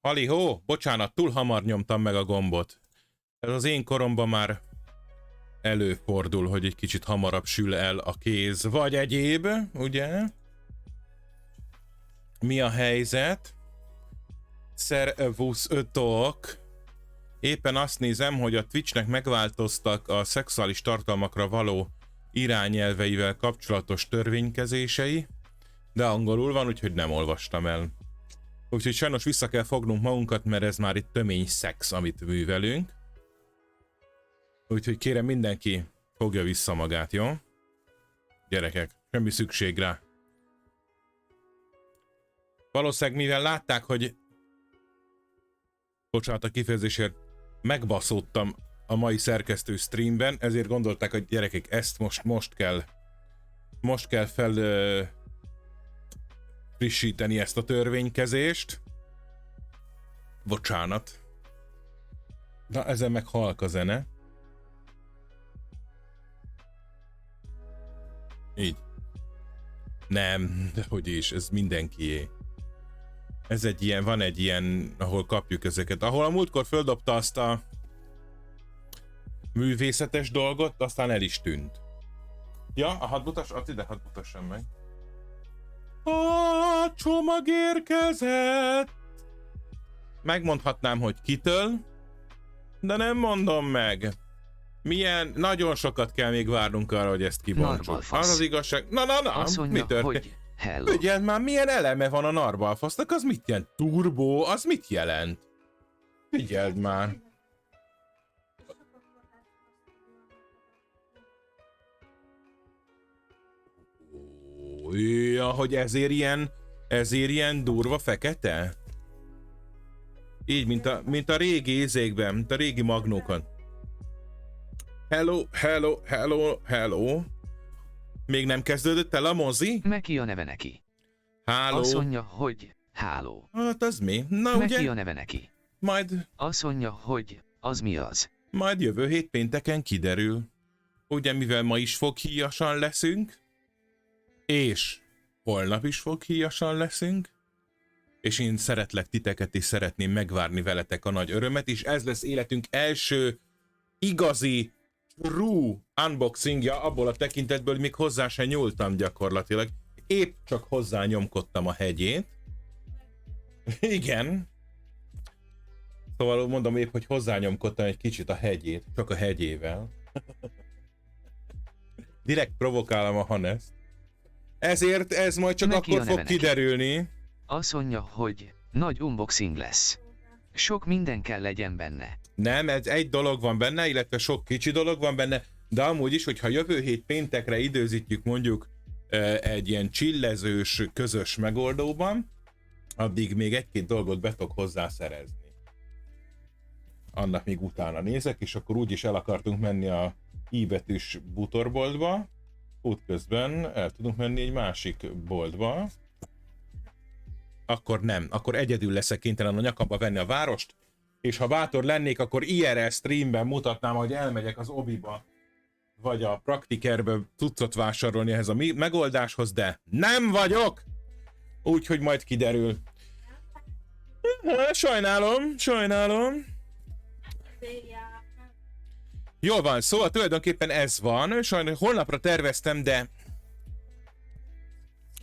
Halihó, bocsánat, túl hamar nyomtam meg a gombot. Ez az én koromban már előfordul, hogy egy kicsit hamarabb sül el a kéz, vagy egyéb, ugye? Mi a helyzet? Szervusz ötok. Éppen azt nézem, hogy a Twitchnek megváltoztak a szexuális tartalmakra való irányelveivel kapcsolatos törvénykezései, de angolul van, úgyhogy nem olvastam el. Úgyhogy sajnos vissza kell fognunk magunkat, mert ez már itt tömény szex, amit művelünk. Úgyhogy kérem, mindenki fogja vissza magát, jó? Gyerekek, semmi szükség rá. Valószínűleg mivel látták, hogy bocsánat a kifejezésért, megbaszódtam a mai szerkesztő streamben, ezért gondolták, hogy gyerekek, ezt most kell frissíteni ezt a törvénykezést. Bocsánat. Na, ezen meg halk a zene. Így. Nem, de hogy is, ez mindenkié. Ez egy ilyen, van egy ilyen, ahol kapjuk ezeket. Ahol a múltkor földobta azt a művészetes dolgot, aztán el is tűnt. Ja, hadd mutassam meg. A csomag érkezett! Megmondhatnám, hogy kitől, de nem mondom meg. Milyen, nagyon sokat kell még várnunk arra, hogy ezt kibontsuk. Az az igazság. Na, azt mondja, mi történt? Hogy hello. Ugye már milyen eleme van a narbalfasznak, az mit jelent? Turbo, az mit jelent? Figyeld már. Ja, hogy ezért ilyen durva fekete? Így, mint a régi izékben, mint a régi magnókon. Hello. Még nem kezdődött el a mozi? Meki a neve neki. Háló. Azt mondja, hogy háló. Hát az mi? Na Meki ugye? a neve neki. Majd... Azt mondja, hogy az mi az. Majd jövő hét pénteken kiderül. Ugye, mivel ma is foghíjasan leszünk, és holnap is foghíjasan leszünk, és én szeretlek titeket, és szeretném megvárni veletek a nagy örömet, és ez lesz életünk első igazi true unboxingja abból a tekintetből, hogy még hozzá se nyúltam gyakorlatilag. Épp csak hozzá nyomkodtam a hegyét. Igen. Szóval mondom épp, hogy hozzányomkodtam egy kicsit a hegyét, csak a hegyével. Direkt provokálom a Hanest. Ezért ez majd csak Neki akkor fog kiderülni. Azt mondja, hogy nagy unboxing lesz. Sok minden kell legyen benne. Nem, ez egy dolog van benne, illetve sok kicsi dolog van benne, de amúgy is, hogyha jövő hét péntekre időzítjük mondjuk egy ilyen chillezős, közös megoldóban, addig még egy-két dolgot be tudok hozzá szerezni. Annak még utána nézek, és akkor úgyis el akartunk menni a i betűs bútorboltba, útközben el tudunk menni egy másik boltba. Akkor nem, akkor egyedül leszek kénytelen a nyakamba venni a várost, és ha bátor lennék, akkor IRL streamben mutatnám, hogy elmegyek az Obiba, vagy a Praktikerbe cuccot vásárolni ehhez a megoldáshoz, de nem vagyok! Úgyhogy majd kiderül. Sajnálom. Jól van, szóval tulajdonképpen ez van. Sajnos holnapra terveztem, de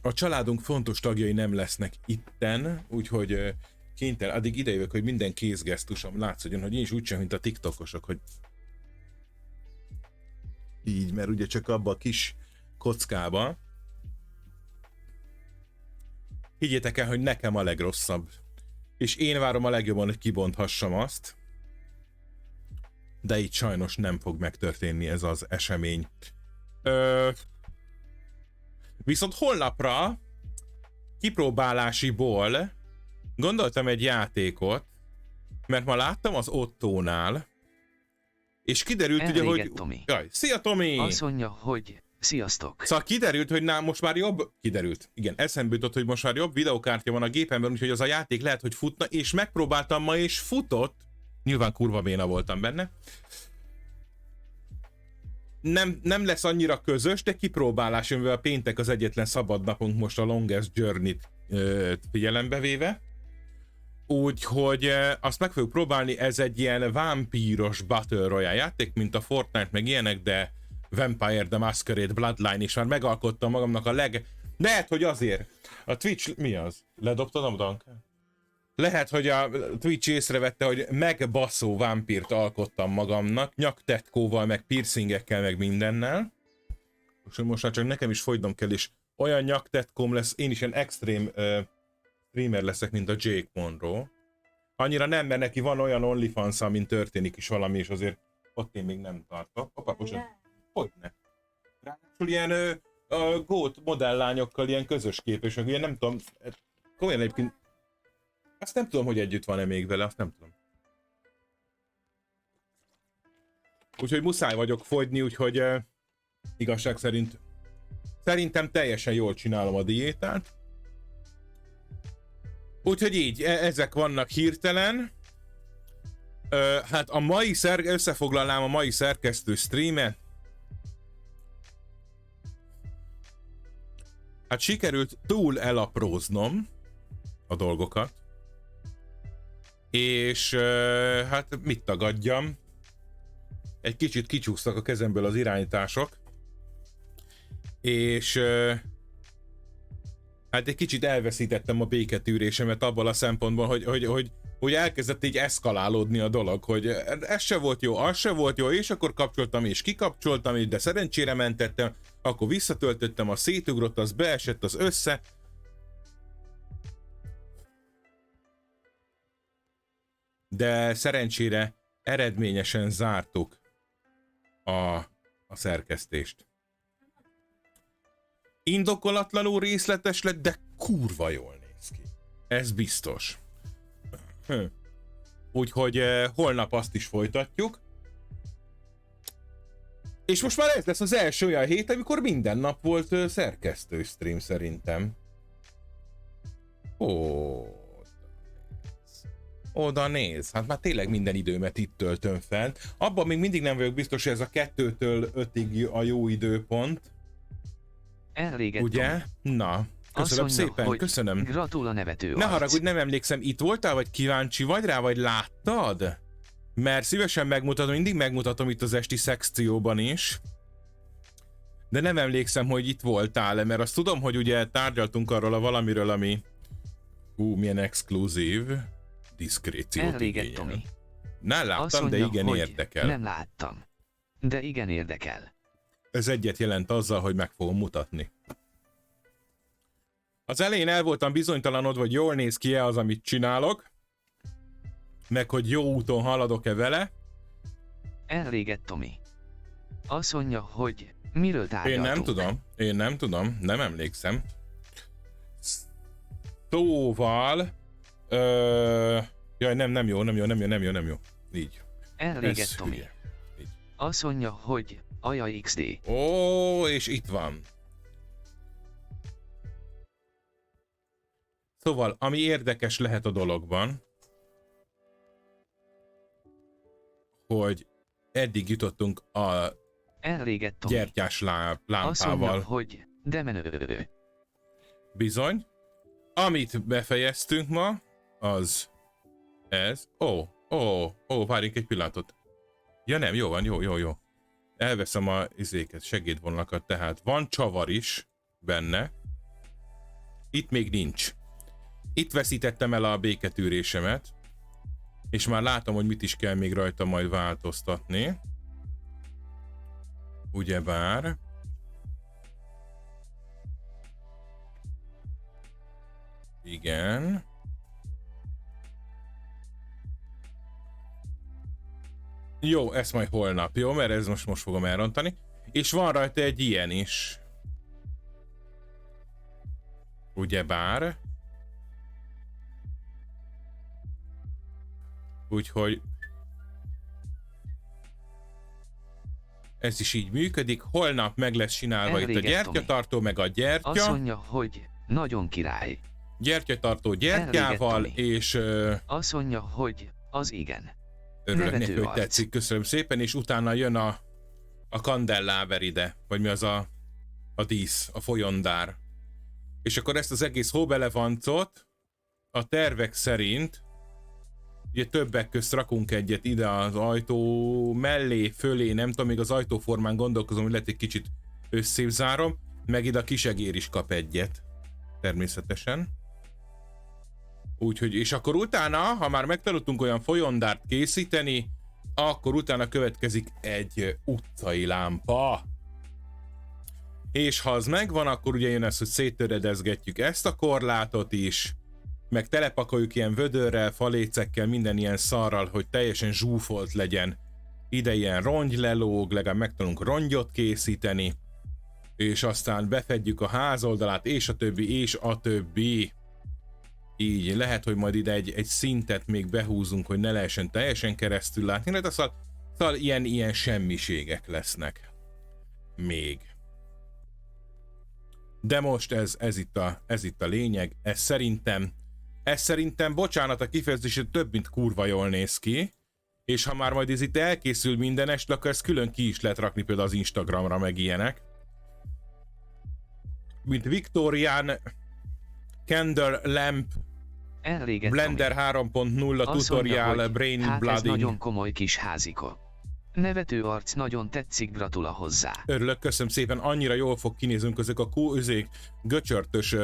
a családunk fontos tagjai nem lesznek itten, úgyhogy kénytelen, addig idejövök, hogy minden kézgesztusom látszódjon, hogy én is úgy sem, mint a tiktokosok, hogy így, mert ugye csak abba a kis kockába. Higgyétek el, hogy nekem a legrosszabb. És én várom a legjobban, hogy kibonthassam azt. De így sajnos nem fog megtörténni ez az esemény. Viszont holnapra kipróbálásiból gondoltam egy játékot, mert ma láttam az Ottónál, és kiderült ugye, hogy... Tomi. Jaj, szia Tomi! Azt mondja, hogy sziasztok. Szóval kiderült, hogy most már jobb... Kiderült. Igen, eszembe jutott, hogy most már jobb videokártya van a gépemben, úgyhogy az a játék lehet, hogy futna, és megpróbáltam ma, és futott. Nyilván kurva béna voltam benne. Nem lesz annyira közös, de kipróbálás, mivel a péntek az egyetlen szabad napunk most a Longest Journey-t figyelembe véve. Úgyhogy azt meg fogjuk próbálni, ez egy ilyen vámpíros Battle Royale játék, mint a Fortnite meg ilyenek, de Vampire the Masquerade Bloodline is már megalkottam magamnak a Lehet, hogy azért. A Twitch... Mi az? Ledobtad a Danke? Lehet, hogy a Twitch észrevette, hogy megbaszó vámpírt alkottam magamnak, nyaktetkóval, meg piercingekkel, meg mindennel. Most már csak nekem is fogynom kell, és olyan nyaktetkóm lesz, én is ilyen extrém streamer leszek, mint a Jake Monroe. Annyira nem, mert neki van olyan OnlyFans, amin történik is valami, és azért ott én még nem tartok. Hoppá, bocsánat. Hogyne? Ráadásul ilyen gót modellányokkal ilyen közös kép, és meg ugye nem tudom, komolyan egyébként, azt nem tudom, hogy együtt van-e még vele, azt nem tudom. Úgyhogy muszáj vagyok fogyni, úgyhogy igazság szerint szerintem teljesen jól csinálom a diétát. Úgyhogy így, ezek vannak hirtelen. Hát a mai összefoglalnám a mai szerkesztő streamet. Hát sikerült túl elapróznom a dolgokat. És hát mit tagadjam? Egy kicsit kicsúsztak a kezemből az irányítások. És hát egy kicsit elveszítettem a béketűrésemet abban a szempontból, hogy elkezdett így eszkalálódni a dolog, hogy ez se volt jó, az se volt jó, és akkor kapcsoltam és kikapcsoltam, de szerencsére mentettem, akkor visszatöltöttem, a szétugrott, az beesett, az össze. De szerencsére eredményesen zártuk a szerkesztést. Indokolatlanul részletes lett, de kurva jól néz ki. Ez biztos. Úgyhogy holnap azt is folytatjuk. És most már ez lesz az első olyan hét, amikor minden nap volt szerkesztő stream szerintem. Oda néz. Hát már tényleg minden időmet itt töltöm fel. Abban még mindig nem vagyok biztos, hogy ez a 2-től 5-ig a jó időpont. Elrégettem. Ugye? Na, köszönöm szépen, köszönöm. Gratul a nevető Ne arc. haragudj, nem emlékszem, itt voltál, vagy kíváncsi vagy rá, vagy láttad? Mert szívesen megmutatom, mindig megmutatom itt az esti szekcióban is. De nem emlékszem, hogy itt voltál-e, mert azt tudom, hogy ugye tárgyaltunk arról a valamiről, ami... milyen exkluzív. Diszkréciót Elrégett igényel. Tomi. Nem láttam, Azt mondja, de igen hogy érdekel. Nem láttam. De igen érdekel. Ez egyet jelent azzal, hogy meg fogom mutatni. Az elején el voltam bizonytalanodva, hogy jól néz ki-e az, amit csinálok, meg hogy jó úton haladok-e vele. Elrégett Tomi. Azt mondja, hogy miről tárgyaltunk. Én nem tudom, nem emlékszem. Szóval... Jaj, nem jó. Így. Elrégett Tomi. Hülye. Így. Azt mondja, hogy ajaj XD. És itt van. Szóval, ami érdekes lehet a dologban, hogy eddig jutottunk a Elrégett Tomi. gyertyás lámpával. Azt mondja, hogy de menő. Bizony. Amit befejeztünk ma, az ez. Várjunk egy pillanatot. Ja nem, jó van, jó. Elveszem a segédvonalakat, tehát van csavar is benne. Itt még nincs. Itt veszítettem el a béketűrésemet, és már látom, hogy mit is kell még rajta majd változtatni. Ugyebár. Igen. Jó, ezt majd holnap, jó? Mert ez most fogom elrontani. És van rajta egy ilyen is. Ugyebár. Úgyhogy... ez is így működik. Holnap meg lesz csinálva itt a gyertyatartó, meg a gyertya. Azt mondja, hogy nagyon király. Gyertyatartó gyertyával, és... Azt mondja, hogy az igen. Örülök neki, hogy tetszik, köszönöm szépen, és utána jön a kandelláber ide, vagy mi az a dísz, a folyondár. És akkor ezt az egész hóbelevancot a tervek szerint Ugye többek közt rakunk egyet ide az ajtó mellé, fölé, nem tudom, még az ajtóformán gondolkozom, hogy lehet egy kicsit összébb zárom, meg ide a kisegér is kap egyet, természetesen. Úgyhogy, és akkor utána, ha már megtanultunk olyan folyondárt készíteni, akkor utána következik egy utcai lámpa. És ha az megvan, akkor ugye jön ez, hogy széttöredezgetjük ezt a korlátot is, meg telepakoljuk ilyen vödörrel, falécekkel, minden ilyen szarral, hogy teljesen zsúfolt legyen. Ide ilyen rongy lelóg, legalább megtanulunk rongyot készíteni, és aztán befedjük a házoldalát, és a többi, és a többi. Így lehet, hogy majd ide egy szintet még behúzunk, hogy ne lehessen teljesen keresztül látni, de szóval ilyen semmiségek lesznek. Még. De most ez itt a lényeg, ez szerintem, bocsánat a kifejezését, több mint kurva jól néz ki, és ha már majd ez itt elkészül minden este, akkor ezt külön ki is lehet rakni például az Instagramra, meg ilyenek. Mint Victorian Candle Lamp Blender 3.0 tutorial Brain hát Blooding. ez nagyon komoly kis házika. Nevető arc, nagyon tetszik, gratula hozzá. Örülök, köszönöm szépen, annyira jól fog kinéznünk, ezek a göcsörtös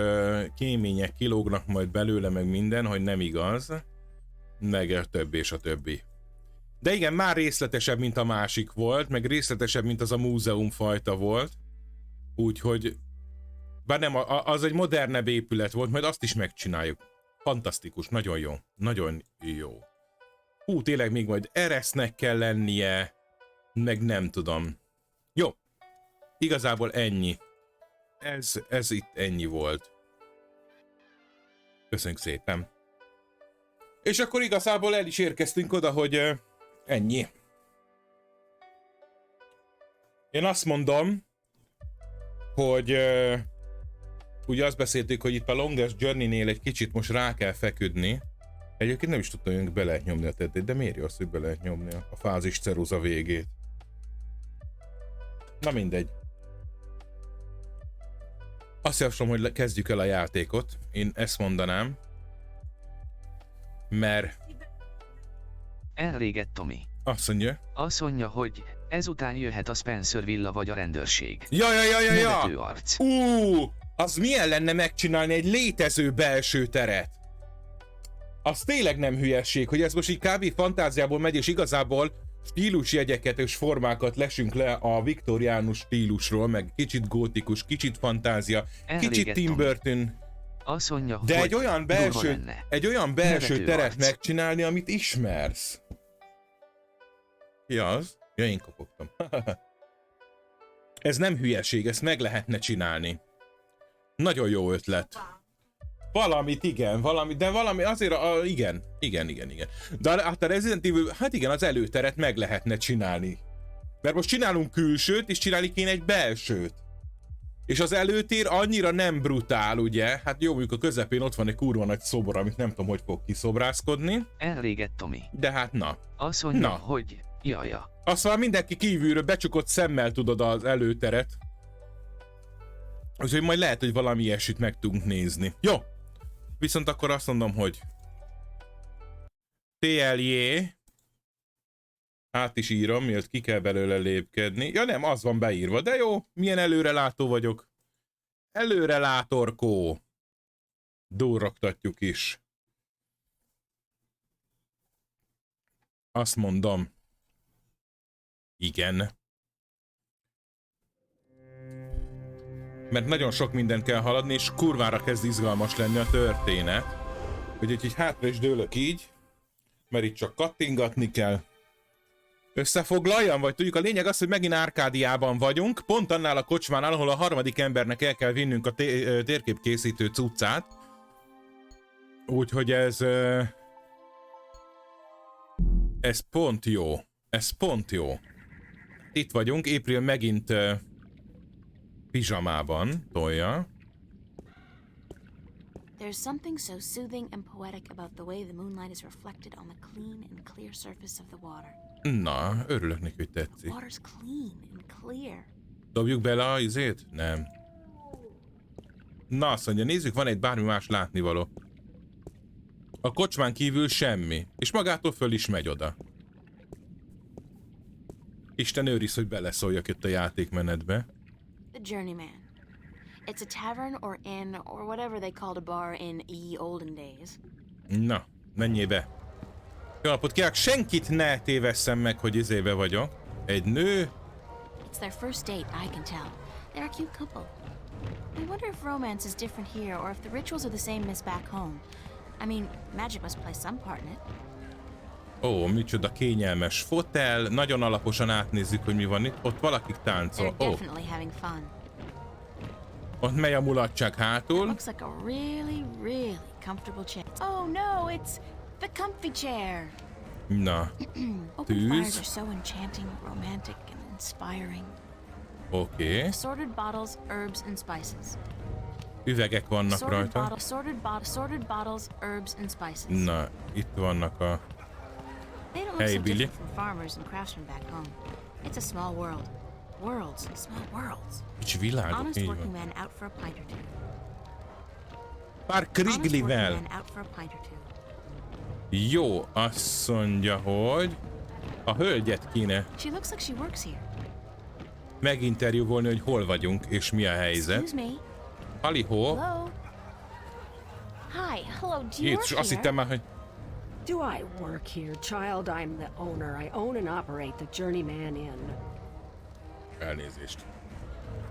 kémények kilógnak majd belőle, meg minden, hogy nem igaz. Meg a többi és a többi. De igen, már részletesebb, mint a másik volt, meg részletesebb, mint az a múzeum fajta volt. Úgyhogy, bár nem, az egy modernebb épület volt, majd azt is megcsináljuk. Fantasztikus, nagyon jó, nagyon jó. Hú, tényleg még majd eresznek kell lennie, meg nem tudom. Jó, igazából ennyi. Ez itt ennyi volt. Köszönjük szépen. És akkor igazából el is érkeztünk oda, hogy ennyi. Én azt mondom, hogy ugye azt beszéltük, hogy itt a Longest Journey-nél egy kicsit most rá kell feküdni. Egyébként nem is tudtam, hogy be lehet nyomni a tetét, de miért jó az, hogy be lehet nyomni a fázis ceruza végét? Na mindegy. Azt javaslom, hogy kezdjük el a játékot. Én ezt mondanám. Mert... Elrégett Tomi. Azt mondja. Azt mondja, hogy ezután jöhet a Spencer villa vagy a rendőrség. Ja. Nevető arc. Az milyen lenne megcsinálni egy létező belső teret? Az tényleg nem hülyesség, hogy ez most így kb. Fantáziából megy, és igazából stílusjegyeket és formákat lesünk le a viktoriánus stílusról, meg kicsit gótikus, kicsit fantázia, kicsit Tim Burton. Azt mondja, de hogy egy olyan belső teret arc. megcsinálni, amit ismersz. Ja, az? Ja, én kopogtam. Ez nem hülyeség, ezt meg lehetne csinálni. Nagyon jó ötlet. Valamit igen, de valami azért, igen. De hát a Resident Evil, hát igen, az előteret meg lehetne csinálni. Mert most csinálunk külsőt, és csinálni kéne egy belsőt. És az előtér annyira nem brutál, ugye? Hát jó, mondjuk a közepén ott van egy kurva nagy szobor, amit nem tudom, hogy fog kiszobrászkodni. Elrégett Tomi. De hát na. Azt mondja, hogy jaja. Azt már mindenki kívülről becsukott szemmel tudod az előteret. Úgyhogy majd lehet, hogy valami ilyesmit meg tudunk nézni. Jó. Viszont akkor azt mondom, hogy TLJ. Át is írom, miért ki kell belőle lépkedni. Ja nem, az van beírva, de jó. Milyen előrelátó vagyok. Előrelátorkó. Durrogtatjuk is. Azt mondom. Igen. Mert nagyon sok mindent kell haladni, és kurvára kezd izgalmas lenni a történet. Úgyhogy hátra is dőlök így, mert itt csak kattingatni kell. Összefoglaljam, vagy tudjuk, a lényeg az, hogy megint Árkádiában vagyunk, pont annál a kocsmánál, ahol a harmadik embernek el kell vinnünk a térképkészítő cuccát. Úgyhogy ez pont jó. Ez pont jó. Itt vagyunk, April megint pizsamában tolja. There's something so soothing and poetic about the way the moonlight is reflected on the clean and clear surface of the water. Na, örülök neki, hogy tetszik. The water's clean and clear. Dobjuk bele a izét? Nem. Na, azt mondja, nézzük, van egy bármi más látnivaló. A kocsmán kívül semmi. És magától föl is megy oda. Isten őriz, hogy beleszóljak itt a játékmenetbe. The Journeyman. It's a tavern or inn or whatever they called a bar in ye olden days. Na, menjél be. Jó napot kívánok, senkit ne tévesszem meg, hogy izébe vagyok. Egy nő. It's their first date, I can tell. They're a cute couple. I wonder if romance is different here or if the rituals are the same as back home. I mean, magic must play some part in it. Ó, micsoda kényelmes fotel. Nagyon alaposan átnézzük, hogy mi van itt. Ott valakik táncol. They're Ó, definitely having fun. ott megy a mulatság hátul. Looks like a really, really comfortable chair. Oh no, it's the comfy chair. Na, Open fires tűz. are so enchanting, romantic, and inspiring. Oké. Assorted bottles, herbs, and spices. Üvegek vannak Assorted rajta. bottles, assorted bottles, herbs, and spices. Na, itt vannak a... They don't look Hey, so Billy. different from farmers and craftsmen back home. It's a small world. Worlds, small worlds. Kicsi világok, Honest így working van. men out for a pint or two. Pár Honest working kriglivel. men out for a pint or two. Jó, azt mondja, hogy a hölgyet kéne She looks like she works here. meginterjúvolni, hogy hol vagyunk és mi a helyzet. Excuse me. Halihó. Hello. Hi. Hello. Do you Jézus, work azt here? hittem már, hogy... Do I work here, child? I'm the owner. I own and operate the Journeyman Inn. Elnézést.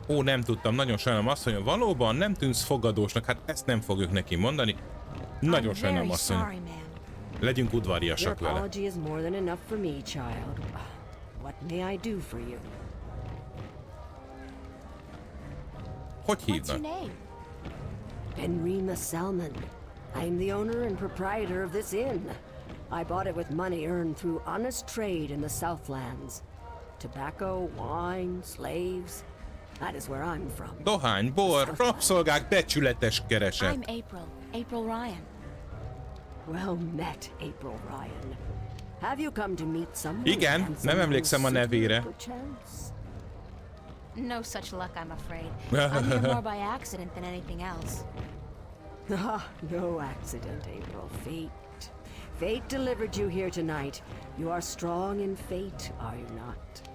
Ó, nem tudtam, nagyon sajnálom azt, hogy valóban nem tűnsz fogadósnak, hát ezt nem fogjuk neki mondani. Nagyon I'm sajnálom very azt, hogy sorry, ma'am. legyünk Your udvariasak vele. apology is more than enough for me, child. What may I do for you? Hogy What's your hívnak? name? Benrima Salmon. I'm the owner and proprietor of this inn. I bought it with money earned through honest trade in the Southlands. Tobacco, wine, slaves. That is where I'm from. Dohány, bor, rabszolgák, becsületes kereset. I'm April. April Ryan. Well met, April Ryan. Have you come to meet someone? Igen, handsome nem and emlékszem a suitor, nevére. perchance? No such luck, I'm afraid. I'm here more by accident than anything else. Ah, no accident, April. Fate. Fate delivered you here tonight. You are strong in fate, are you not?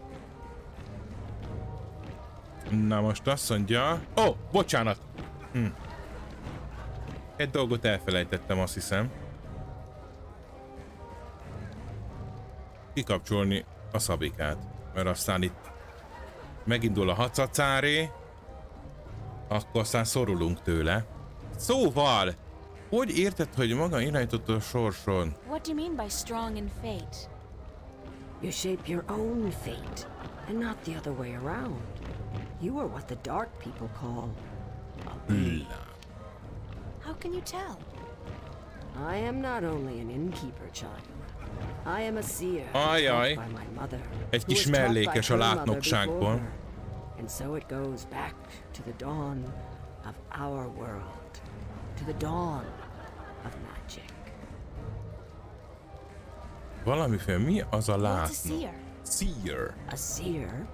Na most azt mondja... Ó, bocsánat! Egy dolgot elfelejtettem, azt hiszem. Kikapcsolni a szabikát. Mert aztán itt megindul a hacacáré, akkor aztán szorulunk tőle. Szóval, hogy érted, hogy maga irányította a sorson? What do you mean by strong in fate? You shape your own fate, and not the other way around. You are what the dark people call a bee. How can you tell? I am not only an innkeeper, child. I am a seer, Ajaj. taught by my mother, Egy who kis was taught by mellékes a her mother látnokságból. before her. And so it goes back to the dawn of our world, to the dawn of magic. Valamiféle mi az a What's a látnok? seer? Seer. A seer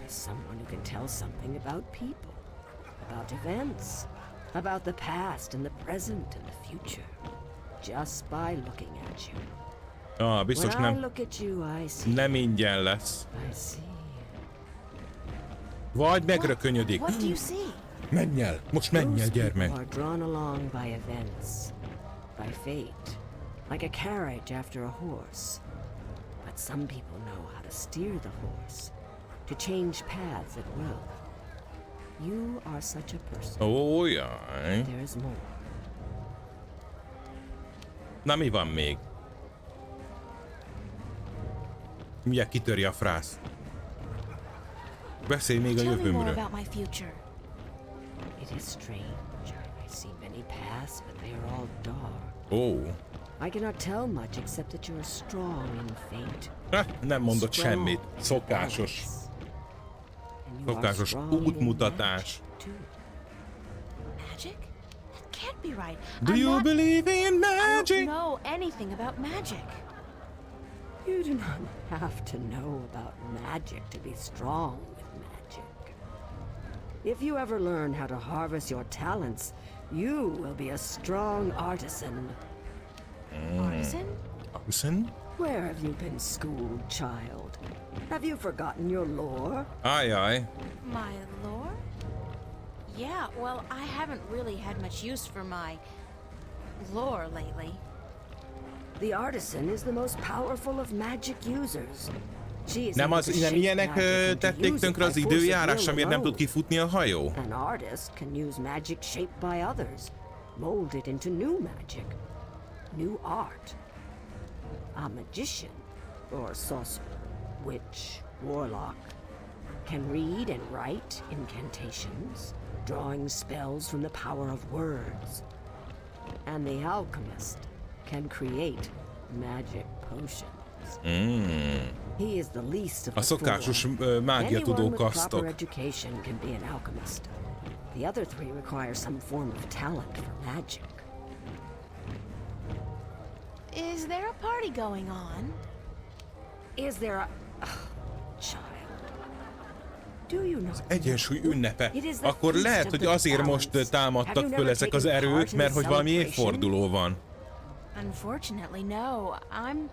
is someone who can tell something about people, about events, about the past and the present and the future, just by looking at you. Ah, biztos When I nem, look at you, I see. nem ingyen lesz. I see. Vagy megrökönyödik. What do you see? Menj el, most menj el, Those gyermek. people are drawn along by events, by fate, like a carriage after a horse. But some people know how to steer the horse, to change paths at will. You are such a person. Ó, jaj. There is more. Na mi van még? Mindjárt kitörje a frász. Beszélj még a Tell me more jövőmről. about my future. It is strange. I see many paths, but they are all dark. Ó, I cannot tell much except that you are strong in fate. nem mondott Strong semmit. in Szokásos. balance. And you are Szokásos strong in útmutatás. magic, too. Magic? That can't be right. Do I'm you not... believe in I magic? don't know anything about magic. You do not have to know about magic to be strong with magic. If you ever learn how to harvest your talents, you will be a strong artisan. Artisan? Artisan? Where have you been schooled, child? Have you forgotten your lore? Ajaj. My lore? Yeah, well, I haven't really had much use for my lore lately. The artisan is the most powerful of magic users. She is Nem, able to nem shape ilyenek magic and to tették use it tönkre az by force of időjárás, will amiért nem tud alone. kifutni a hajó? An artist can use magic shaped by others, mold it into new magic, new art. A magician, or sorcerer, witch, warlock, can read and write incantations, drawing spells from the power of words. And the alchemist can create magic potions. He is the least of A the szokásos four. mágiatudó Anyone with proper kasztok. education can be an alchemist. The other three require some form of talent for magic. Is there a party going on? Is there a... child. Do you know? Egyensúly ünnepe. It is the Akkor feast lehet, of hogy the azért balance. most támadtak Have you föl never ezek az taken erők, part in mert the hogy valami celebration? évforduló van. Unfortunately, no. I'm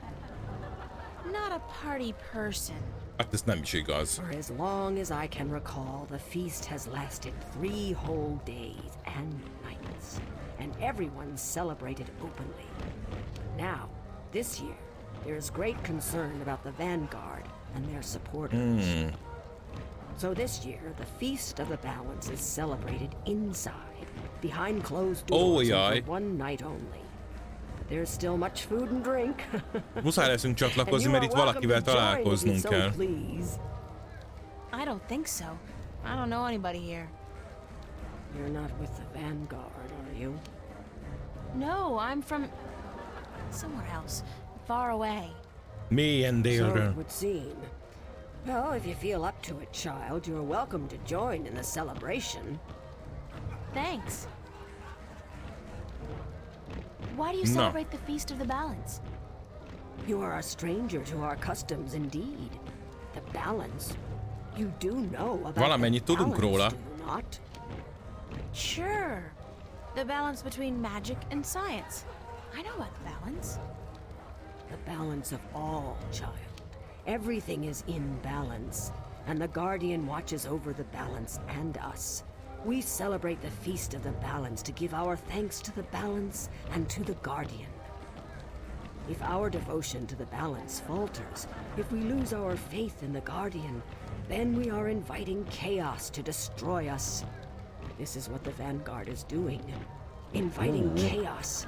not a party person. Hát ez nem is igaz. For as long as I can recall, the feast has lasted 3 whole days and nights, and everyone celebrated openly. Now, this year, there is great concern about the Vanguard and their supporters. So this year, the Feast of the Balance is celebrated inside, behind closed doors, and for one night only. But there's still much food and drink. Muszáj leszünk And csatlakozni, you mert are itt valakivel welcome to join if you találkoznunk so kell. please. I don't think so. I don't know anybody here. You're not with the Vanguard, are you? No, I'm from somewhere else, far away. Mélyen So délről. it would seem. Well, if you feel up to it, child, you're welcome to join in the celebration. Thanks. Why do you No. celebrate the Feast of the Balance? You are a stranger to our customs indeed. The balance. You do know about Valamennyit the tudunk balance, róla. do you not? Sure. The balance between magic and science. I know about the balance. The balance of all, child. Everything is in balance, and the Guardian watches over the balance and us. We celebrate the Feast of the Balance to give our thanks to the balance and to the Guardian. If our devotion to the balance falters, if we lose our faith in the Guardian, then we are inviting chaos to destroy us. This is what the Vanguard is doing. Inviting chaos.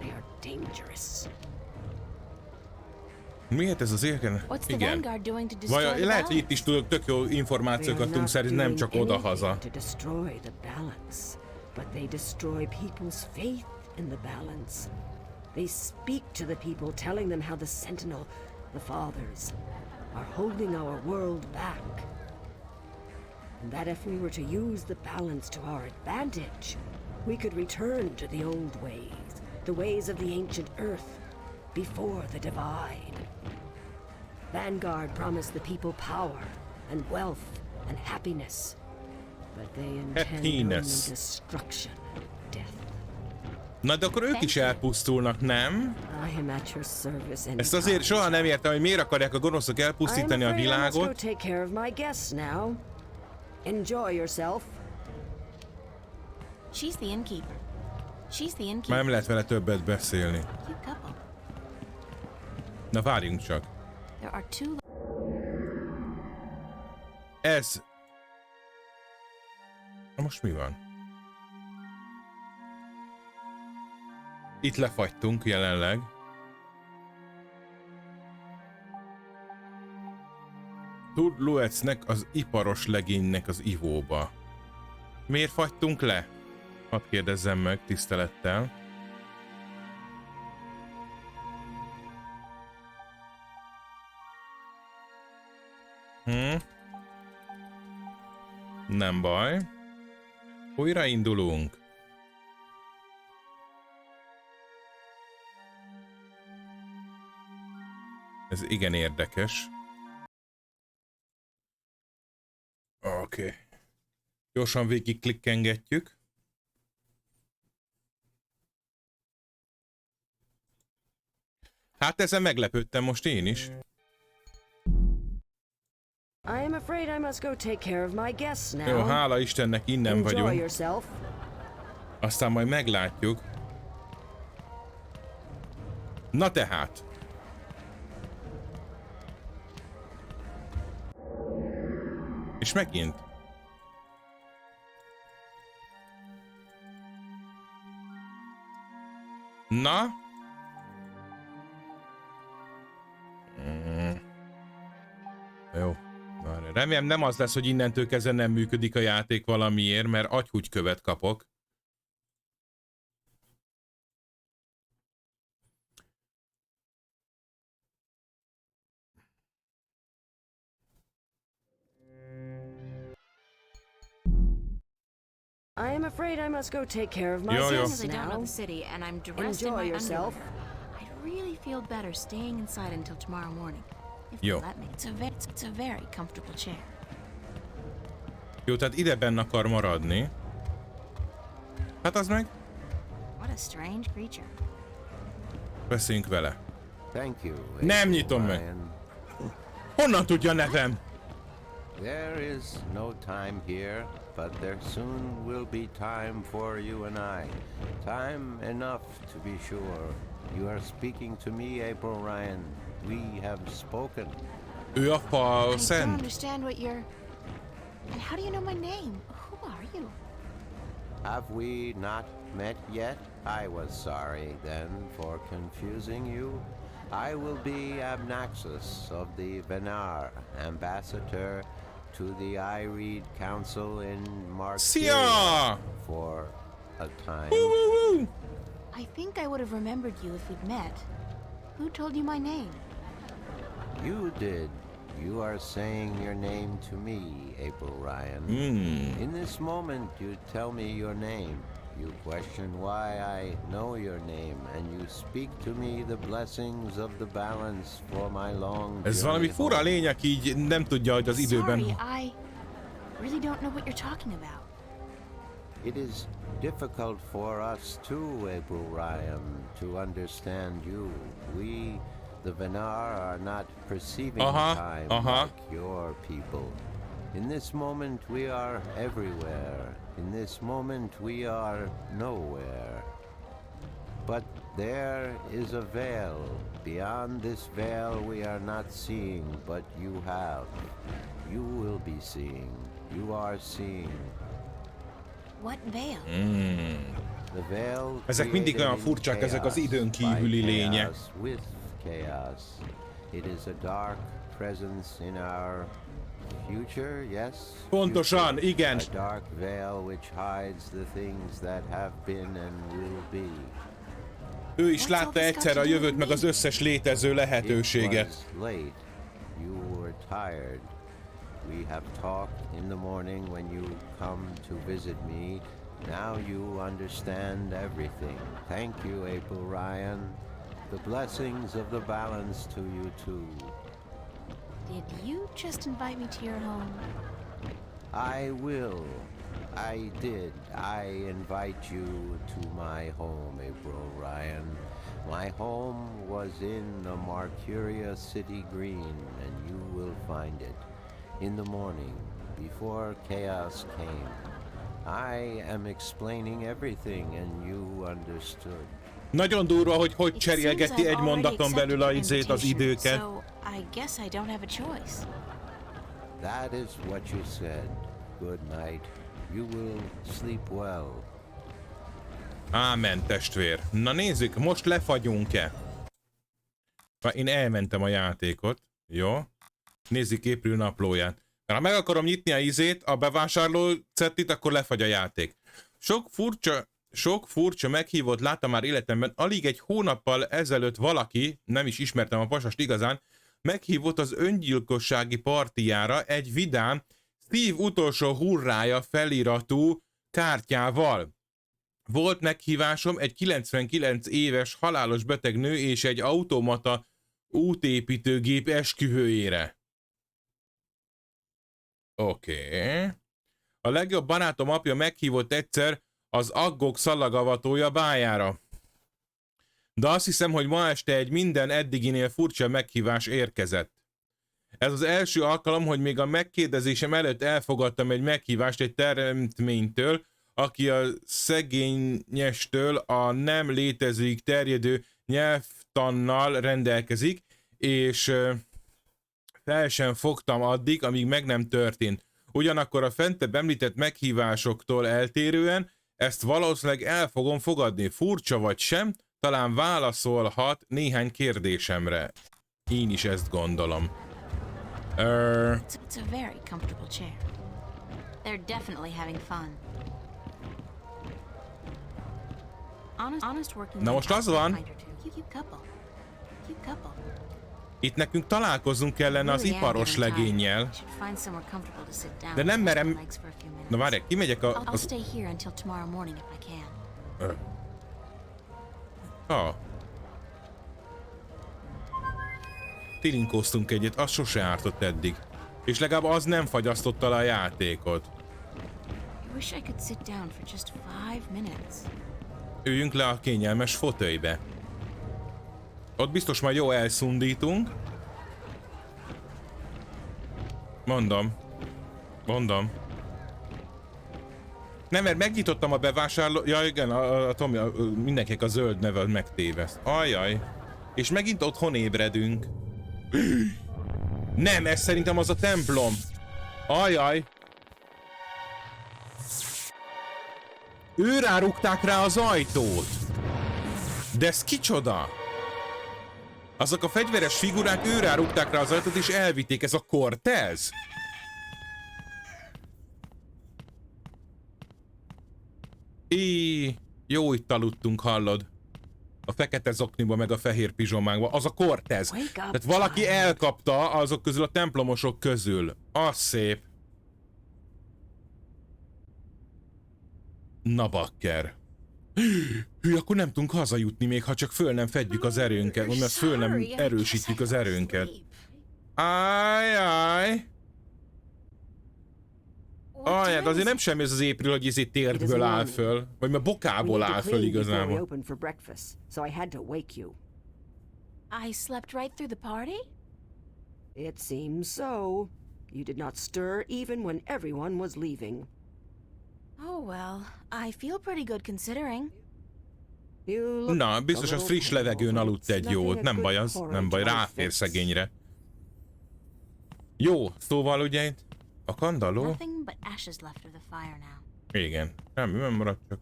They are dangerous. Miért ez az érken? What's the Igen. Vanguard doing to destroy Vagy the lehet, hogy itt is balance? tudok tök jó They are információkat tudunk not szerezni, nem doing csak oda-haza. anything to destroy the balance, but they destroy people's faith in the balance. They speak to the people, telling them how the Sentinel, the Fathers, are holding our world back. And that if we were to use the balance to our advantage, we could return to the old ways, the ways of the ancient Earth, before the divide. Vanguard promised the people power and wealth and happiness, but they intend only Happiness. destruction and death. Na de akkor ők is elpusztulnak, nem? I am at your service Ezt azért soha nem értem, hogy miért akarják a gonoszok elpusztítani a I must go világot. take care of my guests now. Enjoy yourself. She's the innkeeper. She's the Már innkeeper. nem lehet vele többet beszélni. Cute couple. Na várjunk csak. There are two. Ez... Na most mi van? Itt lefagytunk jelenleg. Tud Luecnek az iparos legénynek az ivóba. Miért fagytunk le? Hadd kérdezzem meg tisztelettel. Nem baj. Újraindulunk. Ez igen érdekes. Oké. Gyorsan végig klikkengetjük. Hát ezen meglepődtem most én is. I am afraid I must go take care of my guests now. Jó, hála Istennek innen Enjoy vagyunk. yourself. Aztán majd meglátjuk. Na tehát. És megint. Na? Jó. Remélem nem az lesz, hogy innentől kezdve nem működik a játék valamiért, mert agyhúgykövet kapok. I am afraid I must go take care of my Yo, yo. guests Since I don't know now. the city and I'm dressed in Enjoy my yourself. underwear, I'd really feel better staying inside until tomorrow morning. If Yo. you let me. It's a very comfortable chair. Jó, tehát ide benn akar maradni. Hát az meg. What a strange creature. Beszéljünk vele. Thank you. Nem nyitom meg. Ryan. Honnan tudja a nevem? There is no time here, but there soon will be time for you and I. Time enough to be sure. You are speaking to me, April Ryan. We have spoken. Ő a fa I don't szent. understand what you're... And how do you know my name? Who are you? Have we not met yet? I was sorry then for confusing you. I will be Abnaxus of the Venar, ambassador to the Ireed Council in Mark Szia! for a time. Woo! I think I would have remembered you if we'd met. Who told you my name? You did. You are saying your name to me, April Ryan. In this moment, you tell me your name. You question why I know your name, and you speak to me the blessings of the balance for my long Ez valami journey fura home. lény, aki így nem tudja, hogy az időben... Sorry, I really don't know what you're talking about. It is difficult for us too, April Ryan, to understand you. We, the Venar, are not perceiving time like your people. In this moment we are everywhere. In this moment we are nowhere. But there is a veil. Beyond this veil we are not seeing, but you have. You will be seeing. You are seeing. What veil? The veil Ezek mindig olyan created in furcsák, ezek az chaos időn kívüli by lények. chaos, with chaos. It is a dark presence in our future, yes? Pontosan, Future. igen. A dark veil which hides the things that have been and will be. Ő is látta egyszer a jövőt, meg az összes létező It lehetőséget. was late. You were tired. We have talked in the morning when you come to visit me. Now you understand everything. Thank you, April Ryan. The blessings of the balance to you too. Did you just invite me to your home? I will. I did. I invite you to my home, April Ryan. My home was in the Marcuria City Green, and you will find it in the morning, before chaos came. I am explaining everything, and you understood. Nagyon durva, hogy It cserélgeti seems I've egy already mondaton belül a accepted izét, az invitation, időket. So I guess I don't have a choice. That is what you said. Good night. You will sleep well. Ámen, testvér. Na nézzük, most lefagyunk-e? Én elmentem a játékot. Jó. Nézzük épül naplóját. Ha meg akarom nyitni a izét, a bevásárló cettit, akkor lefagy a játék. Sok furcsa meghívót láttam már életemben. Alig egy hónappal ezelőtt valaki, nem is ismertem a pasast igazán, meghívott az öngyilkossági partijára egy vidám Steve utolsó hurrája feliratú kártyával. Volt meghívásom egy 99 éves halálos beteg nő és egy automata útépítőgép esküvőjére. Oké. A legjobb barátom apja meghívott egyszer az aggok szalagavatója bájára. De azt hiszem, hogy ma este egy minden eddiginél furcsa meghívás érkezett. Ez az első alkalom, hogy még a megkérdezésem előtt elfogadtam egy meghívást egy teremtménytől, aki a szegényestől a nem létezőig terjedő nyelvtannal rendelkezik, és fel sem fogtam addig, amíg meg nem történt. Ugyanakkor a fentebb említett meghívásoktól eltérően ezt valószínűleg el fogom fogadni. Furcsa vagy sem, talán válaszolhat néhány kérdésemre. Én is ezt gondolom. It's a very comfortable chair. They're definitely having fun. Honest working. Na most az van. Cute couple. Itt nekünk találkoznunk kellene az iparos legénnyel. De nem merem... Na várj, kimegyek a... I'll stay here until tomorrow morning if I can. Tilinkóztunk egyet, az sose ártott eddig. És legalább az nem fagyasztotta le a játékot. I wish I could sit down for just 5 minutes. Üljünk le a kényelmes fotölybe. Ott biztos majd jó elszundítunk. Mondom. Nem, mert megnyitottam a bevásárló... Ja igen, a Tomi, mindenkinek a zöld neve megtéveszt. Ajjaj. És megint otthon ébredünk. Nem, ez szerintem az a templom. Ajjaj. Őrá rúgták rá az ajtót. De ez kicsoda? Azok a fegyveres figurák őrá rúgták rá az ajtót és elvitték. Ez a Cortez? Jó itt aludtunk, hallod? A fekete zokniba meg a fehér pizsománkba. Az a Cortez. Tehát valaki elkapta azok közül a templomosok közül. Az szép. Na bakker. Hű, akkor nem tudunk hazajutni még, ha csak föl nem fedjük az erőnket, mert föl nem erősítjük az erőnket. Ajjaj. Ajjaj, azért nem semmi ez az épül, hogy ez egy térdből áll föl. Vagy mert bokából áll föl igazából. I slept right through the party? It seems so. You did not stir even when everyone was leaving. Oh well, I feel pretty good considering. Na, biztos a friss levegőn aludt egy jót. Nem baj az, nem baj, ráfér szegényre. Jó, szóval ugye a kandalló... Nothing but ashes left of the fire now. Igen, nem maradt csak.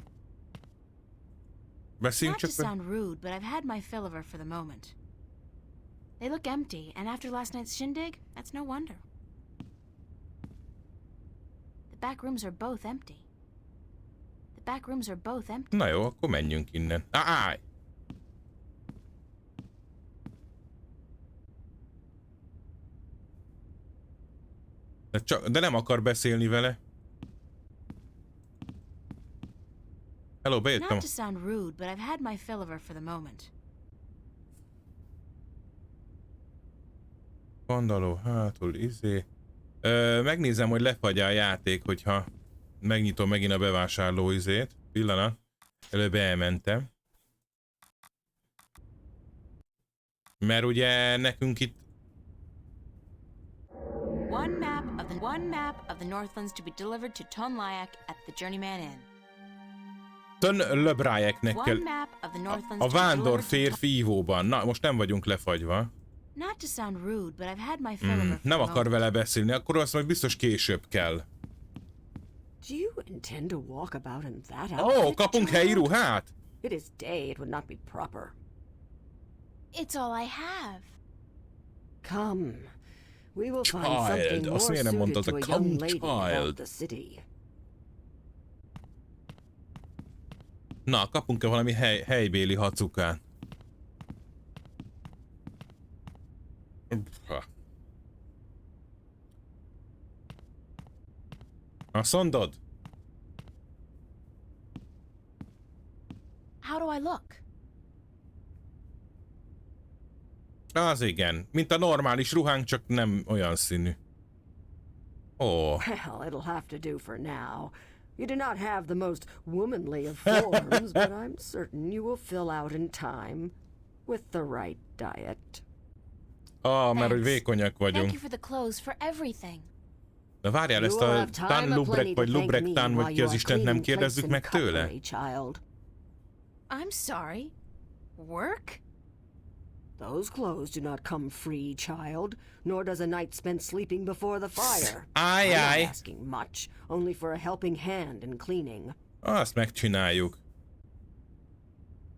Beszéljünk Not to csak... sound rude, but I've had my fill of her for the moment. They look empty, and after last night's shindig, that's no wonder. The back rooms are both empty. Na jó, akkor menjünk innen. Állj! De nem akar beszélni vele. Hello, bejöttem. Not to sound rude, but I've had my fill of her for the moment. Kandalló hátul, megnézem, hogy lefagy a játék, hogyha megnyitom megint a bevásárló Pillanat. Előbb elmentem. Mert ugye nekünk itt... One map of the Northlands to be delivered to Tonlayak at the Journeyman Inn. Tonlöbrájeknek kell... A vándor férfi ívóban. Na, most nem vagyunk lefagyva. Not to sound rude, but I've had my fill of her. Nem akar vele beszélni, akkor azt majd biztos később kell. Do you intend to walk about in that outfit? Oh, kapunk helyi ruhát? It is day, it would not be proper. It's all I have. Come. We will find something more suited to a young lady about the city. Na, kapunk-e valami helybéli hacukát? Azt mondod? How do I look? Az igen, mint a normális ruhánk, csak nem olyan színű. Oh. Well, it'll have to do for now. You do not have the most womanly of forms, but I'm certain you will fill out in time. With the right diet. Mert hogy Thanks. vékonyak Thank vagyunk. you for the clothes, for everything. De várjál, ezt a Tan Lubrek vagy Lubrek Tan vagy ki az Istent nem kérdezzük meg tőle? I'm sorry. Work? Those clothes do not come free, child, nor does a night spent sleeping before the fire. Áj, I'm áj. not asking much, only for a helping hand in cleaning. Azt megcsináljuk.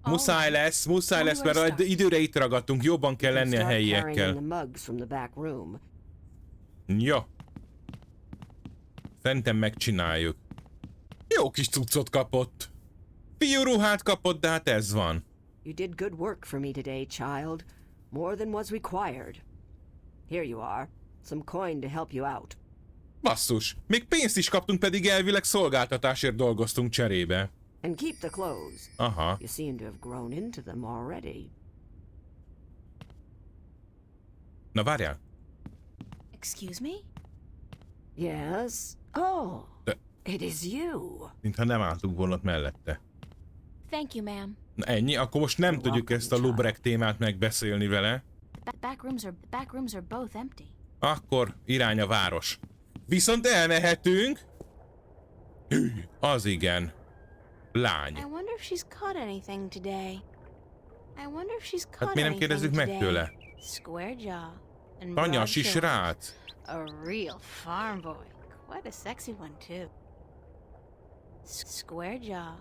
Muszáj lesz, mert időre itt ragadtunk, jobban kell lenni a Start carrying helyiekkel. the mugs from the back room. Jó. Szerintem megcsináljuk. Jó kis cuccot kapott. Fiúruhát kapott, de hát ez van. You did good work for me today, child. More than was required. Here you are. Some coin to help you out. Basszus, még pénzt is kaptunk, pedig elvileg szolgáltatásért dolgoztunk cserébe. And keep the clothes. Aha. You seem to have grown into them already. Na várjál. Excuse me? Yes? Oh, De- it is you. Mintha nem álltunk volna ott mellette. Thank you, ma'am. Na ennyi, akkor most nem tudjuk ezt a Lubrek témát megbeszélni vele. Back rooms are both empty. Akkor irány a város. Viszont elmehetünk. Hű, az igen. Lány. I wonder if she's caught anything today. I wonder if she's caught Hát miért nem kérdezzük meg today. tőle? Square jaw and Anya, broad si shoulders. srác. A real farm boy. Quite a sexy one too. Square jaw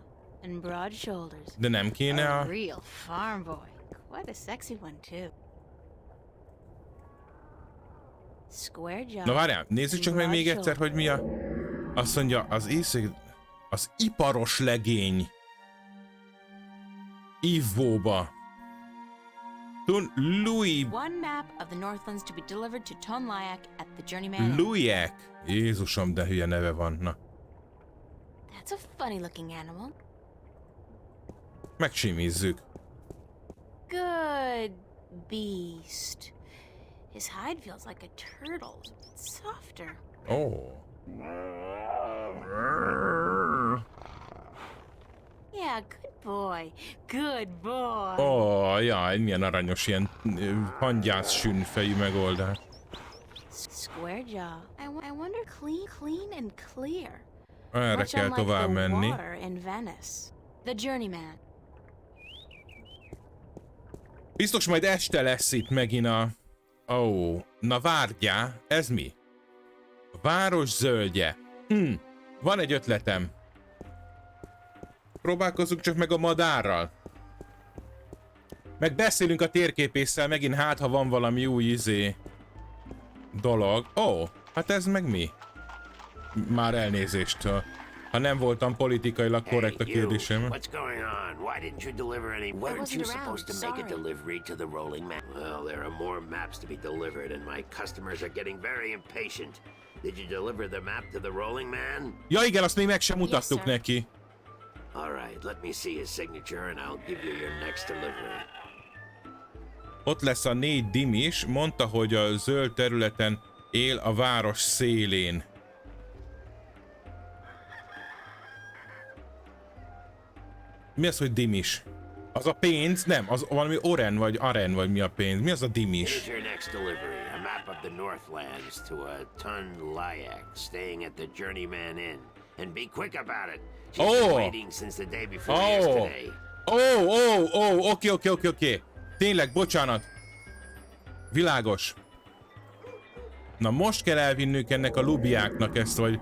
and broad shoulders. De nem kéne A a... real farm boy. Quite a sexy one too. Square jaw. Na várjál, nézzük csak meg még egyszer, hogy mi a... Azt mondja, az iparos legény. Ivóba. Louis... One map of the Northlands to be delivered to Tonlayak at the Journeyman. Louiek. Jézusom, de hülye neve van. Na, That's a funny looking animal. megsimízzük. Good beast. His hide feels like a turtle's, but softer. Ó. Yeah, good boy. Good boy. Ó, jaj, milyen aranyos ilyen hangyász sűnfejű megoldás. Square jaw. I wonder clean and clear. Erre Much kell unlike tovább the menni. water in Venice. The Journeyman. Biztos majd este lesz itt megint a... Ó, na várjál, ez mi? Város zöldje. Van egy ötletem. Próbálkozzunk csak meg a madárral. Meg beszélünk a térképésszel megint, hát ha van valami új dolog. Ó, hát ez meg mi? Már elnézést, ha nem voltam politikailag korrekt a kérdésem. What's going on? Why didn't you deliver any? Weren't wasn't you around, supposed to make a sorry. delivery to the rolling map? Well, there are more maps to be delivered, and my customers are getting very impatient. Did you deliver the map to the rolling man? Ja igen, azt még meg sem mutattuk sir. neki. All right, let me see his signature, and I'll give you your next delivery. Ott lesz a 4 dim is, mondta, hogy a zöld területen él a város szélén. Mi az, hogy dimis? Az a pénz? Nem, az valami oren vagy aren vagy mi a pénz? Mi az a dimis? Here's your next delivery, a map of the Northlands to a Tonlayak staying at the Journeyman Inn. And be quick about it. She's been waiting since the day before yesterday. Oké. Tényleg, bocsánat. Világos. Na most kell elvinnünk ennek a lubiáknak ezt, vagy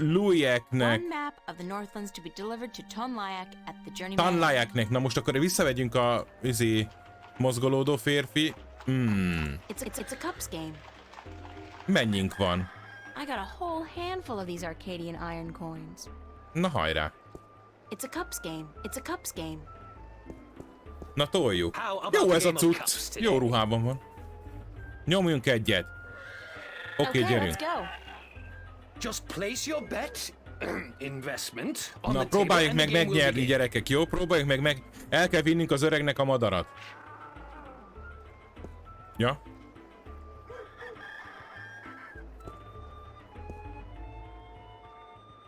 Louieknek. One map of the Northlands to be delivered to Tonlayak at the Journeyman. Tanlájáknek. Na most akkor visszavegyünk a mozgolódó férfi. It's a cups game. Mennyink van? I got a whole handful of these Arcadian iron coins. Na hajrá. It's a cups game. It's a cups game. Na toljuk. How about Jó a ez a game of cucc. cups today? Jó ruhában van. Nyomjunk egyet. Oké, Okay, gyerünk. let's go. Just place your bet, investment, on Na the próbáljuk table meg and the game will megnyerni, begin. gyerekek, jó? Próbáljuk meg. El kell vinnünk az öregnek a madarat. Ja?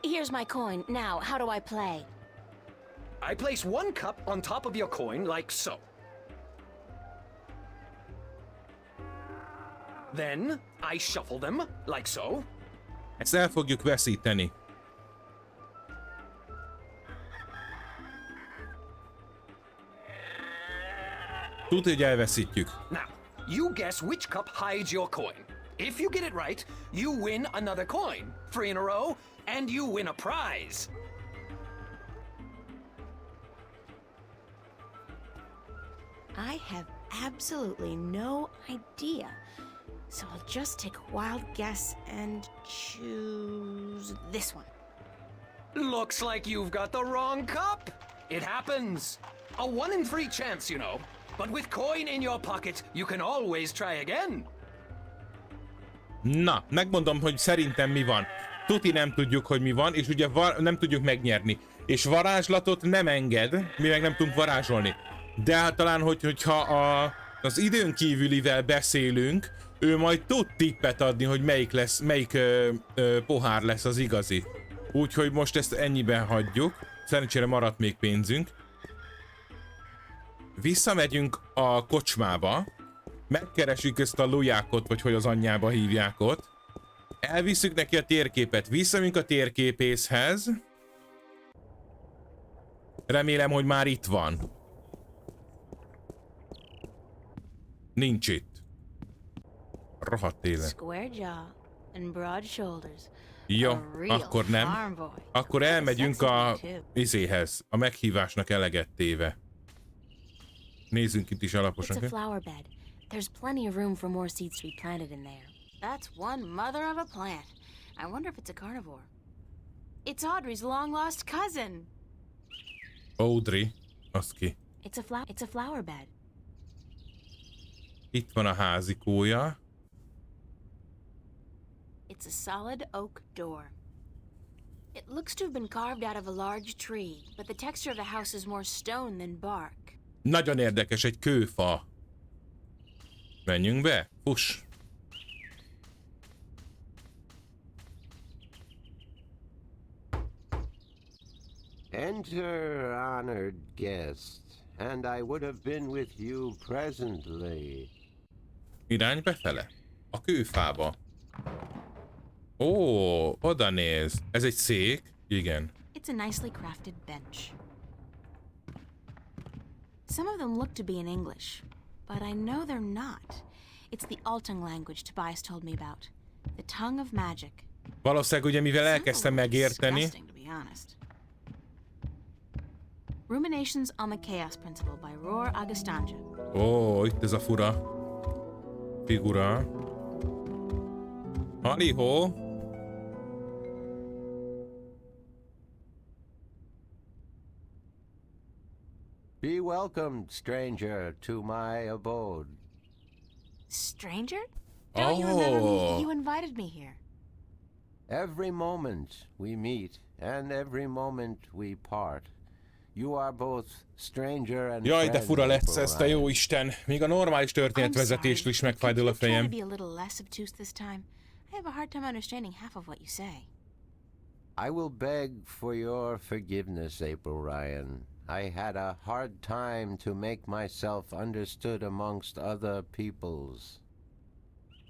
Here's my coin. Now, how do I play? I place one cup on top of your coin like so. Then I shuffle them, like so. Ezt el fogjuk veszíteni. Tudod, hogy elveszítjük. Now, you guess which cup hides your coin. If you get it right, you win another coin. 3 in a row, and you win a prize. I have absolutely no idea. So I'll just take a wild guess and choose this one. Looks like you've got the wrong cup. It happens. A 1 in 3 chance, you know. But with coin in your pocket, you can always try again. Na, megmondom, hogy szerintem mi van. Tuti nem tudjuk, hogy mi van, és ugye nem tudjuk megnyerni. És varázslatot nem enged, mi meg nem tudunk varázsolni. De hát talán, hogyha az időn kívülivel beszélünk, ő majd tud tippet adni, hogy melyik pohár lesz az igazi. Úgyhogy most ezt ennyiben hagyjuk. Szerencsére maradt még pénzünk. Visszamegyünk a kocsmába. Megkeresjük ezt a lujákot, vagy hogy az anyjába hívják ott. Elviszük neki a térképet. Visszamegyünk a térképészhez. Remélem, hogy már itt van. Nincs itt. Rohadt élet. Square jaw and broad shoulders. Jó, akkor nem. Akkor elmegyünk a izéhez. A meghívásnak eleget téve. Nézzünk itt is alaposan. It's a flower bed. There's plenty of room for more seeds to be planted in there. That's one mother of a plant. I wonder if it's a carnivore. It's Audrey's long-lost cousin. Audrey, az ki. It's a flower bed. Itt van a házikója. It's a solid oak door. It looks to have been carved out of a large tree, but the texture of the house is more stone than bark. Nagyon érdekes, egy kőfa. Menjünk be, fuss. Enter, honored guest, and I would have been with you presently. Irány befele. A kőfába. Ó, oda néz. Ez egy szék? Igen. It's a nicely crafted bench. Some of them look to be in English, but I know they're not. It's the Altung language Tobias told me about. The tongue of magic. Valószínűleg ugye mivel elkezdtem megérteni. Disgusting, to be honest. Ruminations on the Chaos Principle by Roar Agastanja. Ó, itt ez a fura figura. Halihó. Be welcomed, stranger, to my abode. Stranger? Don't you remember me? Oh. You invited me here. Every moment we meet, and every moment we part. You are both stranger and Jaj, de friend, fura lesz ez, te Brian. jó Isten. Még a normális történetvezetésről is megfájdul a Could you try fejem. to be a little less obtuse this time? I have a hard time understanding half of what you say. I will beg for your forgiveness, April Ryan. I had a hard time to make myself understood amongst other peoples.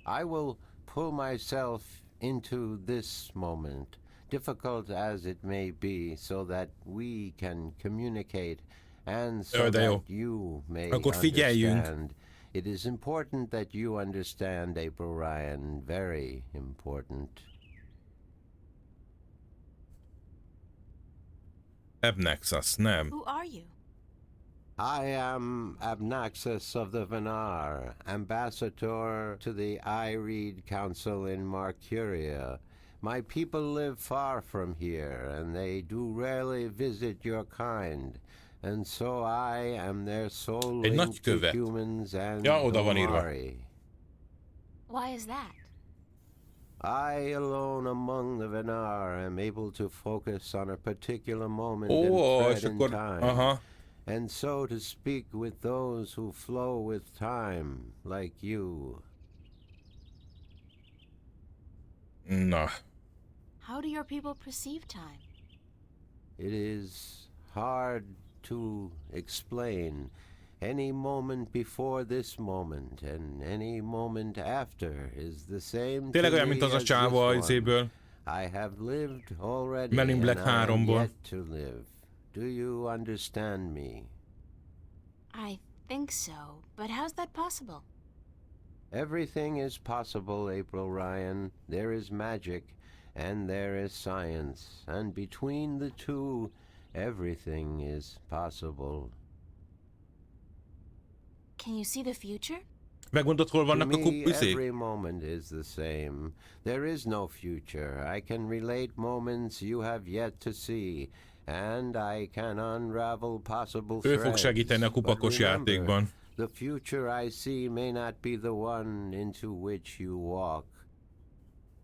I will pull myself into this moment, difficult as it may be, so that we can communicate and so de jó. that you may Akkor figyeljünk. understand. It is important that you understand, April Ryan, very important. Ebnexus, nem. Who are you? I am Abnaxus of the Venar, ambassador to the Ireed Council in Marcuria. My people live far from here, and they do rarely visit your kind, and so I am their sole Egy link nagy to követ. humans and Ja, oda van írva. Gomari. Why is that? I alone among the Venar am able to focus on a particular moment Ó, and és thread in akkor, time. aha. And so to speak with those who flow with time, like you. Na. How do your people perceive time? It is hard to explain. Any moment before this moment and any moment after is the same Tényleg to olyan, me mint az a as csávó a this one. izéből. I have lived already Men in Black and I am 3-ból. yet to live. Do you understand me? I think so, but how's that possible? Everything is possible, April Ryan. There is magic and there is science, and between the two, everything is possible. Can you see the future? Megmondod, hol To vannak a me, kupizék? every moment is the same. There is no future. I can relate moments you have yet to see, and I can unravel possible Ő fog threads. segíteni a But kupakos remember, játékban. the future I see may not be the one into which you walk.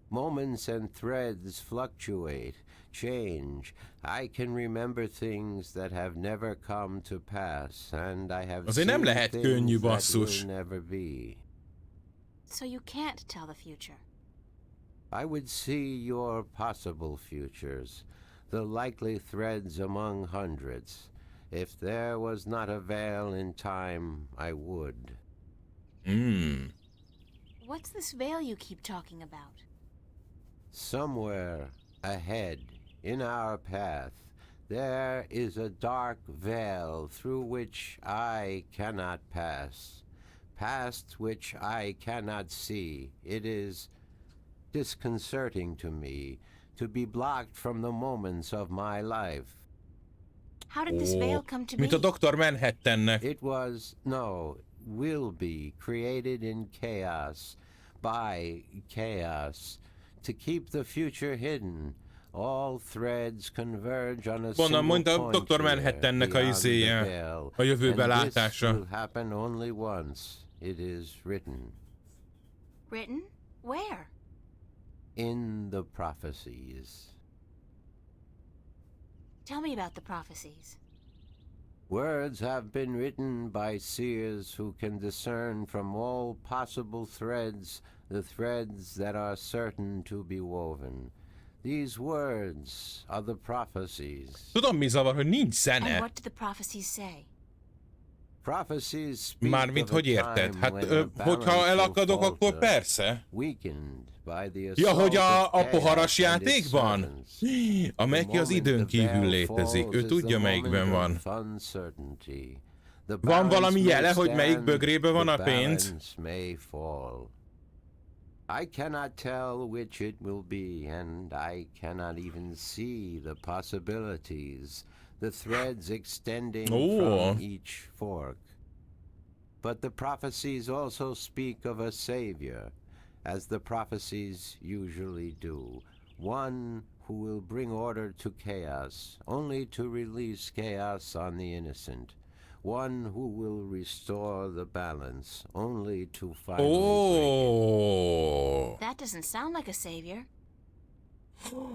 Moments and threads fluctuate, change. I can remember things that have never come to pass, and I have Azért nem seen lehet könnyű, things that basszus. will never be. So you can't tell the future. I would see your possible futures, the likely threads among hundreds. If there was not a veil in time, I would. What's this veil you keep talking about? Somewhere ahead, in our path, there is a dark veil through which I cannot pass, past which I cannot see. It is disconcerting to me to be blocked from the moments of my life. How did this veil come to be? Mint a Dr. Manhattannek. It was, no, will be created in chaos, by chaos, to keep the future hidden. All threads converge on a Onnan single mondta point Dr. here, Manhattannek a beyond the izéje, veil. a jövőbe And this látása. will happen only once. It is written Written? Where? in the prophecies. Tell me about the prophecies. Words have been written by seers who can discern from all possible threads the threads that are certain to be woven. These words are the prophecies. Tudom, mi zavar, hogy nincs And zene. what do the prophecies say? Prophecies speak Mármint, of a hogy érted? time Hát, when the hogyha balance elakadok, will akkor falter, persze. weakened by the Ja, hogy assault a of poharas chaos and its játékban? servants. A Meki az időn kívül létezik. Ő tudja, melyikben van. Van valami jele, hogy melyik bögrébe van a pénz? I cannot tell which it will be, and I cannot even see the possibilities, the threads extending from each fork. But the prophecies also speak of a savior, as the prophecies usually do, one who will bring order to chaos, only to release chaos on the innocent, one who will restore the balance, only to finally break it. That doesn't sound like a savior.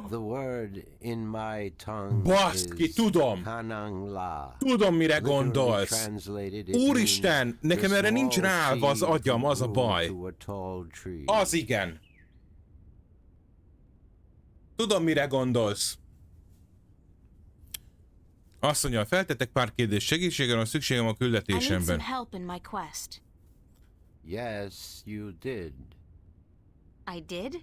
The word in my tongue Baszki, is tudom! Kanangla. Tudom, mire Literally gondolsz. translated, it Úristen, means nekem the erre nincs small ráállva az seed agyam, az a grew baj. to a tall tree. Az igen. Tudom, mire gondolsz. Azt mondja, feltettek pár kérdést, segítségre van szükségem a I need some küldetésemben. help in my quest. Yes, you did. I did?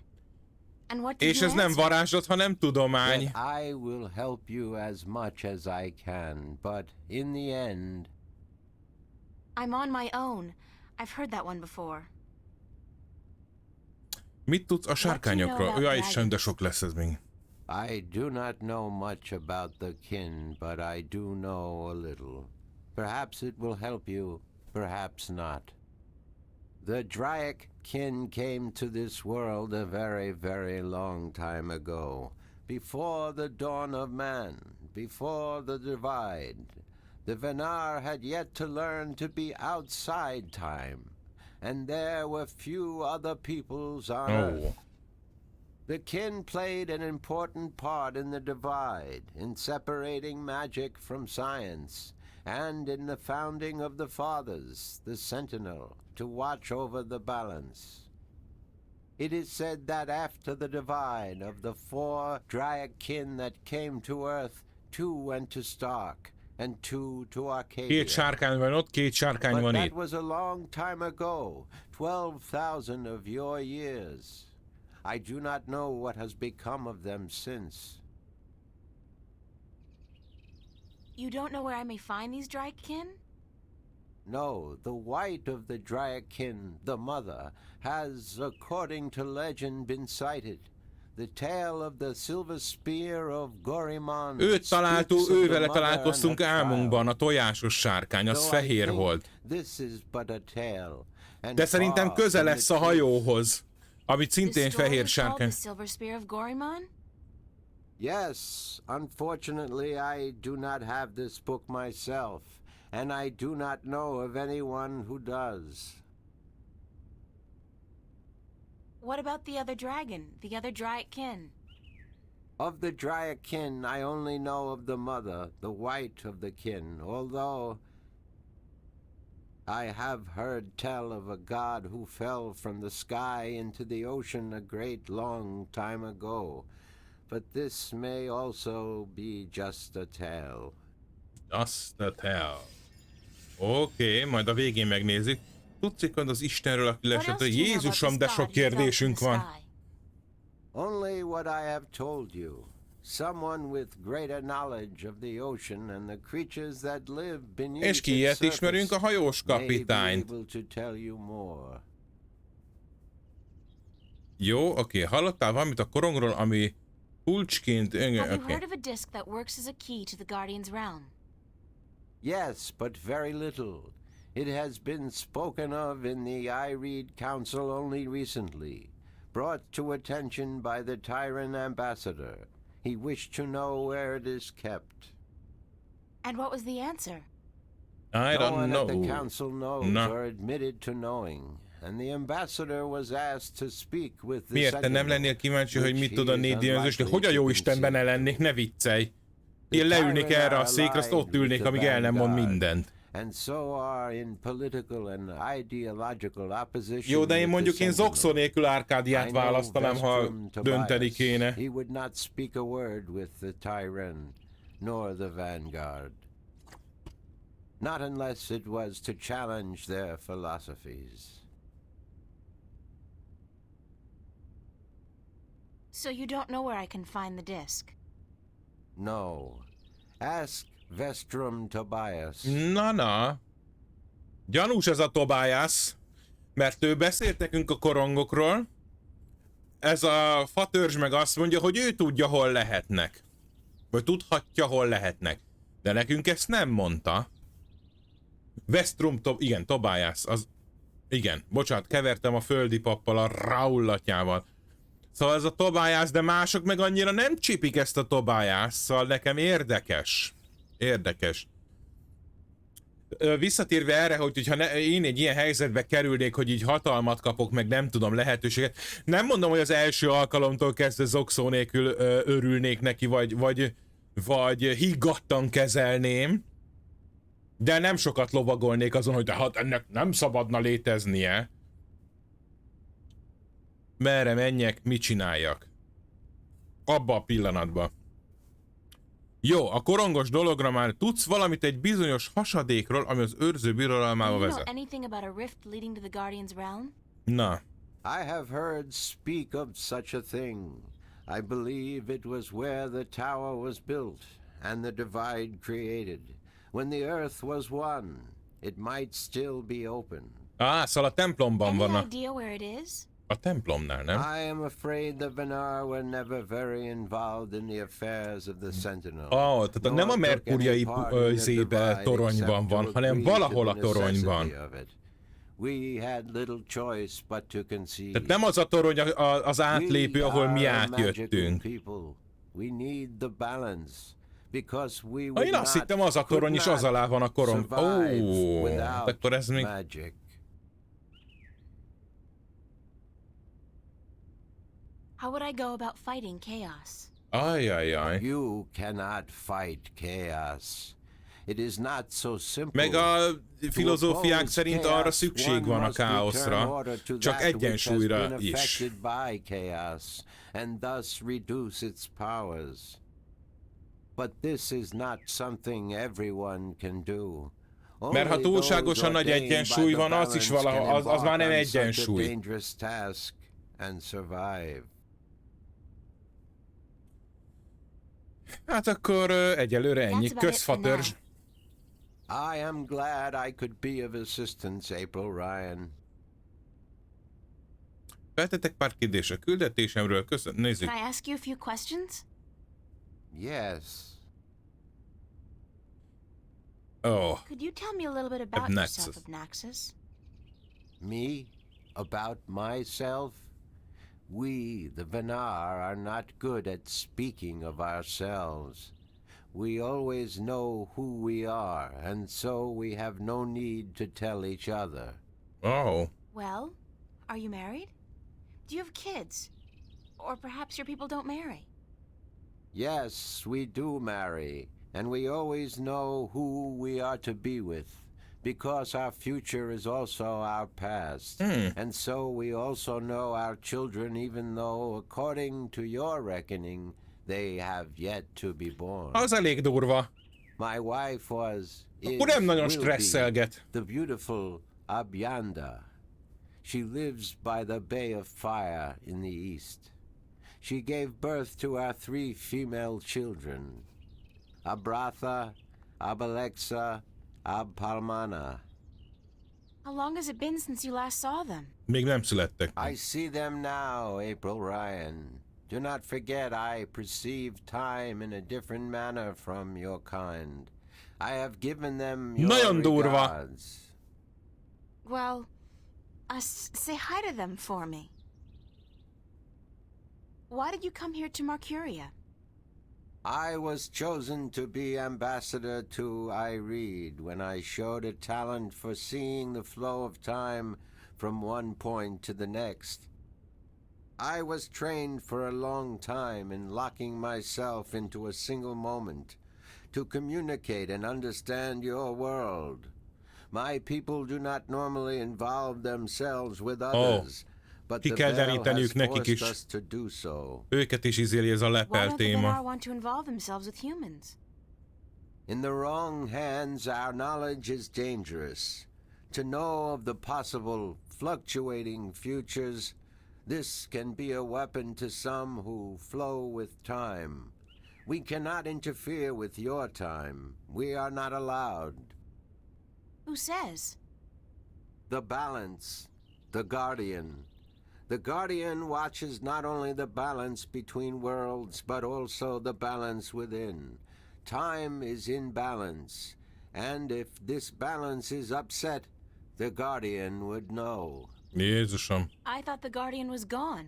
And what did És you ez nem answer? varázslat, hanem tudomány. That I will help you as much as I can, but in the end, I'm on my own. I've heard that one before. Mit tudsz a sárkányokról? Ja, Isten, de sok lesz ez még. I do not know much about the kin, but I do know a little. Perhaps it will help you, perhaps not. The Dryak kin came to this world a very, very long time ago, before the dawn of man, before the divide. The Venar had yet to learn to be outside time, and there were few other peoples on Earth. The kin played an important part in the divide, in separating magic from science, and in the founding of the Fathers, the Sentinel, to watch over the balance. It is said that after the divide of the 4 Dryak kin that came to Earth, 2 went to Stark, and 2 to Arcadia. Két sárkány van ott, két sárkány But van that itt. was a long time ago, 12,000 of your years. I do not know what has become of them since. You don't know where I may find these Drykin? No, the white of the Dryakin, the mother, has, according to legend, been sighted. The tale of the silver spear of Gorimon. Ővele találkoztunk álmunkban, a tojásos sárkány, az fehér volt. This is but a tale, and de szerintem köze lesz a hajóhoz, amit szintén fehér sárkány. The silver spear of Gorimon? Yes, unfortunately I do not have this book myself, and I do not know of anyone who does. What about the other dragon, the other Dryakin? Of the Dryakin, I only know of the mother, the white of the kin, although I have heard tell of a god who fell from the sky into the ocean a great long time ago. But this may also be just a tale. Just a tale. Oké, majd a végén megnézzük. Tudsz az Istenről, aki lesett, hogy Jézusom, de sok kérdésünk van. Only what I have told you. Someone with greater knowledge of the ocean and the creatures that live beneath És ki ilyet its ismerünk? A hajós surface may be kapitányt. able to tell you more. Jó, oké, hallottál valamit a korongról, ami kulcsként... Have you Oké. heard of a disc that works as a key to the Guardian's realm? Yes, but very little. It has been spoken of in the I-Read Council only recently, brought to attention by the Tyran ambassador. He wished to know where it is kept. And what was the answer? I No don't one know. at the council knows No. or admitted to knowing, and the ambassador was asked to speak with the Miért te nem Sentinel, lennél kíváncsi, hogy mit which tud a he is négydimenziós? unlikely Hogy a to jó Istenben ne concede. lennék, ne viccelj! Én leülnék erre a székre, azt ott ülnék, amíg el nem mond mindent. And so are in political and ideological opposition. Jó, de én with mondjuk the én Sentinel. Zoxor nélkül Árkádiát I know választanám, ha Vestrum dönteni Tobias. kéne. He would not speak a word with the Tyran, nor the Vanguard. Not unless it was to challenge their philosophies. So you don't know where I can find the disc? No. Ask Vestrum Tobias. Na. Gyanús ez a Tobias, mert ő beszélt nekünk a korongokról. Ez a fatörzs meg azt mondja, hogy ő tudja, hol lehetnek. Vagy tudhatja, hol lehetnek. De nekünk ezt nem mondta. Vestrum, igen, Tobias, az... Igen, bocsánat, kevertem a földi pappal, a raulatjával. Szóval ez a Tobias, de mások meg annyira nem csípik ezt a Tobias, szóval nekem érdekes. Érdekes. Visszatérve erre, hogyha én egy ilyen helyzetbe kerülnék, hogy így hatalmat kapok, meg nem tudom, lehetőséget. Nem mondom, hogy az első alkalomtól kezdve Zoxó nélkül örülnék neki, vagy higgadtan kezelném. De nem sokat lovagolnék azon, hogy de hát ennek nem szabadna léteznie. Merre menjek, mit csináljak? Abba a pillanatban. Jó, a korongos dologra már tudsz valamit egy bizonyos hasadékról, ami az őrző birodalmába Do you know vezet. anything about a rift leading to the Guardian's realm? Na, I have heard speak of such a thing. I believe it was where the tower was built and the divide created. When the earth was one, it might still be open. szóval a templomban Any vannak. idea where it is? A templomnál, nem? I am afraid the Venar were never very involved in the affairs of the Sentinel. Tehát nem a merkúriai toronyban van, hanem valahol a toronyban. We had little choice but to concede. Tehát nem az a torony az átlépő, ahol mi átjöttünk. We need the balance. Because we Én would azt hittem, az a torony is az alá van a korong. Akkor ez még... Magic. How would I go about fighting chaos? Ajajaj. You cannot fight chaos. It is not so simple. Meg a filozófiák szerint arra szükség van a káoszra, csak egyensúlyra is. But this is not something everyone can do. Mert ha túlságosan nagy egyensúly van, az is valaha, az már nem egyensúly. Dangerous task and survive. Hát akkor egyelőre ennyi. Közfatörzs. I am glad I could be of assistance, April Ryan. Feltettek pár kérdést a küldetésemről. Köszönöm. Nézzük. Can I ask you a few questions? Yes. Oh. Could you tell me a little bit about yourself, Obnaxis? Me? About myself? We, the Venar, are not good at speaking of ourselves. We always know who we are, and so we have no need to tell each other. Oh. Well, are you married? Do you have kids? Or perhaps your people don't marry? Yes, we do marry, and we always know who we are to be with, because our future is also our past. And so we also know our children, even though, according to your reckoning, they have yet to be born. Az elég durva. My wife was, Akkor nem nagyon will be, stresszelget. the beautiful Abyanda. She lives by the Bay of Fire in the east. She gave birth to our 3 female children, Abratha, Abalexa, Abpalmana. How long has it been since you last saw them? Még nem születtek. I see them now, April Ryan. Do not forget I perceive time in a different manner from your kind. I have given them your Nagyon durva. regards. Well, say hi to them for me. Why did you come here to Marcuria? I was chosen to be ambassador to Ireed when I showed a talent for seeing the flow of time from one point to the next. I was trained for a long time in locking myself into a single moment to communicate and understand your world. My people do not normally involve themselves with others, but ki the kell veil deríteniük has nekik forced is. us to do so. Őket is izéli ez a Why lepel don't the téma. Venar want to involve themselves with humans? In the wrong hands, our knowledge is dangerous. To know of the possible fluctuating futures, this can be a weapon to some who flow with time. We cannot interfere with your time. We are not allowed. Who says? The balance, the guardian. The guardian watches not only the balance between worlds, but also the balance within. Time is in balance, and if this balance is upset, the guardian would know. Jézusom. I thought the Guardian was gone.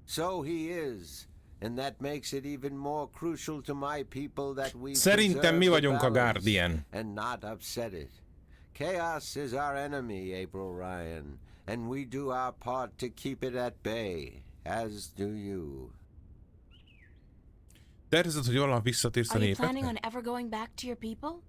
So he is, and that makes it even more crucial to my people that we Szerintem mi preserve the vagyunk a balance Guardian. and not upset it. Chaos is our enemy, April Ryan, and we do our part to keep it at bay, as do you. Tervezed, hogy valaha visszatérsz a Are you planning on népedhez? ever going back to your people?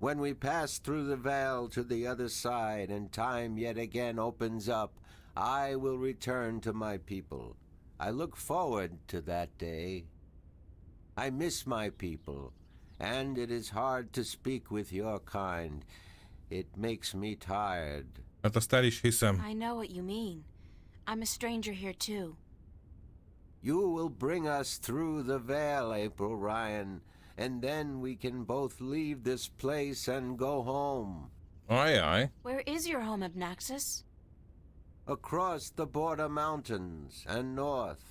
When we pass through the veil to the other side and time yet again opens up, I will return to my people. I look forward to that day. I miss my people, and it is hard to speak with your kind. It makes me tired. Hát azt el is hiszem. I know what you mean. I'm a stranger here too. You will bring us through the veil, April Ryan, and then we can both leave this place and go home. Ajaj. Where is your home, Obnaxis? Across the border mountains and north,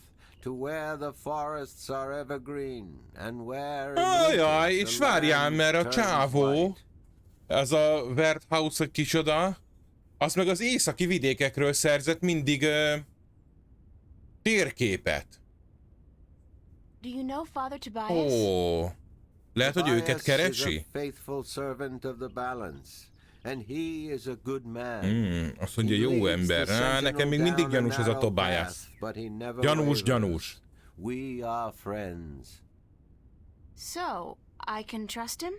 to where the forests are evergreen, and where in Ajaj, winter és the várjál, land mert a turns csávó, white. ez a Werthaus, hogy kicsoda, az meg az északi vidékekről szerzett mindig térképet. Do you know Father Tobias? Ó, lehet, hogy őket Tobias is keresi? a faithful servant of the balance, and he is a good man. Azt mondja, jó ember. Nekem még mindig gyanús ez a Tobias. Gyanús, gyanús. We are friends. So, I can trust him?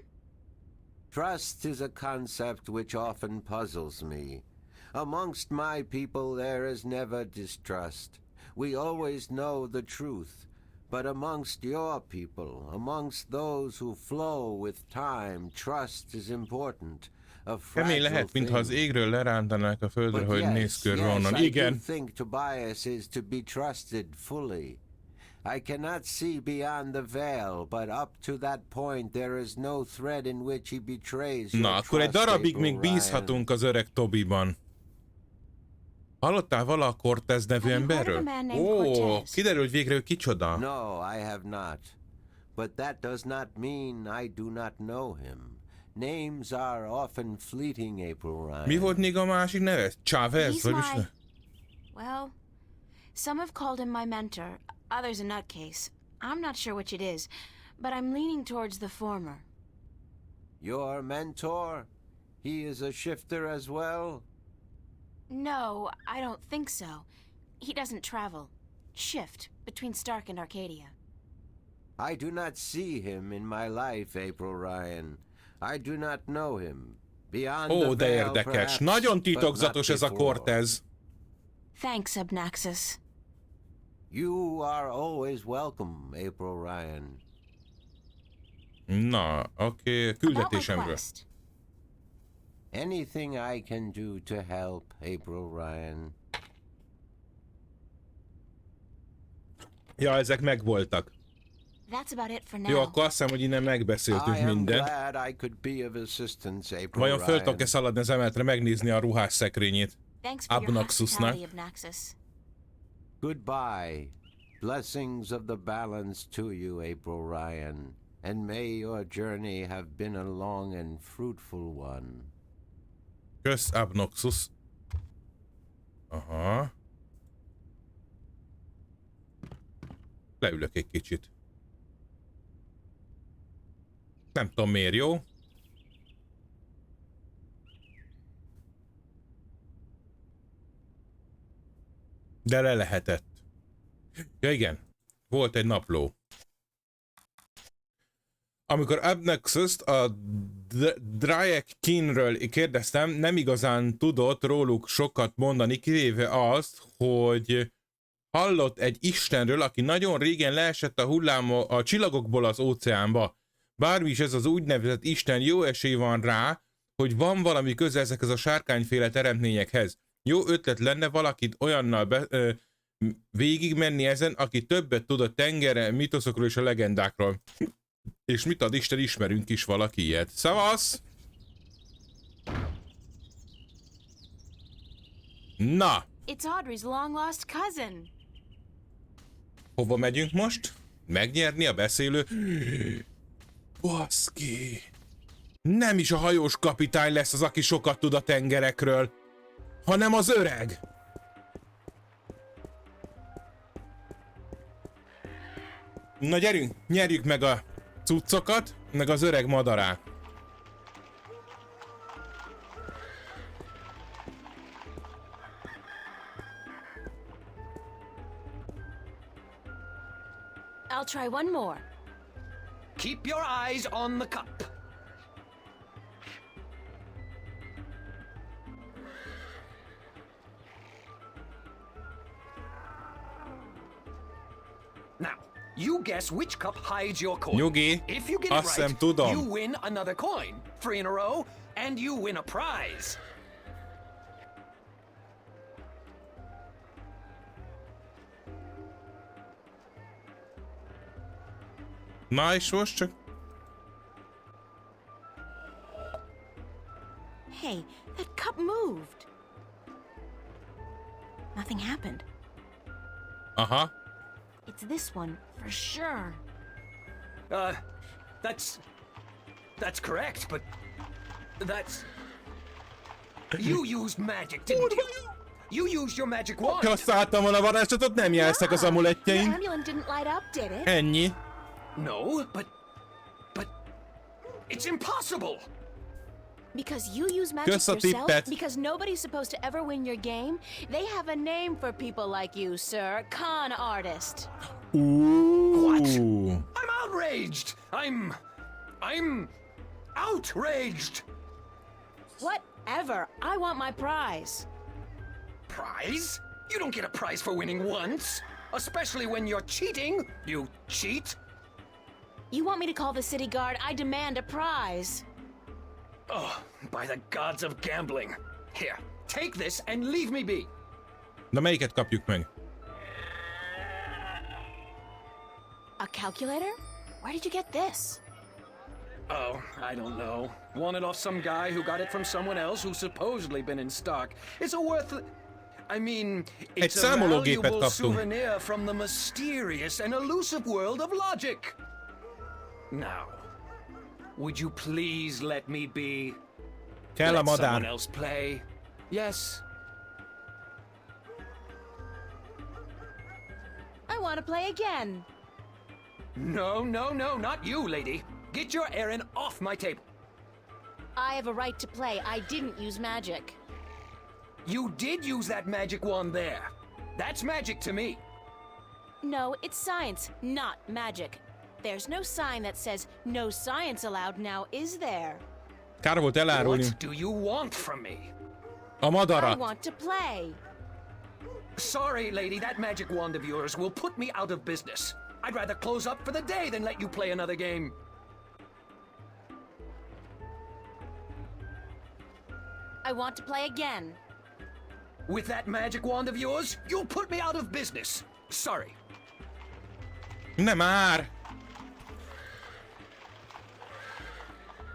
Trust is a concept which often puzzles me. Amongst my people there is never distrust. We always know the truth, But amongst your people, amongst those who flow with time, trust is important. A Kemény lehet, mintha az égről lerántanák a földre, hogy nézz körbe onnan. Igen. I think Tobias is to be trusted fully. I cannot see beyond the veil, but up to that point there is no thread in which he betrays your Na, akkor egy darabig még bízhatunk az öreg Tobiban. Hallottál vala a Cortez nevű emberről? Ó, kiderül, hogy végre ő kicsoda. No, I have not. But that does not mean I do not know him. Names are often fleeting, April Ryan. Mi volt még a másik neve? Chavez? Vagy is? Well, some have called him my mentor, others a nutcase. I'm not sure which it is, but I'm leaning towards the former. Your mentor? He is a shifter as well? No, I don't think so. He doesn't travel. Shift between Stark and Arcadia. I do not see him in my life, April Ryan. I do not know him. Beyond Ó, de érdekes. Nagyon titokzatos ez a Cortez. Thanks, Abnaxis. You are always welcome, April Ryan. Na, oké, küldetésemről. Anything I can do to help, April Ryan? Ja, ezek megvoltak. That's about it for now. Jó, akkor azt hiszem, hogy innen megbeszéltünk mindent. Vajon föl tudok-e szaladni az emeletre megnézni a ruhás szekrényét Abnaxusnak? Goodbye. Blessings of the balance to you, April Ryan. And may your journey have been a long and fruitful one. Kösz, Abnaxus. Aha. Leülök egy kicsit. Nem tudom miért, jó? De le lehetett. Ja igen, volt egy napló. Amikor Abnaxust a Dryakinről kérdeztem, nem igazán tudott róluk sokat mondani, kivéve azt, hogy hallott egy istenről, aki nagyon régen leesett a hullámba a csillagokból az óceánba. Bármi is ez az úgynevezett isten, jó esély van rá, hogy van valami köze ezekhez a sárkányféle teremtményekhez. Jó ötlet lenne valakit olyannal végigmenni ezen, aki többet tud a tenger mitoszokról és a legendákról. És mit ad Isten, ismerünk is valaki ilyet. Szavasz! Na! It's Audrey's long lost cousin. Hova megyünk most? Megnyerni a beszélő... Baszki! Nem is a hajós kapitány lesz az, aki sokat tud a tengerekről, hanem az öreg! Na gyerünk, nyerjük meg a cuccokat, meg az öreg madarát. I'll try one more. Keep your eyes on the cup. Now, you guess which cup hides your coin. Nyugi, If you get azt it right, hiszem tudom. you win another coin. 3 in a row, and you win a prize. Na és most csak... Hey, that cup moved. Nothing happened. Aha. It's this one, for sure. That's correct, but that's... You used magic, didn't you? You used your magic wand. Ha használtam volna a varázslatot, nem jelztek az The amulettjeim. amulet didn't light up, did it? Ennyi. No, but it's impossible. Because you use magic Kösz a yourself? tippet. Because nobody's supposed to ever win your game? They have a name for people like you, sir. Con artist. What? Ooh. I'm outraged. I'm outraged. Whatever. I want my prize. Prize? You don't get a prize for winning once. Especially when you're cheating, you cheat. You want me to call the city guard? I demand a prize. Oh, by the gods of gambling. Here, take this and leave me be. Na melyiket kapjuk meg? A calculator? Where did you get this? Oh, I don't know. Won it off some guy who got it from someone else who's supposedly been in stock. It's a I mean, it's a valuable souvenir from the mysterious and elusive world of logic. Now, would you please let me be? Kell a Let someone madár. else play. Yes. I want to play again. No, not you, lady. Get your errand off my table. I have a right to play. I didn't use magic. You did use that magic wand there. That's magic to me. No, it's science, not magic. There's no sign that says no science allowed now, is there? Kár volt elárulni. What do you want from me? A I madarat. want to play. Sorry, lady, that magic wand of yours will put me out of business. I'd rather close up for the day than let you play another game. I want to play again. With that magic wand of yours, you'll put me out of business. Sorry. Nem már!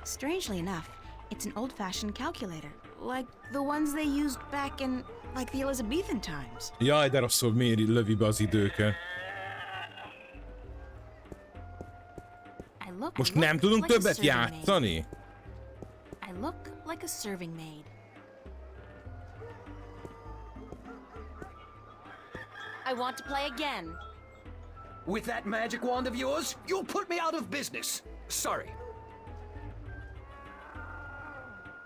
Strangely enough, it's an old-fashioned calculator, like the ones they used back in, like the Elizabethan times. Jaj, de rosszul méri, lövi be az időket. Most nem tudunk többet játszani? I look like a serving maid. I want to play again. With that magic wand of yours, you'll put me out of business. Sorry.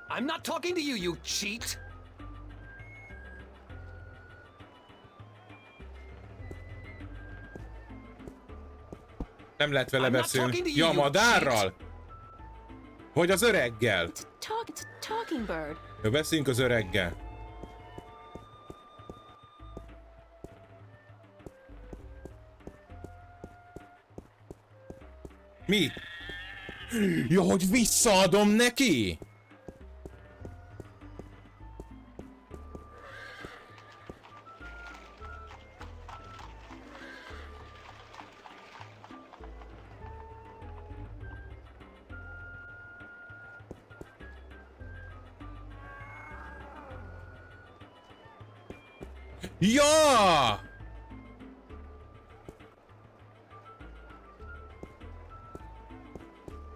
I'm not talking to you, you cheat. Nem lehet vele beszélni. Ja, a madárral? Vagy az öreggel? It's a talking bird. Jó, beszéljünk az öreggel. Mi? Ja, hogy visszaadom neki? Ja!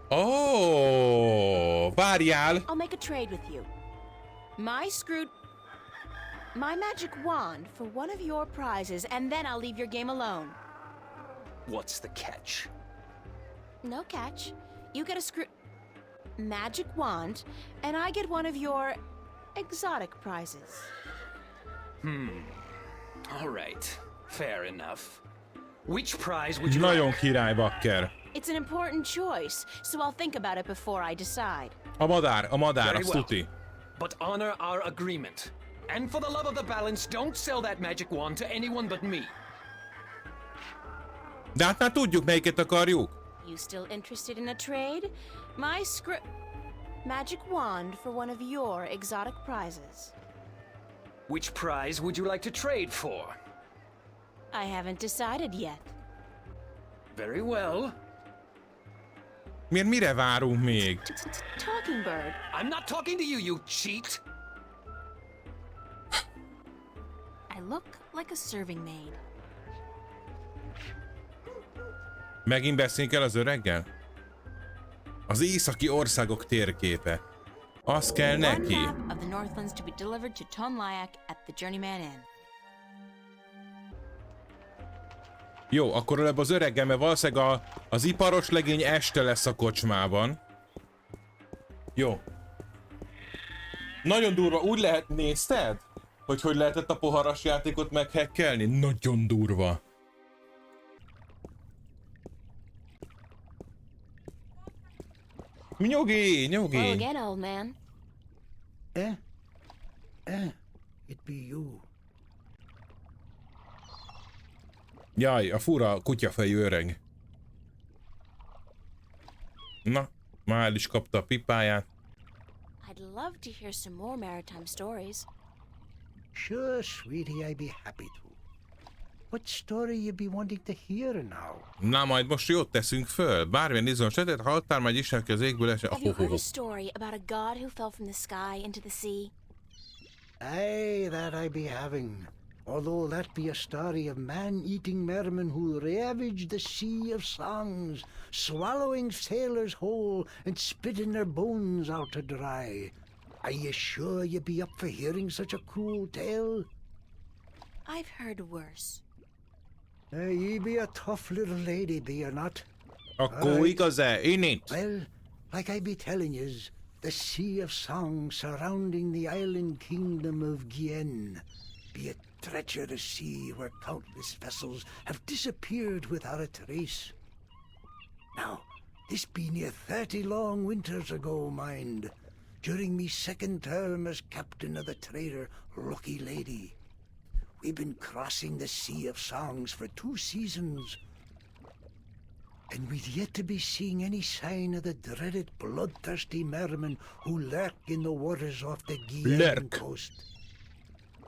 Oh, várjál! I'll make a trade with you. My magic wand for one of your prizes, and then I'll leave your game alone. What's the catch? No catch. You get a magic wand, and I get one of your exotic prizes. All right. Fair enough. Which prize would you Nagyon like? király, bakker. It's an important choice, so I'll think about it before I decide. A madár, Very azt well. tuti. But honor our agreement. And for the love of the balance, don't sell that magic wand to anyone but me. De hát már tudjuk, melyiket akarjuk. You still interested in a trade? My magic wand for one of your exotic prizes. Which prize would you like to trade for? I haven't decided yet. Very well. Miért mire várunk még? Talking bird. I'm not talking to you, you cheat. I look like a serving maid. Megint beszélni kell az öreggel? Az északi országok térképe. Az kell One neki. map of the Northlands to be delivered to Tonlyak at the Journeyman Inn. Jó, akkor előbb az öreggel, mert valószínűleg az iparos legény este lesz a kocsmában. Jó. Nagyon durva, úgy lehet, nézted? Hogy lehetett a poharas játékot meghekkelni? Nagyon durva. Nyugi, nyugi. Hello again, old man. It be you. Jaj, a fura kutyafejű öreg. Na, már el is kapta a pipáját. I'd love to hear some more maritime stories. Sure, sweetie, I'd be happy to. What story you be wanting to hear now? Na, majd most jót teszünk föl. Bármilyen izgalmas esetet hallottál, majd ismer ki az égből esett. Have you heard a story about a god who fell from the sky into the sea? Aye, that I be having. Although that be a story of man-eating mermen who ravaged the sea of songs, swallowing sailors whole and spitting their bones out to dry. Are you sure you be up for hearing such a cruel tale? I've heard worse. Ye be a tough little lady, be you not? Akkor igaz-e? Innit? Well, like I be telling yous, the sea of song surrounding the island kingdom of Gien be a treacherous sea where countless vessels have disappeared without a trace. Now, this be near 30 long winters ago, mind, during me second term as captain of the trader Lucky Lady. We've been crossing the Sea of Songs for 2 seasons, and we'd yet to be seeing any sign of the dreaded bloodthirsty mermen who lurk in the waters off the Guyane coast.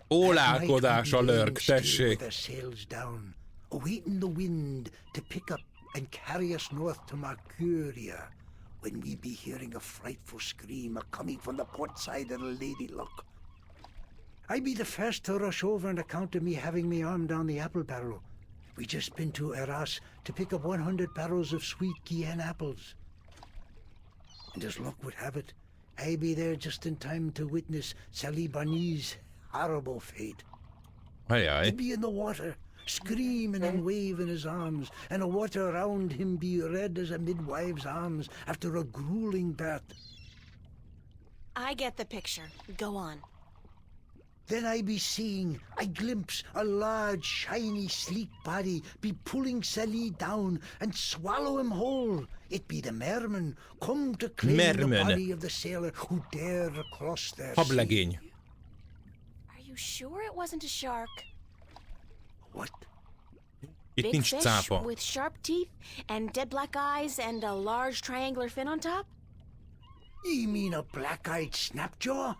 Ólálkodás a lurk, tessék. Their sails down, awaiting the wind to pick up and carry us north to Mercuria, when we be hearing a frightful scream coming from the port side of the Lady Luck. I be the first to rush over on account of me having me arm down the apple barrel. We just been to Arras to pick up 100 barrels of sweet Guyane apples. And as luck would have it, I be there just in time to witness Sally Barney's horrible fate. Aye. To be in the water, screaming and waving his arms, and the water around him be red as a midwife's arms after a grueling birth. I get the picture. Go on. Then I be seeing, I glimpse a large, shiny, sleek body be pulling Sally down and swallow him whole. It be the merman come to claim the body of the sailor who dared across their sea. Are you sure it wasn't a shark? What? Itt Big nincs fish cápa. with sharp teeth and dead black eyes and a large triangular fin on top? You mean a black-eyed snapjaw?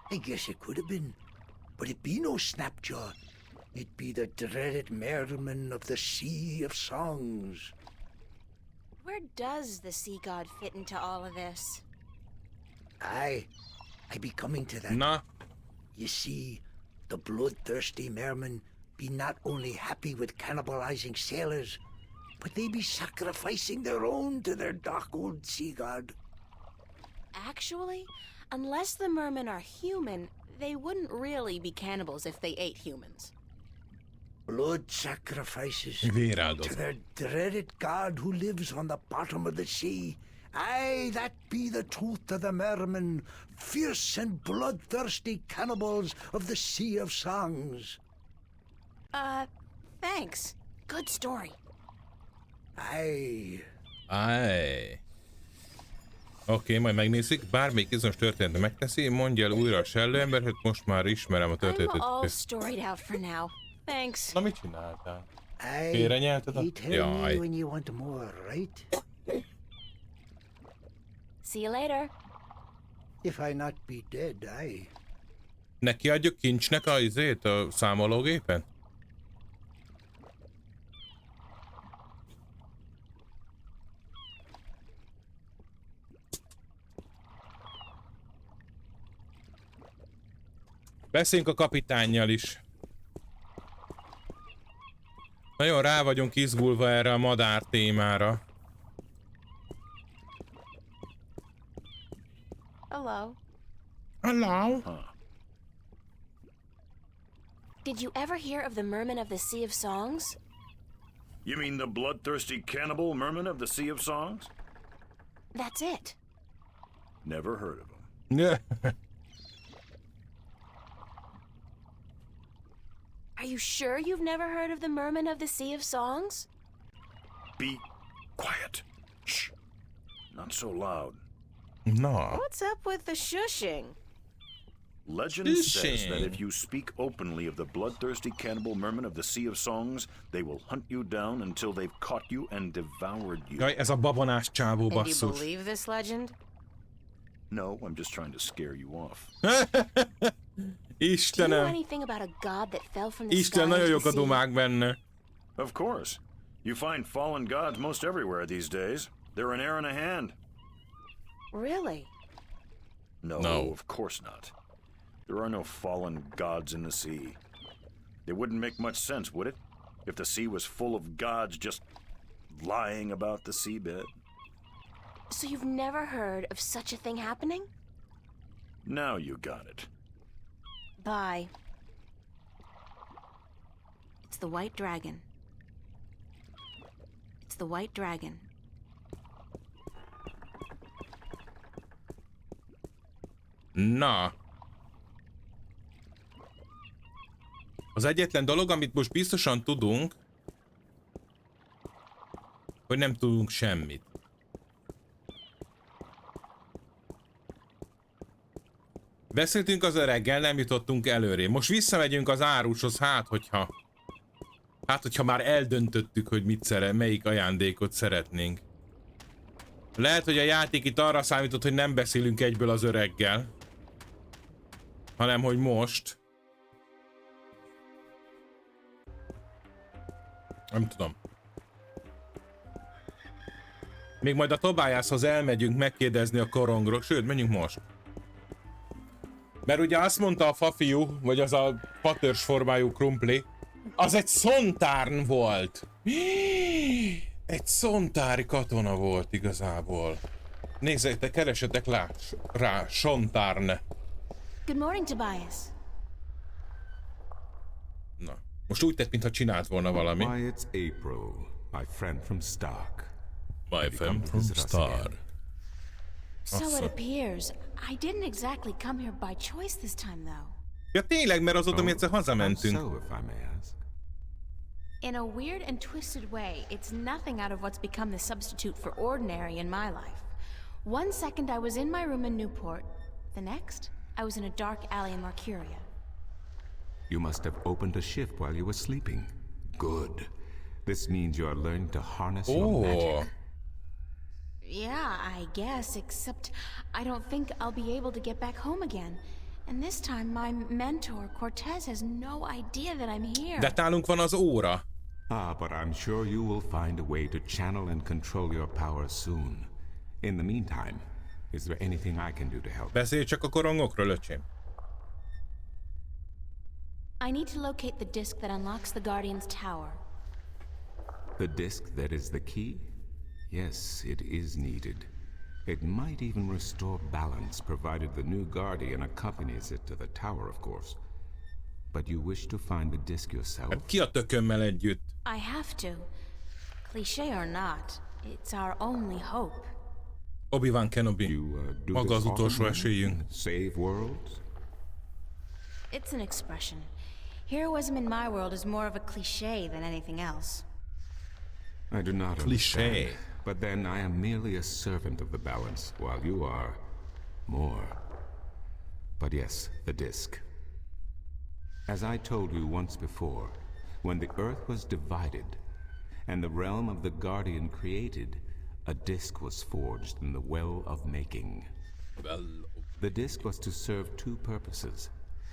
I guess it could have been. But it be no snapjaw. It be the dreaded merman of the Sea of Songs. Where does the sea god fit into all of this? Aye, I be coming to that. Na, You see, the bloodthirsty mermen be not only happy with cannibalizing sailors, but they be sacrificing their own to their dark old sea god. Actually, unless the mermen are human, they wouldn't really be cannibals if they ate humans. Blood sacrifices véráldozat. to their dreaded god who lives on the bottom of the sea. Aye, that be the truth of the mermen, fierce and bloodthirsty cannibals of the Sea of Songs. Thanks. Good story. Aye. Oké, majd megnézzük. Bármelyik izgalmas történetet megteszi, mondja el újra a sellőember, hogy most már ismerem a I'm történetet. all storied out for now. Thanks. Na, mit csináltál? Aye. Félrenyelted You tell me when you want more, right? See you later. If I not be dead, aye. Neki adjuk kincsnek a izét, a számológépen? Beszéljünk a kapitánnyal is. Nagyon rá vagyunk izgulva erre a madár témára. Hello. Hello. Did you ever hear of the merman of the Sea of Songs? You mean the bloodthirsty cannibal merman of the Sea of Songs? That's it. Never heard of him. Yeah. Are you sure you've never heard of the merman of the Sea of Songs? Be quiet. Shh. Not so loud. Na. What's up with the shushing? Legend says that if you speak openly of the bloodthirsty cannibal mermen of the Sea of Songs, they will hunt you down until they've caught you and devoured you. Jaj, ez a babonás csávó, And you basszus. believe this legend? No, I'm just trying to scare you off. Do you know anything about a god that fell from the Isten, sky nagyon into jók the a sea? dumák benne. Of course. You find fallen gods most everywhere these days. They're an air and a hand. Really? No, of course not. There are no fallen gods in the sea. It wouldn't make much sense, would it? If the sea was full of gods just lying about the seabed. So you've never heard of such a thing happening? Now you got it. Bye. It's the White Dragon. It's the White Dragon. Na. Az egyetlen dolog, amit most biztosan tudunk, hogy nem tudunk semmit. Beszéltünk az öreggel, nem jutottunk előré. Most visszamegyünk az árushoz, hát hogyha már eldöntöttük, hogy melyik ajándékot szeretnénk. Lehet, hogy a játék itt arra számított, hogy nem beszélünk egyből az öreggel, hanem hogy most. Nem tudom. Még majd a Tobiashoz elmegyünk megkérdezni a korongról, sőt, menjünk most. Mert ugye azt mondta a fafiú, vagy az a patörs formájú krumpli, az egy szontárn volt. Egy szontári katona volt igazából. Nézzétek, keresetek rá, sontárn. Good morning, Tobias. Na, most úgy tett, mintha csinált volna valami. Why, it's April, my friend from Stark. My friend from Stark. So it appears. I didn't exactly come here by choice this time, though. Ja tényleg, mert azóta mi egyszer hazamentünk. So, if I may ask. In a weird and twisted way, it's nothing out of what's become the substitute for ordinary in my life. One second I was in my room in Newport, the next I was in a dark alley in Mercuria. You must have opened a shift while you were sleeping. Good. This means you are learning to harness your magic. Yeah, I guess, except I don't think I'll be able to get back home again. And this time my mentor, Cortez, has no idea that I'm here. De nálunk van az óra. But I'm sure you will find a way to channel and control your power soon. In the meantime, is there anything I can do to help? Beszélj csak a korongokról, öcsém. I need to locate the disc that unlocks the Guardian's tower. The disc that is the key? Yes, it is needed. It might even restore balance, provided the new Guardian accompanies it to the tower, of course. But you wish to find the disc yourself? Hát ki a tökömmel együtt? I have to. Cliché or not, it's our only hope. Obi-Wan Kenobi. Maga az utolsó esélyünk. Save worlds? It's an expression. Heroism in my world is more of a cliché than anything else. I do not Cliché. understand. But then I am merely a servant of the balance, while you are more. But yes, the disc. As I told you once before, when the Earth was divided, and the realm of the Guardian created, a disc was forged in the Well of Making. The disc was to serve two purposes.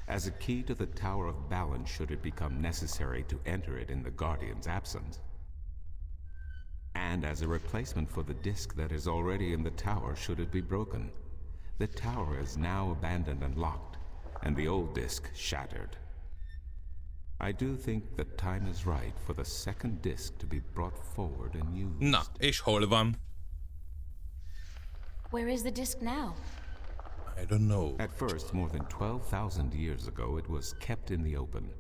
As a key to the Tower of Balance should it become necessary to enter it in the Guardian's absence. And as a replacement for the disc that is already in the tower should it be broken. The tower is now abandoned and locked, and the old disc shattered. I do think that time is right for the second disc to be brought forward and used. Na, és hol van? Where is the disc now? I don't know. At first, more than 12,000 years ago, it was kept in the open.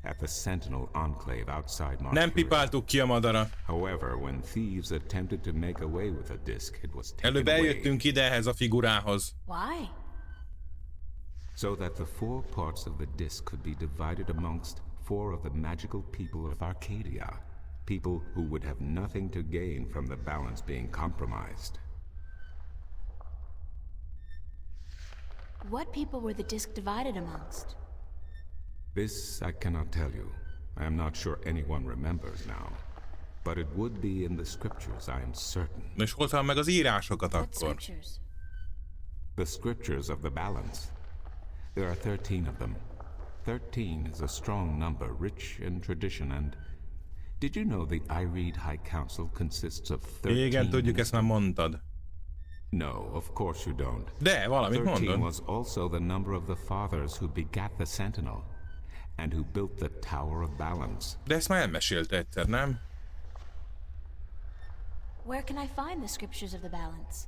At the Sentinel Enclave outside Mercuria. Nem pipáltuk ki a madarat. However, when thieves attempted to make away with the disc, it was taken Előbb away. eljöttünk ide ehhez a figurához. Why? So that the four parts of the disc could be divided amongst four of the magical people of Arcadia. People who would have nothing to gain from the balance being compromised. What people were the disc divided amongst? This I cannot tell you. I am not sure anyone remembers now. But it would be in the scriptures, I am certain. És hozzá meg az írásokat What akkor. scriptures? The scriptures of the balance. There are 13 of them. 13 is a strong number, rich in tradition, and did you know the Iread High Council consists of 13? Igen, tudjuk, ezt már mondtad. No, of course you don't. De, valamit 13 mondod. was also the number of the fathers who begat the Sentinel, and who built the Tower of Balance. De ezt már elmesélte egyszer, nem? Where can I find the scriptures of the balance?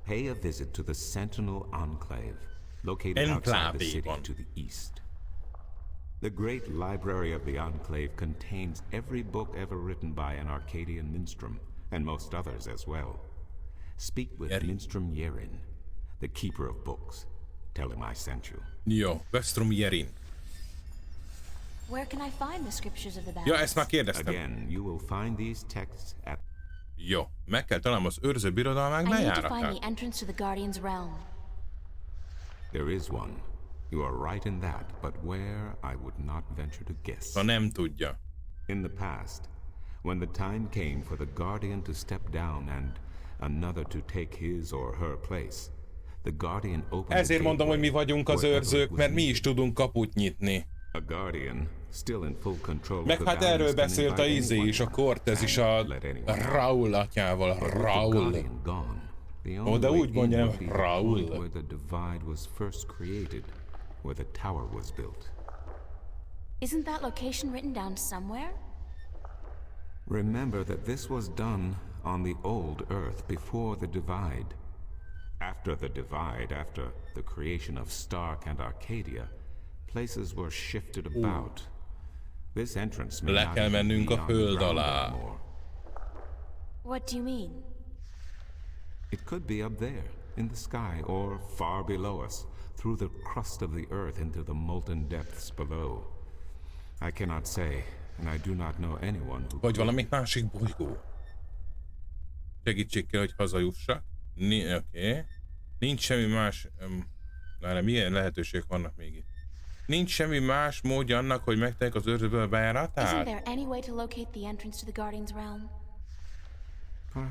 Pay a visit to the Sentinel Enclave, located outside the city to the east. The great library of the Enclave contains every book ever written by an Arcadian minstrel, and most others as well. Speak with Minstrom Yerin, the keeper of books. Tell him I sent you. Jó, Minstrom Yerin. Where can I find the scriptures of the balance? Ja, ezt már kérdeztem. Again, you will find these texts at... Jó, meg kell találnom az őrző birodalmák bejáratát. There is one. You are right in that, but where I would not venture to guess. Ha nem tudja. In the past, when the time came for the Guardian to step down and another to take his or her place, the Guardian opened. Ezért mondom, hogy mi vagyunk az őrzők, mert mi is tudunk kaput nyitni. A Guardian, still in full control. Meg hát erről beszélt a Izé is, a Cortez is a Raul atyával, Raul. Ó, de úgy mondja, nem Raul. Where the divide was first created, where the tower was built. Isn't that location written down somewhere? Remember that this was done on the old Earth before the divide. After the divide, after the creation of Stark and Arcadia, places were shifted about. This entrance may Le kell mennünk a föld alá. What do you mean? It could be up there, in the sky, or far below us, through the crust of the earth into the molten depths below. I cannot say, and I do not know anyone who... Vagy valamik másik bolygó. Segítség kell, hogy hazajussak. Oké. Nincs semmi más... Várj, milyen lehetőségek vannak még itt? Nincs semmi más módja annak, hogy megtaláljuk az őrzőből a bejáratát?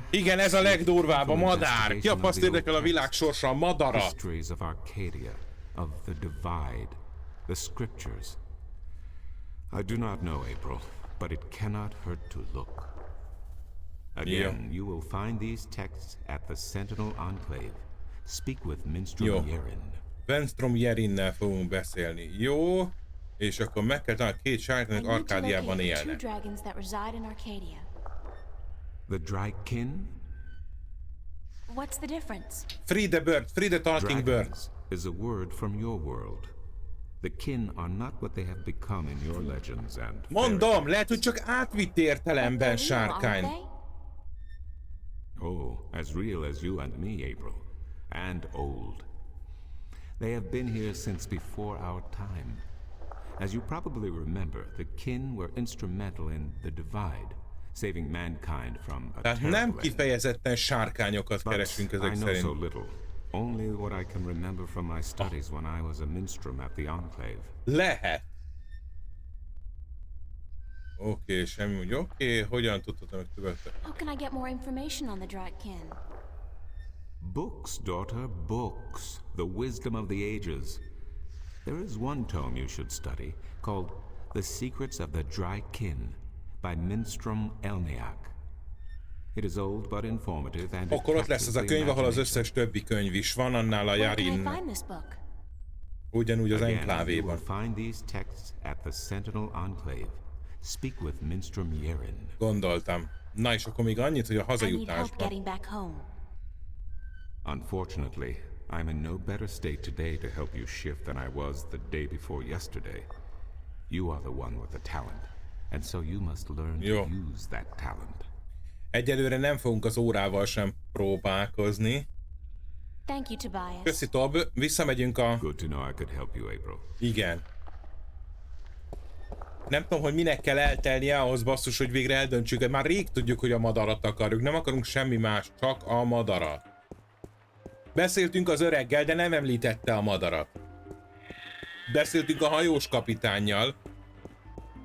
Igen, ez a legdurvább, a madár. Ki a paszt érdekel a világ sorsa, a madarat? Histories of Arcadia, of the divide, the scriptures. I do not know, April, but it cannot hurt to look. Again, you will find these texts at the Sentinel Enclave. Speak with Minstrom Yerin. Minstrom Yerinnel fogunk beszélni. Jó, és akkor meg kell találni két sárkának Arkádiában élnek. The Drykin? What's the difference? Free the bird, free the talking bird. Is a word from your world. The kin are not what they have become in your legends and... Mondom, lehet, hogy csak átvitt értelemben sárkány. Oh, as real as you and me, April. And old. They have been here since before our time. As you probably remember, the kin were instrumental in the divide, saving mankind from a Tehát nem kifejezetten sárkányokat keresünk ezek I know szerint. so little. Only what I can remember from my studies when I was a minstrel at the Enclave. Lehet. Oké, semmi úgy. Oké, hogyan tudhatom meg többet? How can I get more information on the Drykin? Books, daughter, books. The wisdom of the ages. There is one tome you should study, called The Secrets of the Drykin, by Minstrom Elniak. It is old but informative and... Akkor ott lesz az a könyv, ahol az összes többi könyv is van, annál a Yarin. Ugyanúgy az enklávéban. Find these texts at the Sentinel Enclave. Speak with Minstrom Yerin. Gondoltam. Na és akkor még annyit, hogy a hazajutásban. Unfortunately, I'm in no better state today to help you shift than I was the day before yesterday. You are the one with the talent, and so you must learn to use that talent. Egyelőre nem fogunk az órával sem próbálkozni. Thank you, Tobias. Köszi, Tob. Visszamegyünk a... Good to know I could help you, April. Igen. Nem tudom, hogy minek kell eltelnie ahhoz, basszus, hogy végre eldöntsük, de már rég tudjuk, hogy a madarat akarjuk. Nem akarunk semmi más, csak a madarat. Beszéltünk az öreggel, de nem említette a madarat. Beszéltünk a hajós kapitánnyal,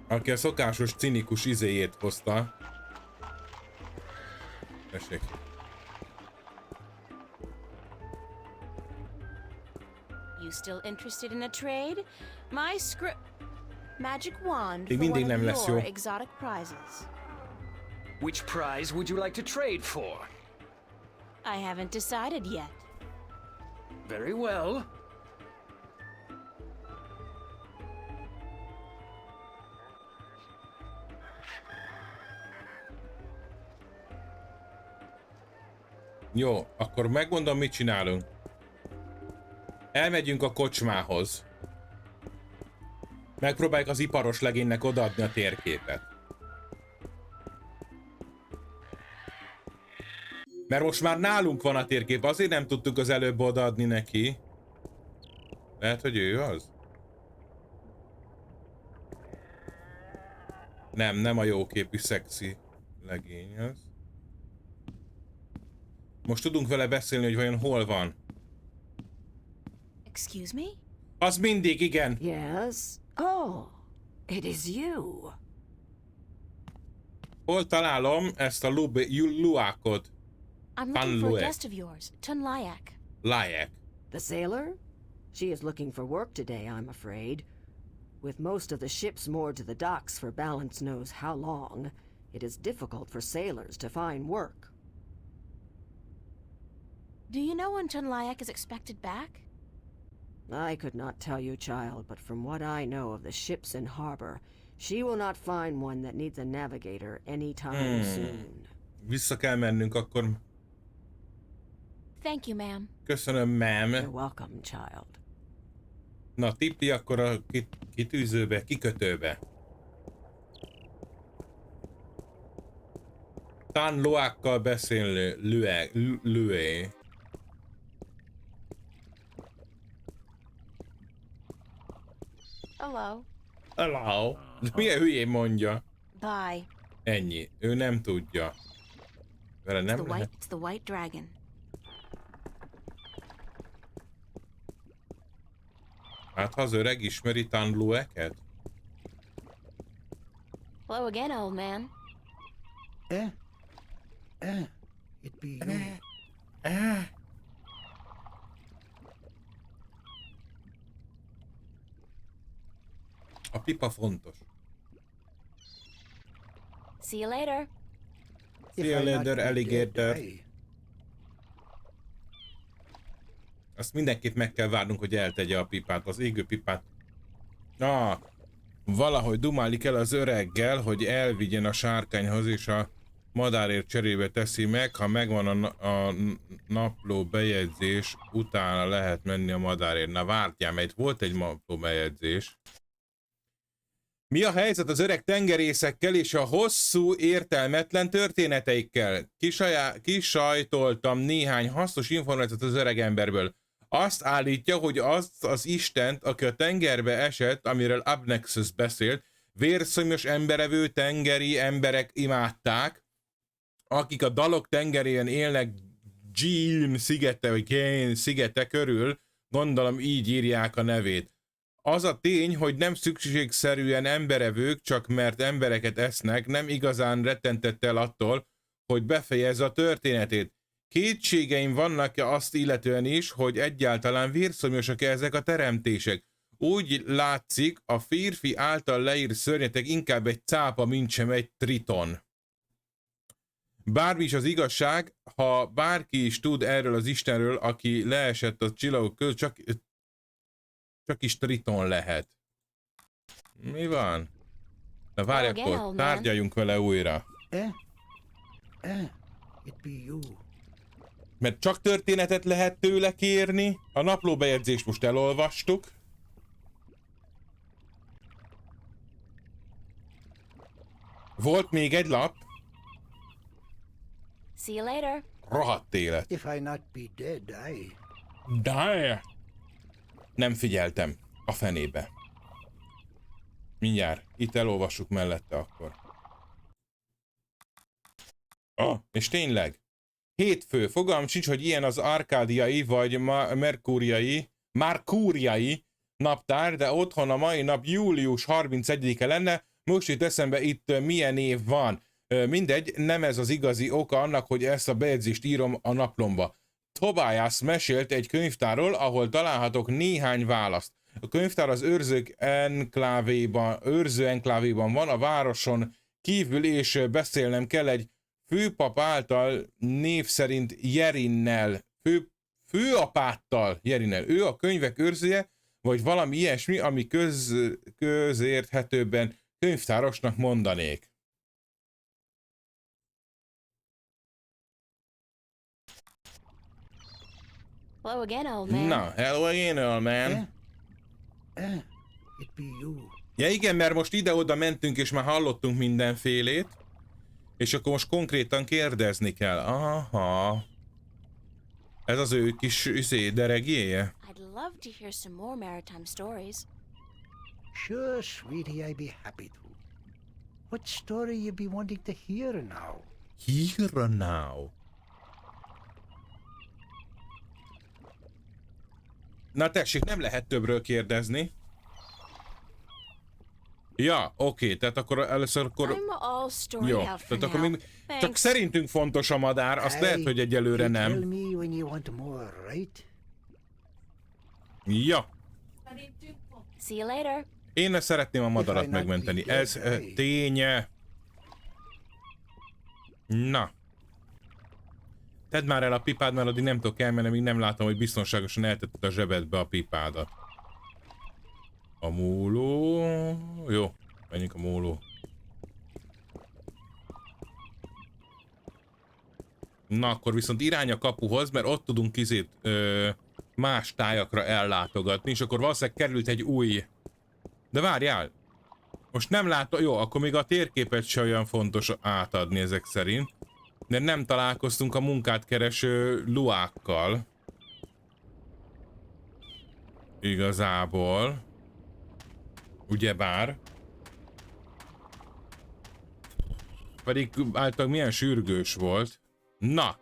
aki a szokásos cinikus izéjét hozta. Tessék. You still interested in a trade? My magic wand Még for mindig one nem of lesz jó. your exotic prizes. Which prize would you like to trade for? I haven't decided yet. Very well. Jó, akkor megmondom, mit csinálunk. Elmegyünk a kocsmához. Megpróbáljuk az iparos legénynek odaadni a térképet. Mert most már nálunk van a térkép, azért nem tudtuk az előbb odaadni neki. Lehet, hogy ő az? Nem a jóképű, szexi legény az. Most tudunk vele beszélni, hogy vajon hol van. Excuse me? Az mindig, igen. Yes? Oh, it is you. Hol találom ezt a luákot? I'm looking for a guest of yours, Tunlayak. Layak. The sailor? She is looking for work today, I'm afraid. With most of the ships moored to the docks for balance knows how long, it is difficult for sailors to find work. Do you know when Tunlayak is expected back? I could not tell you, child, but from what I know of the ships in harbor, she will not find one that needs a navigator anytime soon. Vissza kell mennünk akkor. Thank you, ma'am. Köszönöm, ma'am. You're welcome, child. Na, tippi akkor a kitűzőbe, kikötőbe. Tán loákkal beszélő lüé. Hello. Hello. Milyen hülyén mondja. Bye. Ennyi. Ő nem tudja. Vele nem lehet. It's the White Dragon. Hát ha az öreg ismeri Tanlueket? Hello again, old man. It be you. A pipa fontos. See you later. See you later, alligator. Azt mindenképp meg kell várnunk, hogy eltegye a pipát, az égő pipát. Valahogy dumálik el az öreggel, hogy elvigyen a sárkányhoz, és a madárért cserébe teszi meg. Ha megvan a napló bejegyzés, utána lehet menni a madárért. Na várjál, mert volt egy napló bejegyzés. Mi a helyzet az öreg tengerészekkel és a hosszú, értelmetlen történeteikkel? Kisajtoltam néhány hasznos információt az öreg emberből. Azt állítja, hogy azt az istent, aki a tengerbe esett, amiről Abnexus beszélt, vérszomjas emberevő tengeri emberek imádták, akik a dalok tengerén élnek Jean szigete, vagy Jane szigete körül, gondolom így írják a nevét. Az a tény, hogy nem szükségszerűen emberevők, csak mert embereket esznek, nem igazán rettentett el attól, hogy befejezze a történetét. Kétségeim vannak azt illetően is, hogy egyáltalán vérszomjasak ezek a teremtések. Úgy látszik, a férfi által leírt szörnyetek inkább egy cápa, mintsem egy triton. Bármi is az igazság, ha bárki is tud erről az istenről, aki leesett a csillagok között, csak is triton lehet. Mi van? Na várj akkor, tárgyaljunk vele újra. It be you. Mert csak történetet lehet tőle kérni. A naplóbejegyzést most elolvastuk. Volt még egy lap. See you later. Rohadt élet. If I not be dead, I... Die. Nem figyeltem. A fenébe. Mindjárt. Itt elolvassuk mellette akkor. És tényleg. Hétfő. Fogalmam sincs, hogy ilyen az arkádiai vagy Merkúriai naptár, de otthon a mai nap július 31-e lenne. Most itt eszembe itt milyen év van. Mindegy, nem ez az igazi oka annak, hogy ezt a bejegyzést írom a naplomba. Tobias mesélt egy könyvtárról, ahol találhatok néhány választ. A könyvtár az őrző enklávéban van, a városon kívül, és beszélnem kell egy főpap által név szerint Jerinnel, főapáttal Jerinnel. Ő a könyvek őrzője, vagy valami ilyesmi, ami közérthetőbben könyvtárosnak mondanék. Hello again, old man. Na, hello again, old man. It be you. Ja igen, mert most ide-oda mentünk, és már hallottunk mindenfélét, és akkor most konkrétan kérdezni kell. Aha. Ez az ő kis deregjéje? I'd love to hear some more maritime stories. Sure, sweetie, I'd be happy to. What story you be wanting to hear now? Hear now. Na tessék, nem lehet többről kérdezni. Ja, oké, tehát akkor először jó, tehát akkor még csak szerintünk fontos a madár, azt lehet, hogy egyelőre nem. Ja. See you later. Én szeretném a madarat megmenteni, ez ténye. Na. Tedd már el a pipád, mert addig nem tudok elmenni, még nem látom, hogy biztonságosan eltetted a zsebedbe a pipádat. A móló... Jó, menjünk a móló. Na, akkor viszont irány a kapuhoz, mert ott tudunk más tájakra ellátogatni, és akkor valószínűleg került egy új... De várjál! Most nem látom... Jó, akkor még a térképet se olyan fontos átadni ezek szerint. De nem találkoztunk a munkát kereső luákkal. Igazából. Ugyebár. Pedig általában milyen sürgős volt. Na!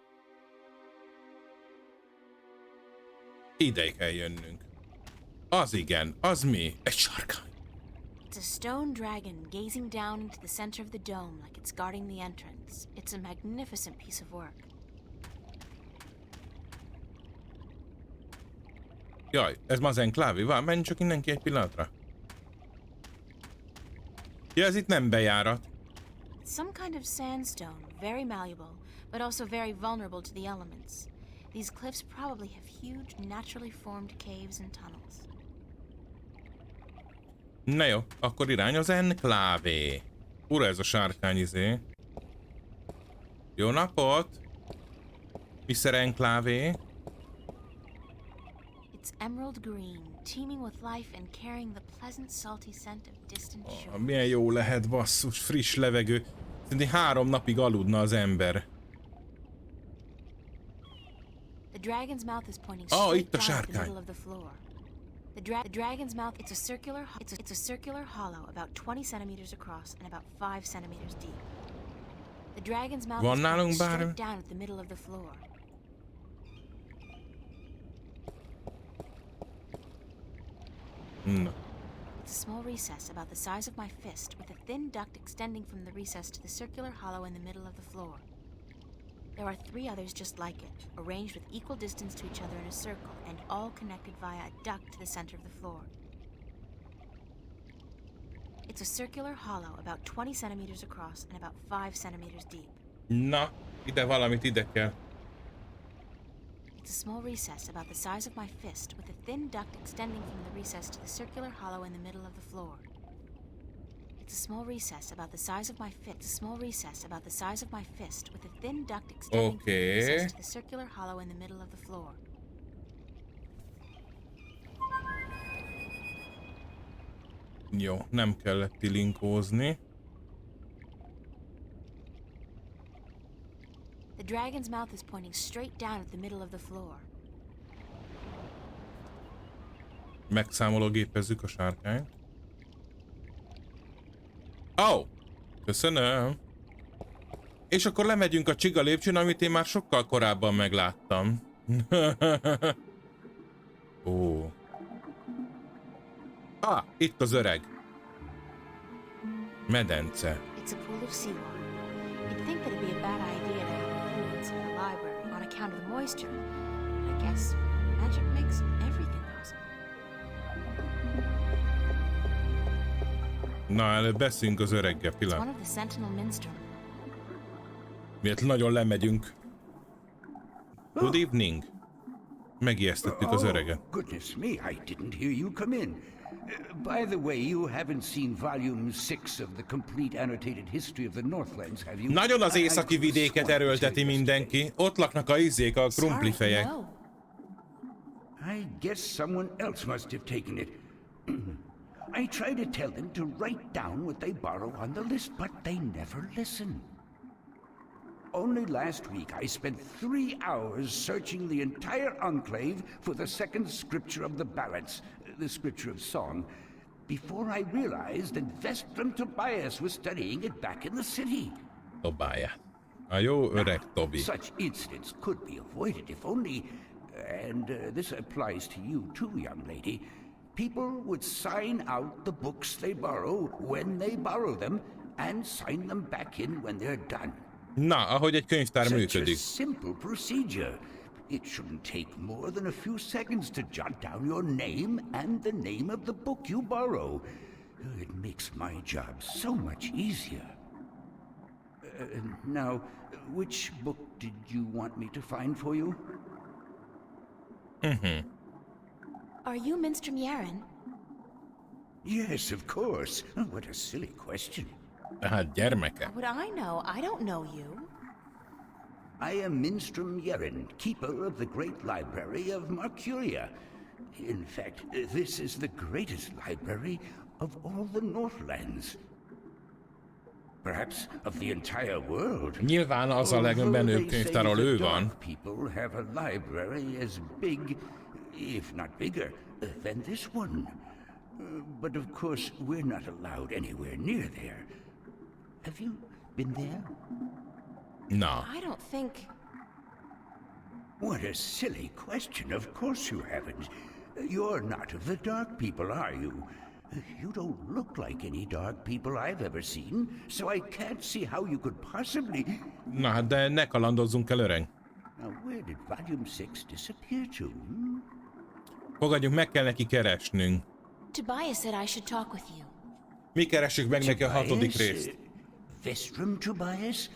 Ide kell jönnünk. Az igen, az mi? Egy sárkány. It's a stone dragon gazing down into the center of the dome like it's guarding the entrance. It's a magnificent piece of work. Jaj, ez ma az enklávé. Menj csak innen ki egy pillanatra. Ja, ez itt nem bejárat. It's some kind of sandstone, very malleable, but also very vulnerable to the elements. These cliffs probably have huge, naturally formed caves and tunnels. Na jó, akkor irány az enklávé. Ura, ez a sárkány izé. Jó napot! Mr. Enklávé. It's emerald green, teeming with life and carrying the pleasant salty scent of distant shores. Milyen jó lehet, basszus, friss levegő. Szerintem 3 napig aludna az ember. The dragon's mouth is pointing straight itt a down at the sárkány. middle of the floor. The dragon's mouth, it's a circular hollow about 20 centimeters across and about 5 centimeters deep. The dragon's mouth Van is nálunk pointing bármi? straight down at the middle of the floor. Na. It's a small recess about the size of my fist with a thin duct extending from the recess to the circular hollow in the middle of the floor. There are 3 others just like it, arranged with equal distance to each other in a circle and all connected via a duct to the center of the floor. It's a circular hollow about 20 centimeters across and about 5 centimeters deep. Na, ide valamit ide kell. It's a small recess about the size of my fist with a thin duct extending from the recess to the circular hollow in the middle of the floor. It's a small recess about the size of my fist. It's a small recess about the size of my fist with a thin duct extending from the recess to the circular hollow in the middle of the floor. Jó, nem kellett tilinkózni. The dragon's mouth is pointing straight down at the middle of the floor. Megszámológépezzük a sárkányt. Ó! Oh, köszönöm. És akkor lemegyünk a csiga lépcsőn, amit én már sokkal korábban megláttam. Ó. Ah, itt az öreg. Medence. It's a pool of seawater. You'd think that it'd be a bad idea to have pools in a library on account of the moisture. But I guess magic makes everything possible. Na, előbb beszéljünk az öreggel, It's pillanat. one of the Sentinel Minstrel. Miért nagyon lemegyünk. Good evening. Megijesztettük az öreget. Goodness me, I didn't hear you come in. By the way, you haven't seen volume 6 of the complete annotated history of the Northlands, have you? Nagyon az északi vidéket erőlteti mindenki. Ott laknak a izék, a krumplifejek. No. I guess someone else must have taken it. I try to tell them to write down what they borrow on the list, but they never listen. Only last week I spent 3 hours searching the entire enclave for the second scripture of the balance, the scripture of song, before I realized that Vestrum Tobias was studying it back in the city. Tobias. A jó öreg Tobi. Such incidents could be avoided if only, and this applies to you too, young lady, people would sign out the books they borrow when they borrow them and sign them back in when they're done. Na, ahogy egy könyvtár Such a működik. simple procedure. It shouldn't take more than a few seconds to jot down your name and the name of the book you borrow. It makes my job so much easier. Now, which book did you want me to find for you? Are you Minstrom Yaren? Yes, of course. What a silly question. Hát gyermeke. How would I know? I don't know you. I am Minstrom Yeren, keeper of the great library of Marcuria. In fact, this is the greatest library of all the Northlands. Perhaps of the entire world. Nyilván az a legmenőbb könyvtár, ahol ő van. People have a library as big, if not bigger, than this one. But of course, we're not allowed anywhere near there. Have you been there? Na. I don't think... What a silly question. Of course you haven't. You're not of the dark people, are you? You don't look like any dark people I've ever seen, so I can't see how you could possibly... Na hát, de ne kalandozzunk el, öreg. Now, where did volume 6 disappear to? Fogadjunk, meg kell neki keresnünk. Tobias said I should talk with you. Mi keressük meg neki a 6. részt. Vestrum Tobias?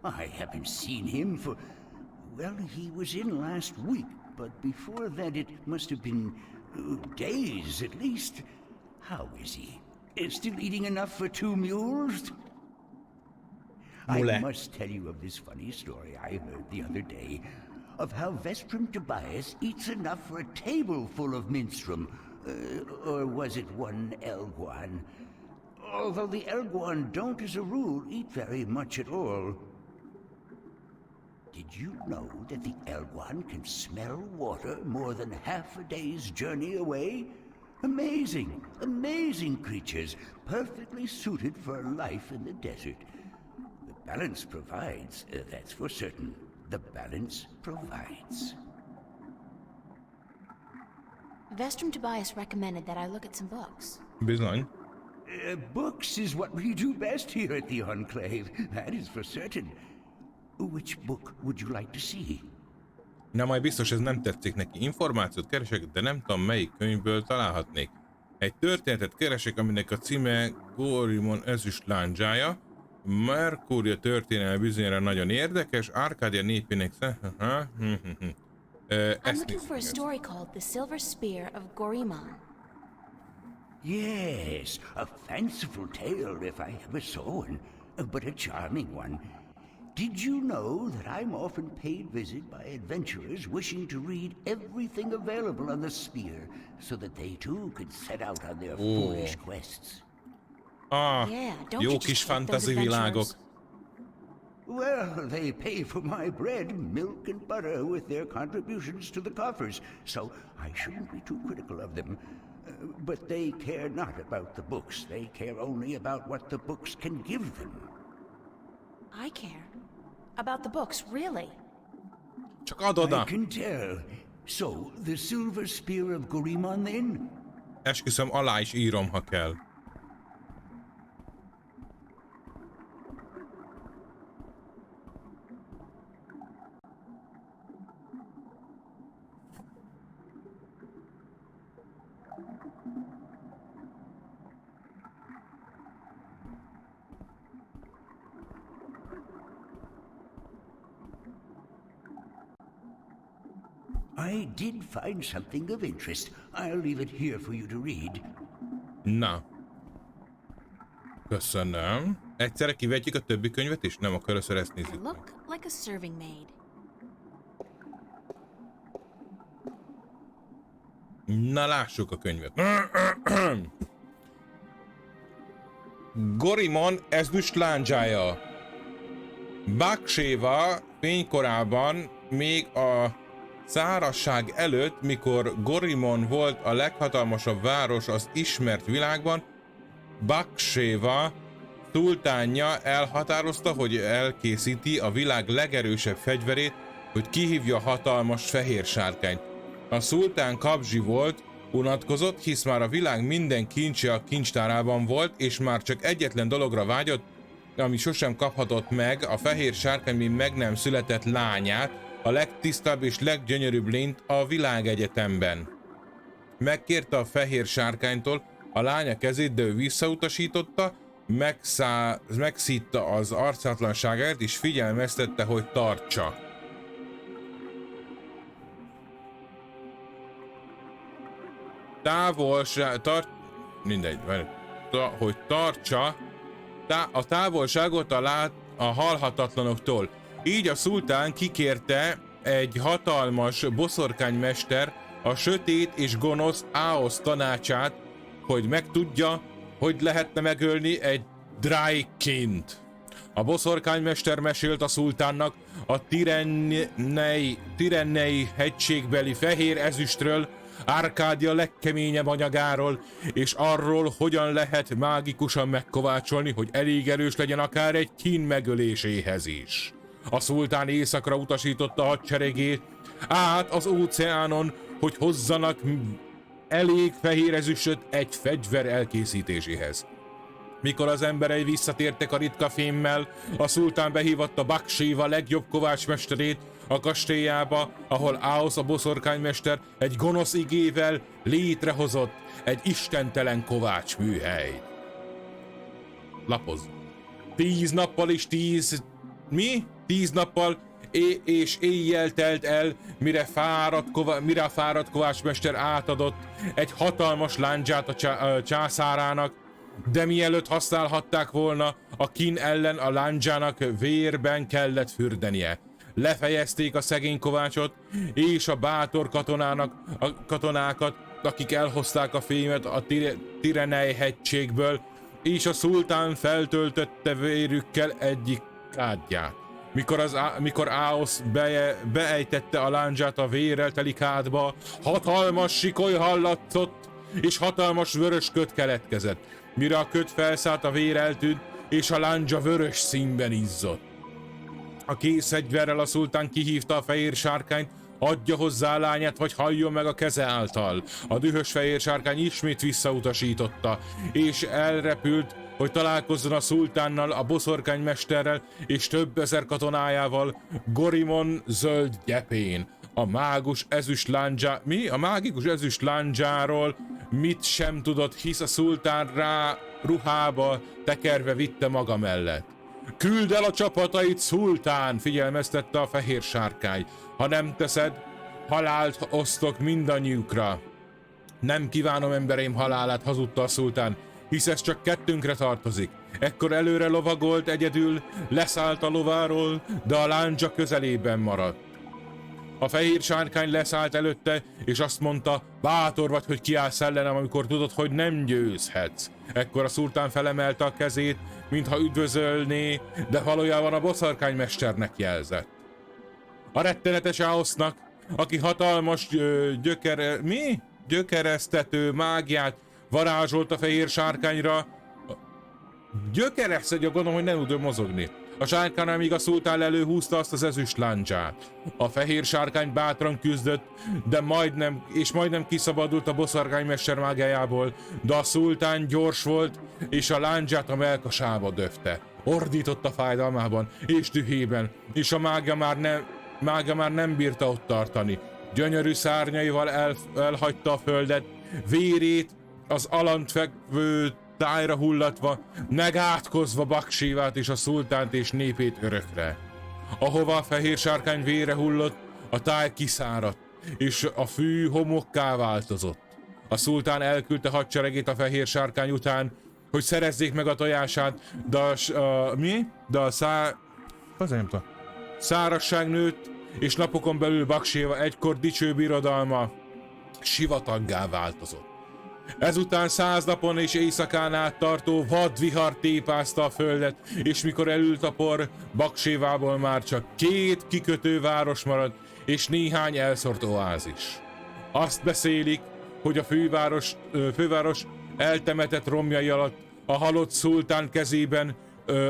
I haven't seen him for... Well, he was in last week, but before that it must have been days at least. How is he? Still eating enough for 2 mules? I must tell you of this funny story I heard the other day of how Vestrum Tobias eats enough for a table full of minstrum. Or was it one Elguan? Although the Elguan don't as a rule eat very much at all. Did you know that the Elguan can smell water more than half a day's journey away? Amazing, amazing creatures, perfectly suited for life in the desert. The balance provides, that's for certain. The balance provides. Vestrum Tobias recommended that I look at some books. Bizony. Books is what we do best here at the Enclave, that is for certain. Which book would you like to see? Na majd biztos ez nem tetszik neki. Információt keresek, de nem tudom melyik könyvből találhatnék. Egy történetet keresek, aminek a címe Gorimon ezüst lándzsája. Merkúria történelme bizonyára nagyon érdekes. Arkádia népének... I'm looking for a story called The Silver Spear of Gorimon. Yes, a fanciful tale if I ever saw one, but a charming one. Did you know that I'm often paid visit by adventurers wishing to read everything available on the spear so that they too could set out on their foolish quests? Jó kis fantasy világok. Well, they pay for my bread, milk and butter with their contributions to the coffers, so I shouldn't be too critical of them. But they care not about the books. They care only about what the books can give them. I care. about the books, really. Csak add oda. I can tell. So, the Silver Spear of Gorimon, then? Esküszöm, alá is írom, ha kell. I did find something of interest. I'll leave it here for you to read. Na. Köszönöm. Egyszerre kivetjük a többi könyvet is? Nem, akkor először ezt nézzük meg. Look like a serving maid. Na, lássuk a könyvet. Gorimon ezüst lándzsája. Bakséva fénykorában, még a szárazság előtt, mikor Gorimon volt a leghatalmasabb város az ismert világban, Bakséva szultánja elhatározta, hogy elkészíti a világ legerősebb fegyverét, hogy kihívja a hatalmas fehér sárkányt. A szultán kabzsi volt, unatkozott, hisz már a világ minden kincse a kincstárában volt, és már csak egyetlen dologra vágyott, ami sosem kaphatott meg, a fehér sárkány még meg nem született lányát, a legtisztább és leggyönyörűbb lényt a világegyetemben. Megkérte a fehér sárkánytól a lánya kezét, de ő visszautasította, megszítta az arcátlanságát, és figyelmeztette, hogy tartsa. Hogy tartsa a távolságot a halhatatlanoktól. Így a szultán kikérte egy hatalmas boszorkánymester, a sötét és gonosz Áosz tanácsát, hogy megtudja, hogy lehetne megölni egy drájkint. A boszorkánymester mesélt a szultánnak a Tirennei hegységbeli fehér ezüstről, Árkádia legkeményebb anyagáról, és arról, hogyan lehet mágikusan megkovácsolni, hogy elég erős legyen akár egy kín megöléséhez is. A szultán északra utasította a hadseregét át az óceánon, hogy hozzanak elég fehér ezüstöt egy fegyver elkészítéséhez. Mikor az emberei visszatértek a ritka fémmel, a szultán behívatta Bakséva legjobb kovácsmesterét a kastélyába, ahol Áosz a boszorkánymester egy gonosz igével létrehozott egy istentelen kovácsműhelyt. Lapozz. 10 nappal és 10 nappal és éjjel telt el, mire a fáradt kovácsmester átadott egy hatalmas lándzsát a császárának, de mielőtt használhatták volna, a kín ellen a lándzsának vérben kellett fürdenie. Lefejezték a szegény kovácsot és a bátor katonákat, akik elhozták a fémet a Tirennei hegységből, és a szultán feltöltötte vérükkel egyik kádját. Mikor Áosz beejtette a lándzsát a vérrel teli kádba, hatalmas sikoly hallatszott, és hatalmas vörös köd keletkezett. Mire a köd felszállt, a vér eltűnt, és a lándzsa vörös színben izzott. A készfegyverrel a szultán kihívta a fehér sárkányt, adja hozzá a lányát, vagy halljon meg a keze által. A dühös fehér sárkány ismét visszautasította, és elrepült, hogy találkozzon a szultánnal, a boszorkánymesterrel és több ezer katonájával Gorimon zöld gyepén. A mágikus ezüst lándzsáról mit sem tudott, hisz a szultán rá ruhába tekerve vitte maga mellett. Küld el a csapatait, szultán! Figyelmeztette a fehér sárkány. Ha nem teszed, halált osztok mindannyiukra. Nem kívánom embereim halálát, hazudta a szultán, hisz ez csak kettőnkre tartozik. Ekkor előre lovagolt egyedül, leszállt a lováról, de a lándzsa közelében maradt. A fehér sárkány leszállt előtte, és azt mondta, bátor vagy, hogy kiállsz ellenem, amikor tudod, hogy nem győzhetsz. Ekkor a szultán felemelte a kezét, mintha üdvözölné, de valójában a boszorkánymesternek jelzett. A rettenetes Áosznak, aki hatalmas gyökeresztető mágiát varázsolt a fehér sárkányra, gondolom, hogy nem tud mozogni. a sárkány, amíg a szultán előhúzta azt az ezüst lándzsát. A fehér sárkány bátran küzdött, de majdnem kiszabadult a boszorkánymester mágiájából, de a szultán gyors volt, és a lándzsát a mellkasába döfte. Ordított a fájdalmában és dühében, és a mágia már nem bírta ott tartani. Gyönyörű szárnyaival elhagyta a földet, vérét az alant fekvő tájra hullatva, megátkozva Baksivát és a szultánt és népét örökre. Ahova a fehér sárkány vére hullott, a táj kiszáradt, és a fű homokká változott. A szultán elküldte hadseregét a fehér sárkány után, hogy szerezzék meg a tojását, de a szárazság nőtt, és napokon belül Baksiva egykor dicső birodalma sivataggá változott. Ezután 100 napon és éjszakán át tartó vadvihar tépázta a földet, és mikor elült a por, Baksivából már csak 2 kikötőváros maradt, és néhány elszórt oázis. Azt beszélik, hogy a főváros eltemetett romjai alatt a halott szultán kezében,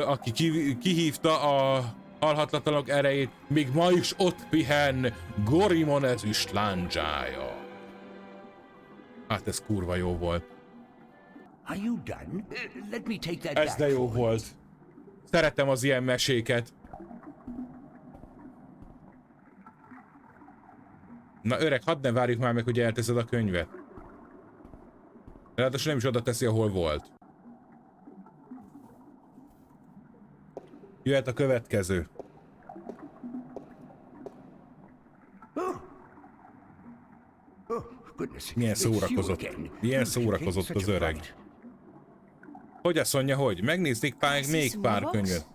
aki kihívta a halhatatlanok erejét, még ma is ott pihen Gorimon ezüst lándzsája. Hát ez kurva jó volt. Ez de jó volt. Szeretem az ilyen meséket. Na öreg, hadd ne várjuk már meg, hogy elteszed a könyvet. Ráadásul nem is oda teszi, ahol volt. Jöhet a következő. Milyen szórakozott az öreg. Hogy azt mondja, hogy? Megnézték még pár könyvet.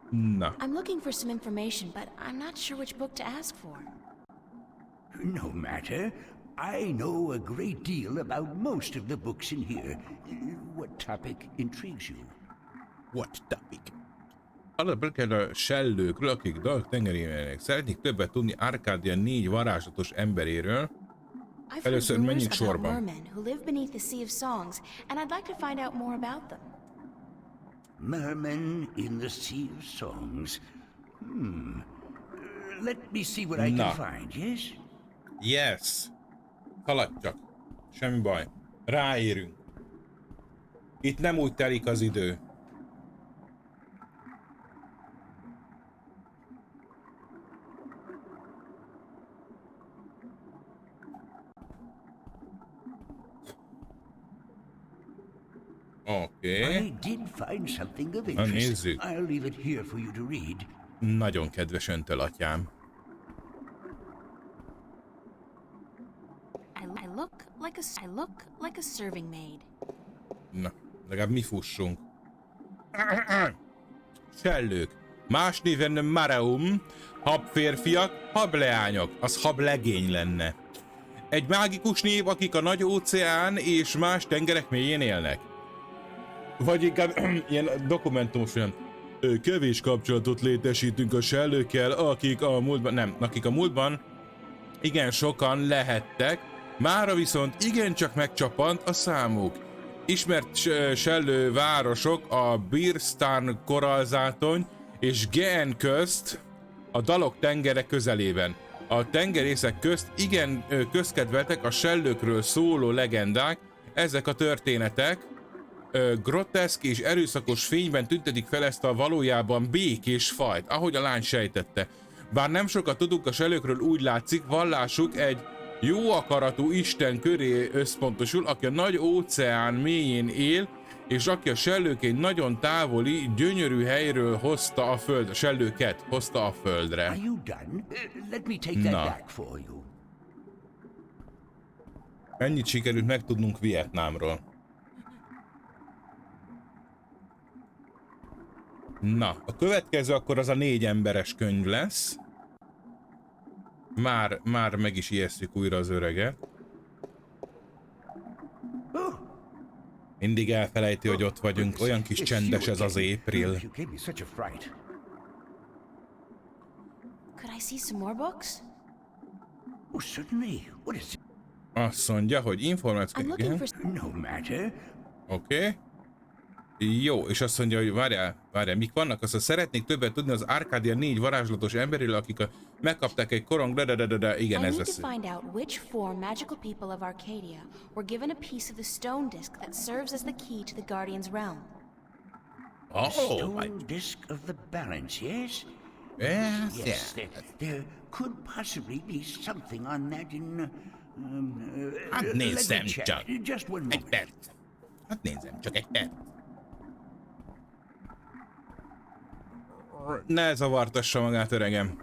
Na. I'm looking for some information, but I'm not sure which book to ask for. No matter. I know a great deal about most of the books in here. What topic intrigues you? What topic? Alapvetően a sellőkről, akik Dark tengerében élnek. Szeretnék többet tudni Arkádia 4 varázslatos emberéről. Először menjünk sorban. Mermen in the Sea of Songs. Let me see what I can find, yes? Yes. Haladj csak. Semmi baj. Ráérünk. Itt nem úgy telik az idő. Oké. Na nézzük. Nagyon kedves öntől, atyám. I look like a serving maid. Na, legalább mi fussunk. Sellők. Más néven Maraum, habférfiak, hableányok. Az hablegény lenne. Egy mágikus név, akik a nagy óceán és más tengerek mélyén élnek. Vagy inkább ilyen dokumentumos film. Kevés kapcsolatot létesítünk a sellőkkel, akik a múltban igen sokan lehettek, mára viszont igencsak megcsapant a számuk. Ismert sellő városok a Birstan korallzátony és Gen közt a Dalok tengere közelében. A tengerészek közt igen közkedveltek a sellőkről szóló legendák, ezek a történetek groteszk és erőszakos fényben tüntetik fel ezt a valójában békés fajt, ahogy a lány sejtette. Bár nem sokat tudunk a sellőkről, úgy látszik, vallásuk egy jó akaratú isten köré összpontosul, aki a nagy óceán mélyén él, és aki a sellők egy nagyon távoli, gyönyörű helyről hozta a föld, a sellőket hozta a földre. Na. Ennyit sikerült megtudnunk Vietnámról. Na, a következő akkor az a 4 emberes könyv lesz. Már meg is ijesztjük újra az öreget. Mindig elfelejti, hogy ott vagyunk. Olyan kis csendes ez az April. Could I see some more books? Oh, certainly. What is it? Azt mondja, hogy információk, igen. No matter. Oké. Jó, és azt mondja, hogy várjál, mik vannak? Azt mondja, szeretnék többet tudni az Arcadia 4 varázslatos emberről, akik megkapták egy korong, igen, ez lesz. I need to find out which 4 magical people of Arcadia were given a piece of the stone disc that serves as the key to the Guardian's realm. Oh, stone disc of the balance, yes? Yes. There could possibly be something on that in... Hát nézzem csak. Just one moment. Egy perc. Hát nézzem csak egy perc. Ne zavartassa magát, öregem.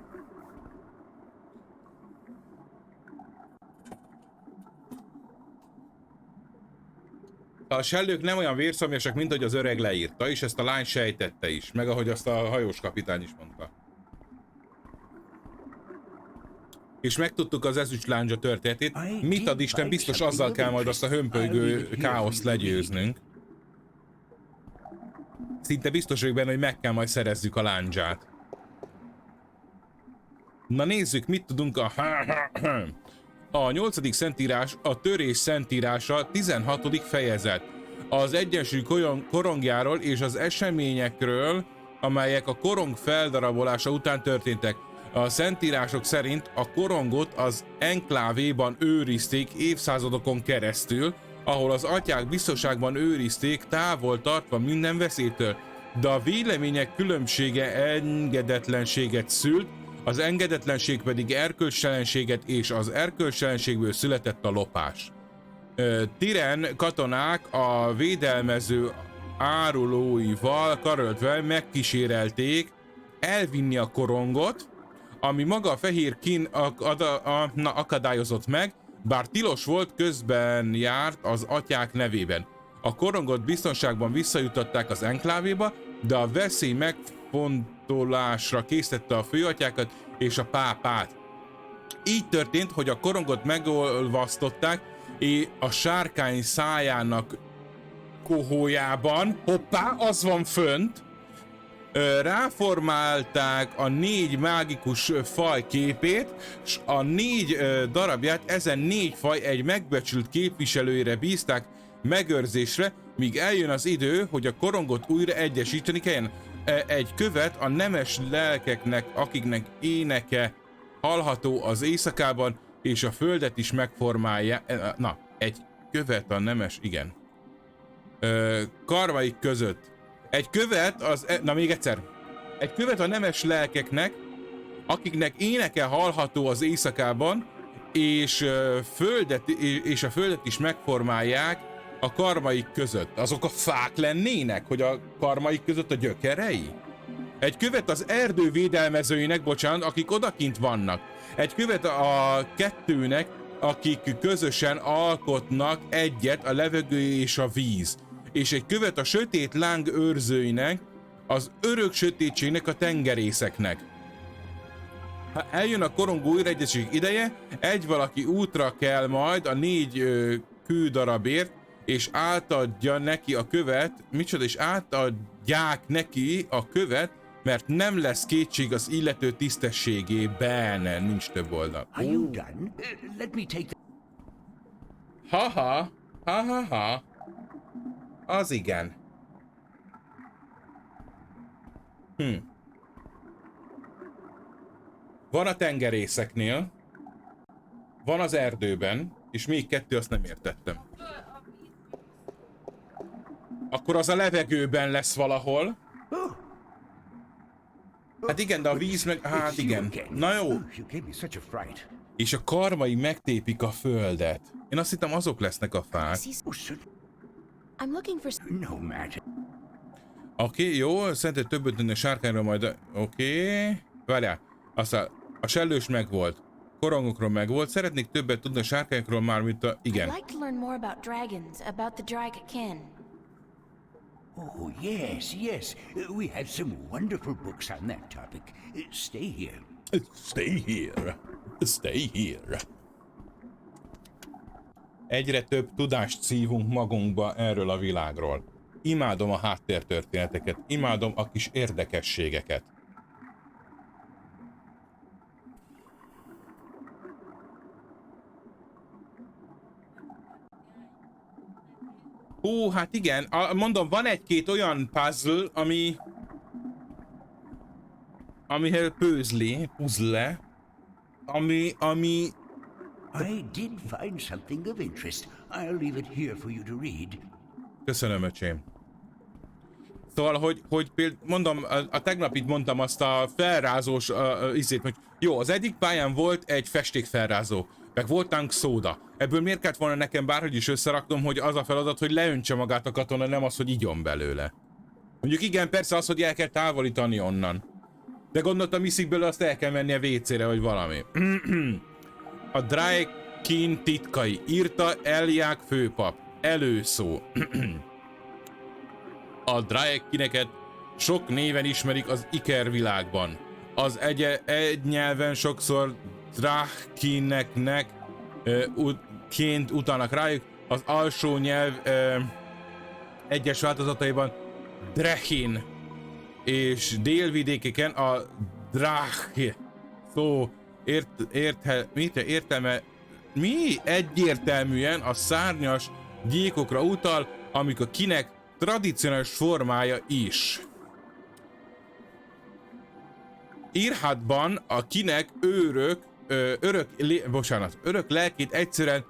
A sellők nem olyan vérszomjasak, mint ahogy az öreg leírta, és ezt a lány sejtette is, meg ahogy azt a hajós kapitány is mondta. És megtudtuk az ezüst lándzsa történetét. Mit ad Isten, biztos azzal kell majd azt a hömpölygő káoszt legyőznünk. Szinte biztos vagyok benne, hogy meg kell majd szerezzük a lándzsát. Na nézzük, mit tudunk a 8. szentírás, a törés szentírása, 16. fejezet. Az egyensúly korongjáról és az eseményekről, amelyek a korong feldarabolása után történtek. A szentírások szerint a korongot az enklávéban őrizték évszázadokon keresztül, ahol az atyák biztonságban őrizték, távol tartva minden veszélytől. De a vélemények különbsége engedetlenséget szült, az engedetlenség pedig erkölcstelenséget, és az erkölcstelenségből született a lopás. Tiren katonák a védelmező árulóival karöltve megkísérelték elvinni a korongot, ami maga a fehér kín akadályozott meg, bár tilos volt, közben járt az atyák nevében. A korongot biztonságban visszajutatták az enklávéba, de a veszély megfontolásra késztette a főatyákat és a pápát. Így történt, hogy a korongot megolvasztották, és a sárkány szájának kohójában, hoppá, az van fönt, ráformálták a 4 mágikus faj képét, és a 4 darabját ezen 4 faj egy megbecsült képviselőjére bízták megőrzésre, míg eljön az idő, hogy a korongot újra egyesíteni kelljen. Egy követ a nemes lelkeknek, akiknek éneke hallható az éjszakában, és a földet is megformálja. Na, egy követ a nemes, igen. Karmaik között. Egy követ az... Na még egyszer. Egy követ a nemes lelkeknek, akiknek éneke hallható az éjszakában, és a földet is megformálják a karmaik között. Azok a fák lennének, hogy a karmaik között a gyökerei? Egy követ az erdő védelmezőinek, bocsánat, akik odakint vannak. Egy követ a 2-nek, akik közösen alkotnak egyet, a levegő és a víz. És egy követ a sötét láng őrzőinek, az örök sötétségnek, a tengerészeknek. Ha eljön a korong újraegyeség ideje, egy valaki útra kell majd a 4 kődarabért, és átadja neki a követ, és átadják neki a követ, mert nem lesz kétség az illető tisztességében. Nincs több oldal. Ha. Az igen. Van a tengerészeknél, van az erdőben, és még 2, azt nem értettem. Akkor az a levegőben lesz valahol. Hát igen, de a víz meg... Hát igen. Na jó. És a karmai megtépik a földet. Én azt hittem, azok lesznek a fák. Oké, jó. Szerinted többet tudni a sárkányról majd... Oké. Várjál. Aztán a sellős megvolt. Korongokról megvolt. Szeretnék többet tudni a sárkányokról már, mint a... Igen. Oh, yes. We have some wonderful books on that topic. Stay here. Stay here. Egyre több tudást szívunk magunkba erről a világról. Imádom a háttértörténeteket, imádom a kis érdekességeket. Hú, hát igen, mondom, van egy-két olyan puzzle, amihez puzzle, ami... I did find something of interest. I'll leave it here for you to read. Köszönöm, öcsém. Szóval, hogy például, mondom, a tegnap itt mondtam azt a felrázós izét, hogy jó, az egyik pályán volt egy festékfelrázó, meg volt nálunk szóda. Ebből miért kellett volna nekem bárhogy is összeraknom, hogy az a feladat, hogy leöntse magát a katona, nem az, hogy igyon belőle. Mondjuk igen, persze az, hogy el kell távolítani onnan. De gondoltam, iszik belőle, azt el kell mennie WC-re, vagy valami. A Draekin titkai. Írta Eliák főpap. Előszó. A Draekineket sok néven ismerik az Iker világban. Az egy nyelven sokszor Draekineknek ként utalnak rájuk. Az alsó nyelv egyes változataiban Drechin és délvidékeken a Drach szó értelme mi egyértelműen a szárnyas gyíkokra utal, amik a kinek tradicionális formája is. Írhátban a kinek örök lelkét egyszerűen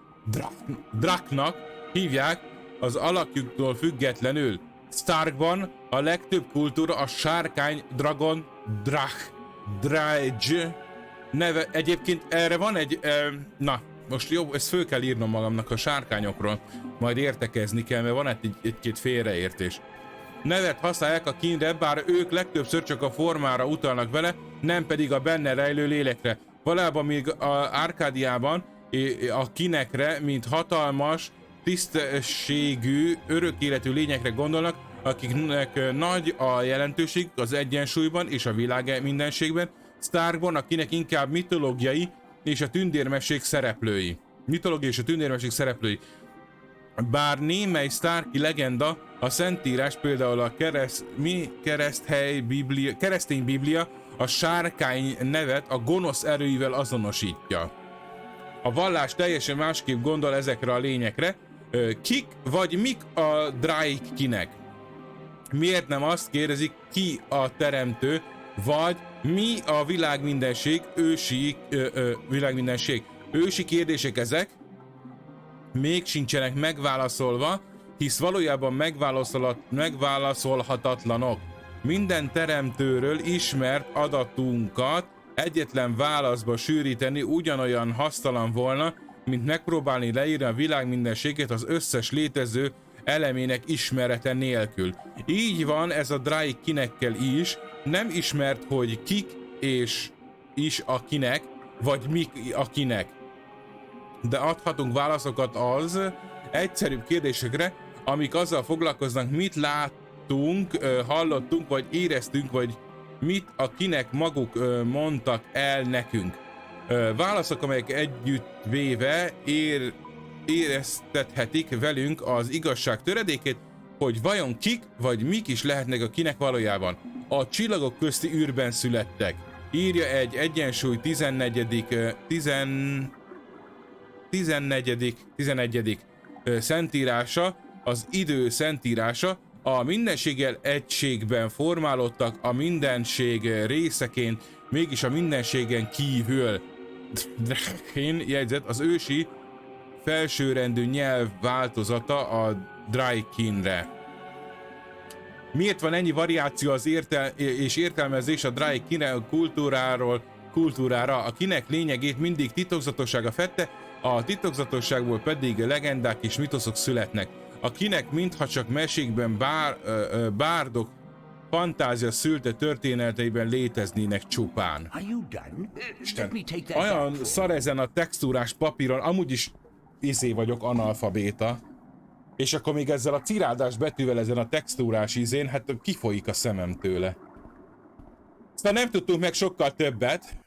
Draknak hívják az alakjuktól függetlenül. Starkban a legtöbb kultúra a sárkány, dragon, Drage neve. Egyébként erre van egy... na, most jó, ezt föl kell írnom magamnak a sárkányokról. Majd értekezni kell, mert van egy-két félreértés. Nevet használják a kínre, bár ők legtöbbször csak a formára utalnak vele, nem pedig a benne rejlő lélekre. Valójában még a Árkádiában a kinekre, mint hatalmas, tisztességű, örökéletű lényekre gondolnak, akiknek nagy a jelentőség az egyensúlyban és a világ mindenségben. Starkban, akinek inkább mitológiai és a tündérmesség szereplői. Bár némely Starki legenda, a Szentírás, például a keresztény biblia a sárkány nevet a gonosz erőivel azonosítja. A vallás teljesen másképp gondol ezekre a lényekre. Kik vagy mik a Draekinek? Miért nem azt kérdezik, ki a teremtő, vagy mi a világmindenség, világmindenség? Ősi kérdések ezek, még sincsenek megválaszolva, hisz valójában megválaszolhatatlanok. Minden teremtőről ismert adatunkat egyetlen válaszba sűríteni ugyanolyan hasztalan volna, mint megpróbálni leírni a világ mindenségét az összes létező elemének ismerete nélkül. Így van ez a Draekinekkel is, nem ismert, hogy kik és is a kinek, vagy mik a kinek. De adhatunk válaszokat az egyszerűbb kérdésekre, amik azzal foglalkoznak, mit láttunk, hallottunk, vagy éreztünk, vagy mit a kinek maguk mondtak el nekünk. Válaszok, amelyek együttvéve éreztethetik velünk az igazság töredékét, hogy vajon kik vagy mik is lehetnek a kinek valójában. A csillagok közti űrben születtek. Írja egy egyensúly 11. szentírása, az idő szentírása, a mindenséggel egységben formálódtak a mindenség részeként, mégis a mindenségen kívül. Draken jegyzet az ősi felsőrendű nyelv változata a Draekinre. Miért van ennyi variáció az és értelmezés a Draekin kultúrára? A kinek lényegét mindig titokzatossága fette, a titokzatosságból pedig legendák és mitoszok születnek. A kinek mintha csak mesékben bárdok fantázia szülte történeteiben léteznének csupán. Isten, olyan szar ezen a textúrás papíron, amúgy is vagyok analfabéta, és akkor még ezzel a cirádás betűvel ezen a textúrás izén, hát kifolyik a szemem tőle. Aztán nem tudtunk meg sokkal többet,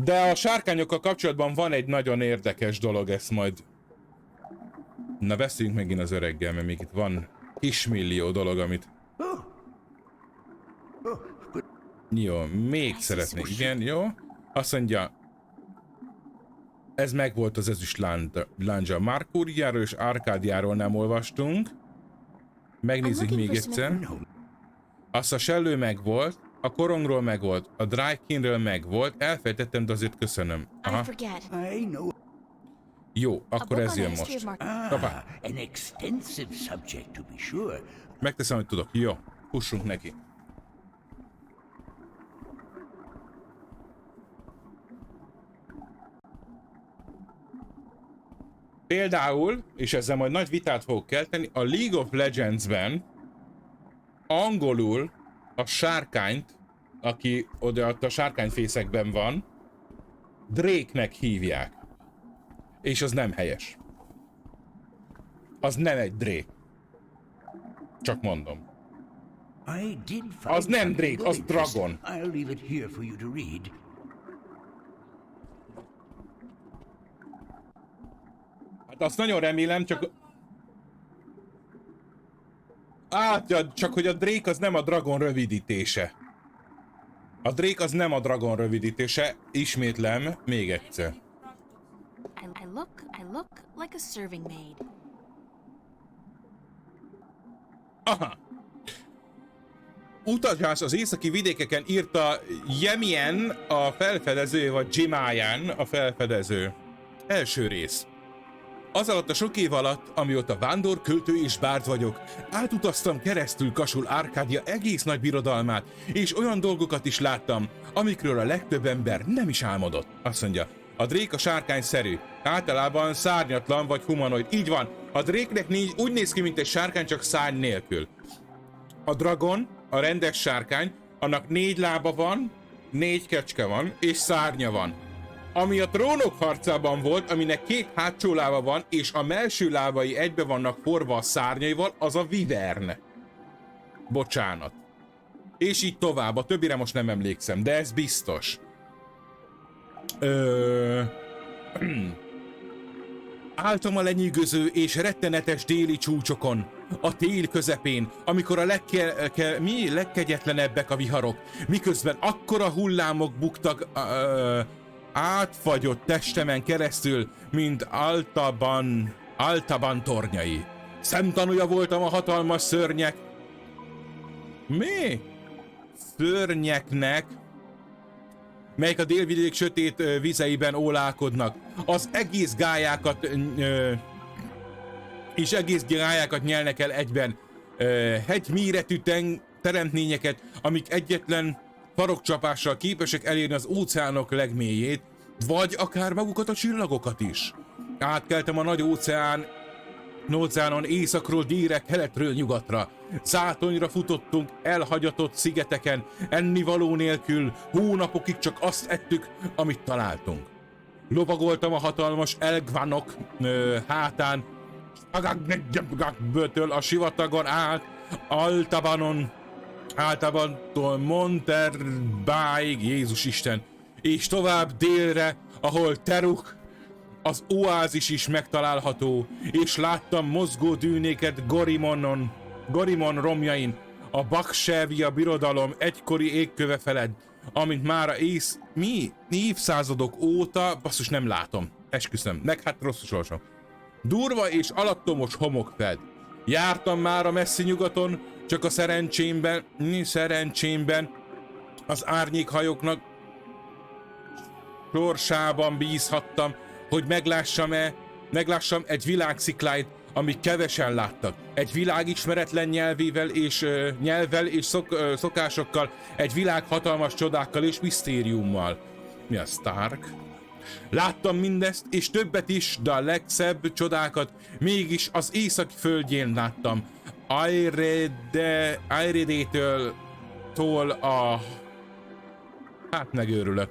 de a sárkányokkal kapcsolatban van egy nagyon érdekes dolog, ezt majd... Na, beszéljünk megint az öreggel, mert még itt van kismillió dolog, amit... Jó, még szeretnék. Igen, jó. Azt mondja... Ez megvolt az ezüst láncsa. Markóriáról és Arkádiáról nem olvastunk. Megnézzük még egyszer. Azt a sellő megvolt, a korongról megvolt, a Drykinről megvolt, elfejtettem, de azért köszönöm. Aha. Jó, akkor ez jön most. Hoppá. Megteszem, hogy tudok. Jó, fussunk neki. Például, és ezzel majd nagy vitát fogok kelteni, a League of Legends-ben angolul a sárkányt, aki oda a sárkányfészekben van, Drake-nek hívják. És az nem helyes. Az nem egy Drake. Csak mondom. Az nem Drake, az Dragon. Hát azt nagyon remélem, csak... csak hogy a Drake az nem a Dragon rövidítése. A Drake az nem a Dragon rövidítése, ismétlem, még egyszer. I look like a serving maid. Aha. Utazás az északi vidékeken írta Jemien a felfedező, vagy Jimáján a felfedező. Első rész. Az alatt a sok év alatt, amióta vándor, költő és bárd vagyok, átutaztam keresztül Kasul Arkádia egész nagy birodalmát, és olyan dolgokat is láttam, amikről a legtöbb ember nem is álmodott. Azt mondja, a Drake a sárkányszerű, általában szárnyatlan vagy humanoid. Így van, a Drake-nek úgy néz ki, mint egy sárkány, csak szárny nélkül. A Dragon, a rendes sárkány, annak 4 lába van, 4 kecske van, és szárnya van. Ami a Trónok harcában volt, aminek 2 hátsó lába van, és a mellső lábai egybe vannak forva a szárnyaival, az a Vivern. Bocsánat. És így tovább, a többire most nem emlékszem, de ez biztos. Álltam a lenyűgöző és rettenetes déli csúcsokon, a tél közepén, amikor a legkegyetlenebbek a viharok, miközben akkora hullámok buktak átfagyott testemen keresztül, mint Altaban tornyai. Szemtanúja voltam a hatalmas szörnyek. Mi? Szörnyeknek, melyek a délvidék sötét vizeiben ólálkodnak. Az egész gályákat és egész gályákat nyelnek el egyben. Hegyméretű teremtményeket, amik egyetlen farokcsapással képesek elérni az óceánok legmélyét, vagy akár magukat a csillagokat is. Átkeltem a nagy óceánon északról délre, keletről nyugatra. Zátonyra futottunk elhagyatott szigeteken, ennivaló nélkül, hónapokig csak azt ettük, amit találtunk. Lovagoltam a hatalmas elgvanok hátán, a sivatagon át, Altabantól Monterbáig, Jézus Isten, és tovább délre, ahol Teruk, az oázis is megtalálható, és láttam mozgó dűnéket Gorimon romjain, a Baksevia birodalom egykori égköve felett, amint már évszázadok óta, basszus nem látom, esküszöm, meg hát rossz sorsom. Durva és alattomos homok fed. Jártam már a messzi nyugaton, csak a szerencsémben az árnyékhajoknak sorsában bízhattam, hogy meglássam egy világ szikláit, amit kevesen láttak. Egy világ ismeretlen nyelvvel és szokásokkal, egy világ hatalmas csodákkal és misztériummal. Mi a Stark? Láttam mindezt, és többet is, de a legszebb csodákat mégis az északi földjén láttam. Airedétől a... hát megőrülök.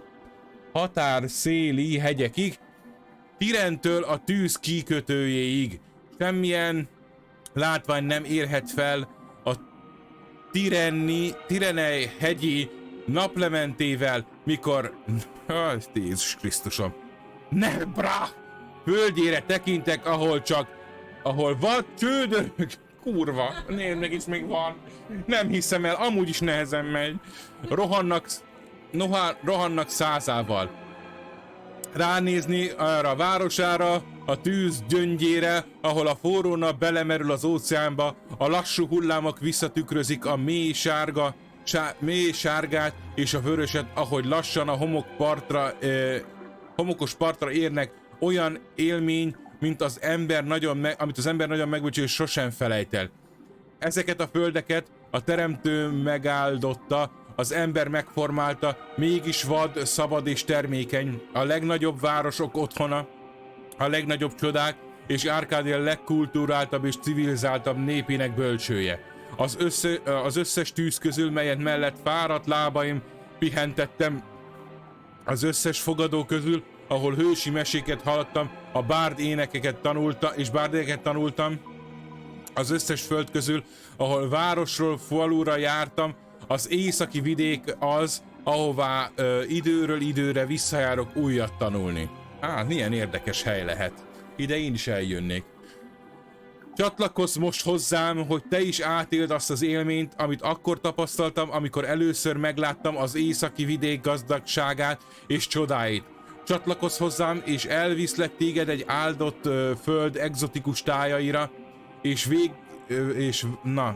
Határszéli hegyekig, Tirentől a tűz kikötőjéig. Semmilyen látvány nem érhet fel a Tirenei hegyi naplementével, mikor... Jézus Krisztusom! Nebra! Földjére tekintek, ahol vad csődörök. Kurva, nézd is még van. Nem hiszem el, amúgy is nehezen megy. Rohannak százával. ránézni arra a városára, a tűz gyöngyére, ahol a forró nap belemerül az óceánba, a lassú hullámok visszatükrözik a mély sárgát és a vöröset, ahogy lassan a homokos partra érnek. Olyan élmény, amit az ember nagyon megbecsül és sosem felejt el. Ezeket a földeket a teremtő megáldotta, az ember megformálta, mégis vad, szabad és termékeny. A legnagyobb városok otthona, a legnagyobb csodák, és Arcadia legkulturáltabb és civilizáltabb népének bölcsője. Az összes tűz közül, melyet mellett fáradt lábaim pihentettem, az összes fogadó közül, ahol hősi meséket hallottam, a bárd énekeket tanultam, az összes föld közül, ahol városról falura jártam, az északi vidék az, ahová időről időre visszajárok újat tanulni. Milyen érdekes hely lehet. Ide én is eljönnék. Csatlakozz most hozzám, hogy te is átéld azt az élményt, amit akkor tapasztaltam, amikor először megláttam az északi vidék gazdagságát és csodáit. Csatlakozz hozzám, és elviszlek téged egy áldott föld egzotikus tájaira,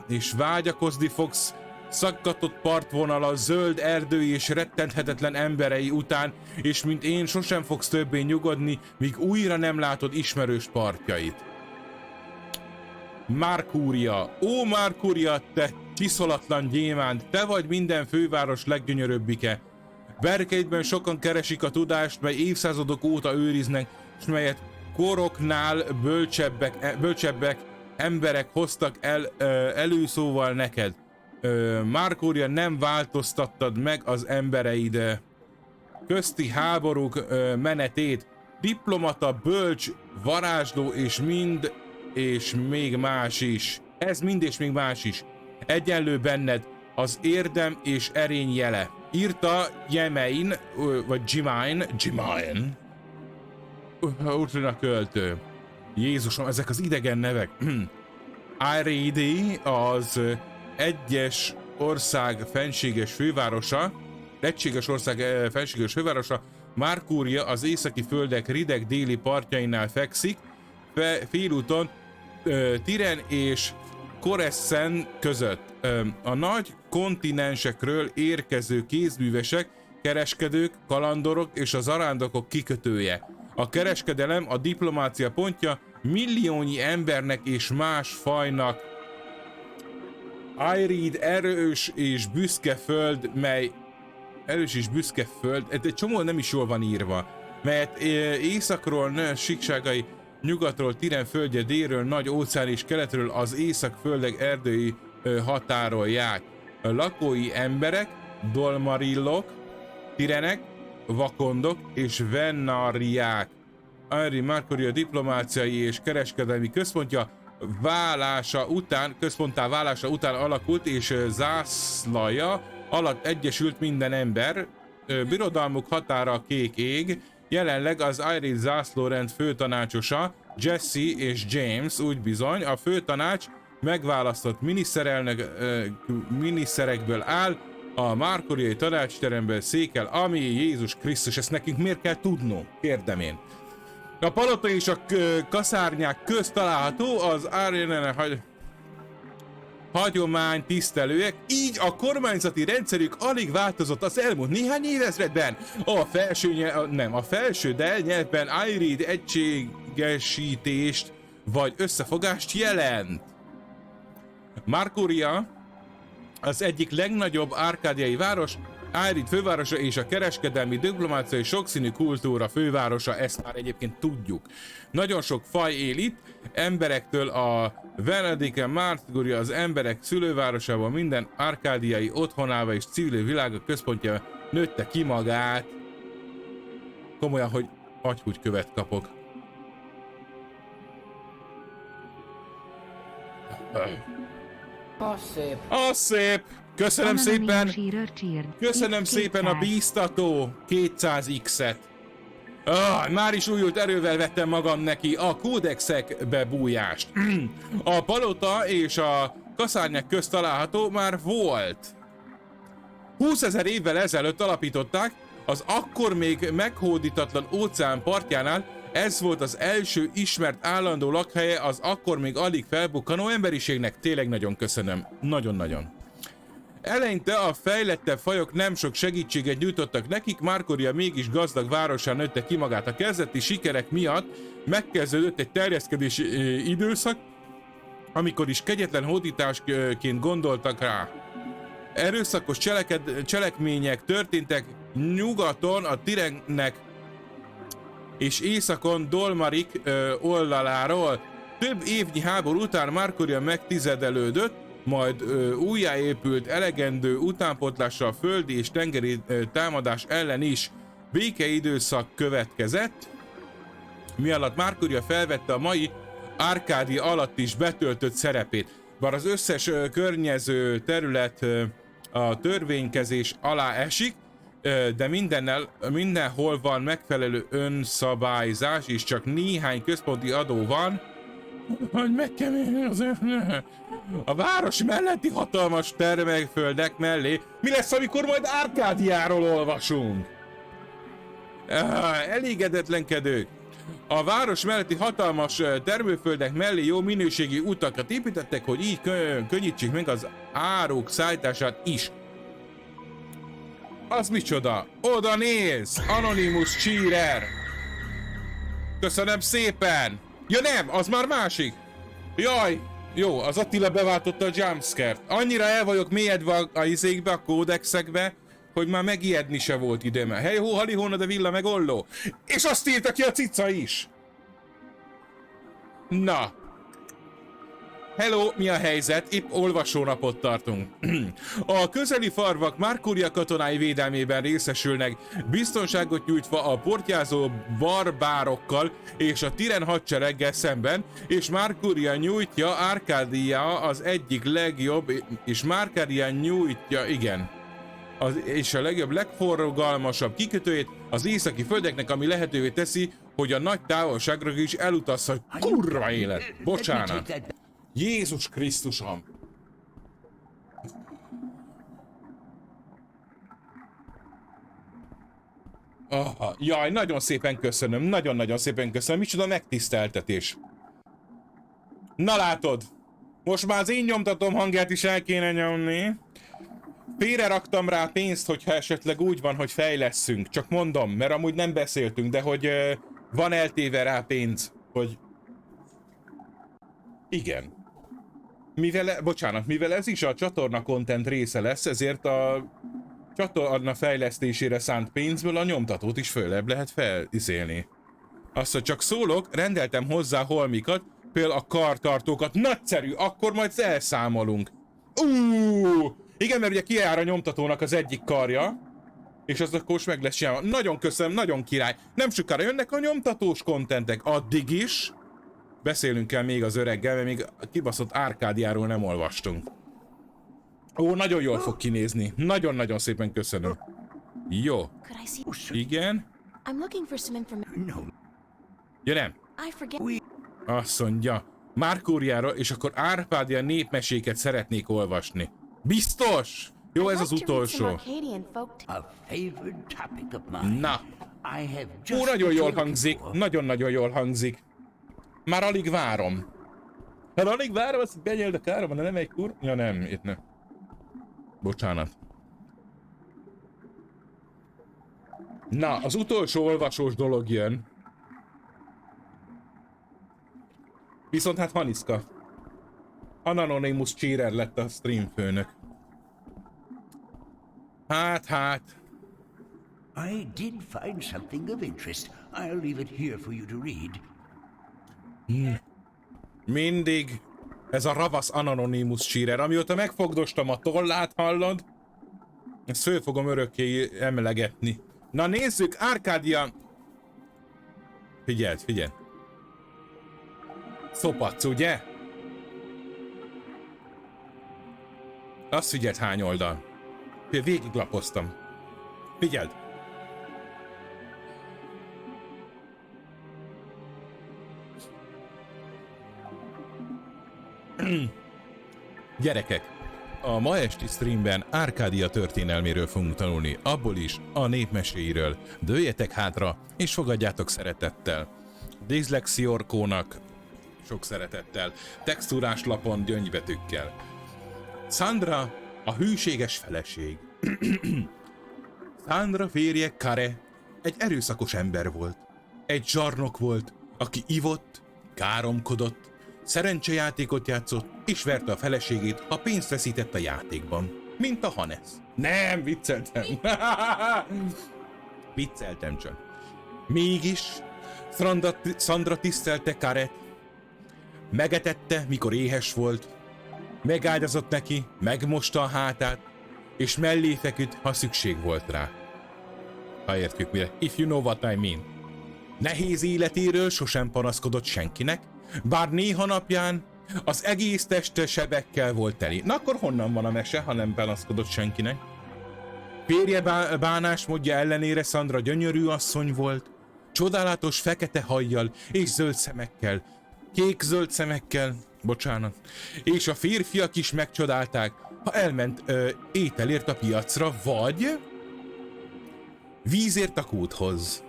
és vágyakozni fogsz szaggatott partvonala, zöld erdői és rettenthetetlen emberei után, és mint én sosem fogsz többé nyugodni, míg újra nem látod ismerős partjait. Markúria, ó Markúria, te csiszolatlan gyémánt, te vagy minden főváros leggyönyörűbbike. Berkeidben sokan keresik a tudást, mely évszázadok óta őriznek, és melyet koroknál bölcsebbek emberek hoztak előszóval neked. Markúria, nem változtattad meg az embereid közti háborúk menetét. Diplomata, bölcs, varázsló és még más is. Ez mind és még más is. Egyenlő benned az érdem és erény jele. Írta Jemein, vagy Jimain, útrina költő. Jézusom, ezek az idegen nevek. Airidi az egyes ország fenséges fővárosa, Markúria az északi földek rideg déli partjainál fekszik, félúton Tiren és Koreszen között. A nagy kontinensekről érkező kézművesek, kereskedők, kalandorok és az arándokok kikötője. A kereskedelem, a diplomácia pontja milliónyi embernek és más fajnak. Airid erős és büszke föld, egy csomó nem is jól van írva, melyet északról síkságai, nyugatról Tiren földje, délről nagy óceán és keletről az északföldek erdői határolják. A lakói emberek, dolmarillok, tirenek, vakondok és vennariák. Markúria diplomáciai és kereskedelmi központtá válása után alakult, és zászlaja alatt egyesült minden ember. Birodalmuk határa a kék ég. Jelenleg az Irish zászlórend főtanácsosa Jesse és James, úgy bizony, a főtanács megválasztott miniszterekből áll, a Markúriai tanácsteremben székel, ami Jézus Krisztus. Ezt nekünk miért kell tudnunk? Kérdem én. A palota és a kaszárnyák közt található az hagyomány tisztelőek, így a kormányzati rendszerük alig változott az elmúlt néhány évezredben. A felső del nyelvben Airid egységesítést vagy összefogást jelent. Markúria az egyik legnagyobb árkádiai város, Airid fővárosa és a kereskedelmi, diplomáciai sokszínű kultúra fővárosa, ezt már egyébként tudjuk. Nagyon sok faj él itt, emberektől a Venediken Markúria az emberek szülővárosában minden árkádiai otthonával és civil világa központja nőtte ki magát. Komolyan, hogy agyhúgykövet kapok. Az szép! Köszönöm szépen! Köszönöm szépen a bíztató 200x-et! Már is újult erővel vettem magam neki a kódexekbe bújást. A palota és a kaszárnyák közt található már volt. 20 000 évvel ezelőtt alapították, Az akkor még meghódítatlan óceán partjánál ez volt az első ismert állandó lakhelye az akkor még alig felbukkanó emberiségnek. Tényleg nagyon köszönöm. Nagyon-nagyon. Eleinte a fejlettebb fajok nem sok segítséget nyújtottak nekik, Markoria mégis gazdag városán nőtte ki magát. A kezdeti sikerek miatt megkezdődött egy terjeszkedési időszak, amikor is kegyetlen hódításként gondoltak rá. Erőszakos cselekmények történtek nyugaton a Tirennek és északon Dolmarik oldaláról. Több évnyi háború után Markoria megtizedelődött, majd újjáépült elegendő utánpótlással földi és tengeri támadás ellen is. Békeidőszak következett, mi alatt Markoria felvette a mai Arkádia alatt is betöltött szerepét. Bár az összes környező terület a törvénykezés alá esik, de mindenhol van megfelelő önszabályzás, és csak néhány központi adó van, hogy a város melletti hatalmas termőföldek mellé. Mi lesz, amikor majd Arkádiáról olvasunk? Elégedetlenkedők. A város melletti hatalmas termőföldek mellé jó minőségi utakat építettek, hogy így könnyítsék meg az áruk szállítását is. Az micsoda? Oda néz! Anonymous Cheater! Köszönöm szépen! Ja nem, az már másik! Jaj! Jó, az Attila beváltotta a jumpscare-t. Annyira el vagyok mélyedve a izékbe, a kódexekbe, hogy már megijedni se volt időm. Hey ho, halihóna, de villa meg olló. És azt írta ki a cica is! Na. Hello, mi a helyzet? Épp olvasónapot tartunk. A közeli farvak Markoria katonái védelmében részesülnek, biztonságot nyújtva a portyázó barbárokkal és a Tiren hadsereggel szemben, és Markoria nyújtja Arkádia az egyik legjobb, és Markoria nyújtja, igen, és a legjobb, legforgalmasabb kikötőjét az északi földeknek, ami lehetővé teszi, hogy a nagy távolságra is elutazhat. Kurva élet! Bocsánat! Jézus Krisztusom! Aha, jaj, nagyon szépen köszönöm, nagyon-nagyon szépen köszönöm, micsoda megtiszteltetés. Na látod, most már az én nyomtatom hangját is el kéne nyomni. Félre raktam rá pénzt, hogyha esetleg úgy van, hogy fejlesszünk. Csak mondom, mert amúgy nem beszéltünk, de hogy van eltéve rá pénz, hogy... Igen. Mivel ez is a csatorna content része lesz, ezért a csatorna fejlesztésére szánt pénzből a nyomtatót is följebb lehet felizélni. Azt, hogy csak szólok, rendeltem hozzá holmikat, például a kartartókat. Nagyszerű, akkor majd elszámolunk. Igen, mert ugye kijár a nyomtatónak az egyik karja, és az akkor most meg lesz csinálva. Nagyon köszönöm, nagyon király. Nem sokára jönnek a nyomtatós kontentek. Addig is beszélünk kell még az öreggel, mert még a kibaszott Arkádiáról nem olvastunk. Ó, nagyon jól fog kinézni. Nagyon-nagyon szépen köszönöm. Jó. Igen. Ja nem. Azt mondja, Markóriáról, és akkor Árpádia népmeséket szeretnék olvasni. Biztos? Jó, ez az utolsó. Na. Ó, nagyon jól hangzik. Nagyon-nagyon jól hangzik. Már alig várom. Hát alig várom, azt benyeld a károm, de nem egy kur... Ja nem, itt nem. Bocsánat. Na, az utolsó olvasós dolog jön. Viszont hát Haniszka. Anonymous Cheater lett a stream főnök. Hát. I did find something of interest. I'll leave it here for you to read. Mindig ez a ravasz Anonymous Cheater, amióta megfogdostam a tollát, hallod? Ezt föl fogom örökké emlegetni. Na nézzük, Arkádia... Figyeld. Szopac, ugye? Azt figyeld, hány oldal. Végiglapoztam. Figyeld. Gyerekek, a ma esti streamben Arcadia történelméről fogunk tanulni, abból is a népmeséiről. Dőljetek hátra, és fogadjátok szeretettel. Dyslexia-orkónak sok szeretettel, textúrás lapon gyöngybetűkkel. Sandra, a hűséges feleség. Sandra férje Kare egy erőszakos ember volt. Egy zsarnok volt, aki ivott, káromkodott, szerencsejátékot játszott, és verte a feleségét, ha pénzt veszített a játékban. Mint a Hannes. Nem, vicceltem. Vicceltem csak. Mégis Sandra tisztelte Karet. Megetette, mikor éhes volt. Megágyazott neki, megmosta a hátát, és mellé feküdt, ha szükség volt rá. Ha értjük mire. If you know what I mean. Nehéz életéről sosem panaszkodott senkinek, bár néha napján az egész teste sebekkel volt teli. Na akkor honnan van a mese, ha nem panaszkodott senkinek? Férje bánásmódja ellenére Sandra gyönyörű asszony volt, csodálatos fekete hajjal és zöld szemekkel, kék-zöld szemekkel, bocsánat, és a férfiak is megcsodálták, ha elment ételért a piacra, vagy vízért a kúthoz.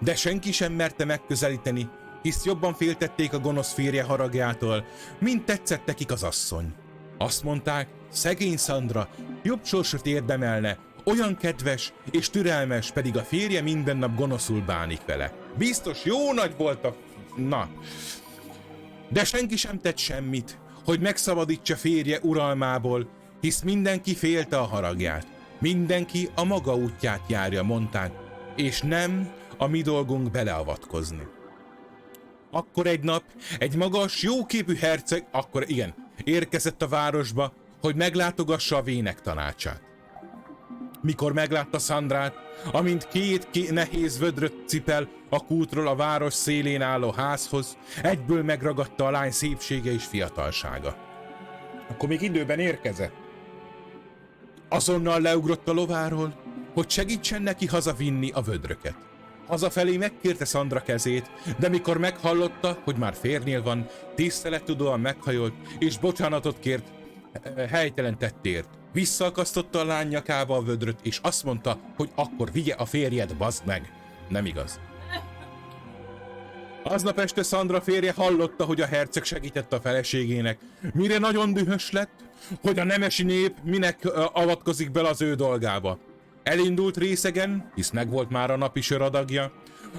De senki sem merte megközelíteni, hisz jobban féltették a gonosz férje haragjától, mint tetszett nekik az asszony. Azt mondták, szegény Sandra jobb sorsot érdemelne, olyan kedves és türelmes, pedig a férje minden nap gonoszul bánik vele. Biztos jó nagy volt a... Na. De senki sem tett semmit, hogy megszabadítsa férje uralmából, hisz mindenki félte a haragját. Mindenki a maga útját járja, mondták, és nem a mi dolgunk beleavatkozni. Akkor egy nap egy magas, jóképű herceg, érkezett a városba, hogy meglátogassa a vének tanácsát. Mikor meglátta Sandrát, amint két nehéz vödröt cipel a kútról a város szélén álló házhoz, egyből megragadta a lány szépsége és fiatalsága. Akkor még időben érkezett. Azonnal leugrott a lováról, hogy segítsen neki hazavinni a vödröket. Hazafelé megkérte Sandra kezét, de mikor meghallotta, hogy már férnél van, tisztelettudóan meghajolt, és bocsánatot kért helytelen tettért. Visszaakasztotta a lány nyakába a vödröt, és azt mondta, hogy akkor vigye a férjed, bazd meg. Nem igaz. Aznap este Sandra férje hallotta, hogy a herceg segített a feleségének, mire nagyon dühös lett, hogy a nemesi nép minek avatkozik bele az ő dolgába. Elindult részegen, hisz megvolt már a napi söradagja,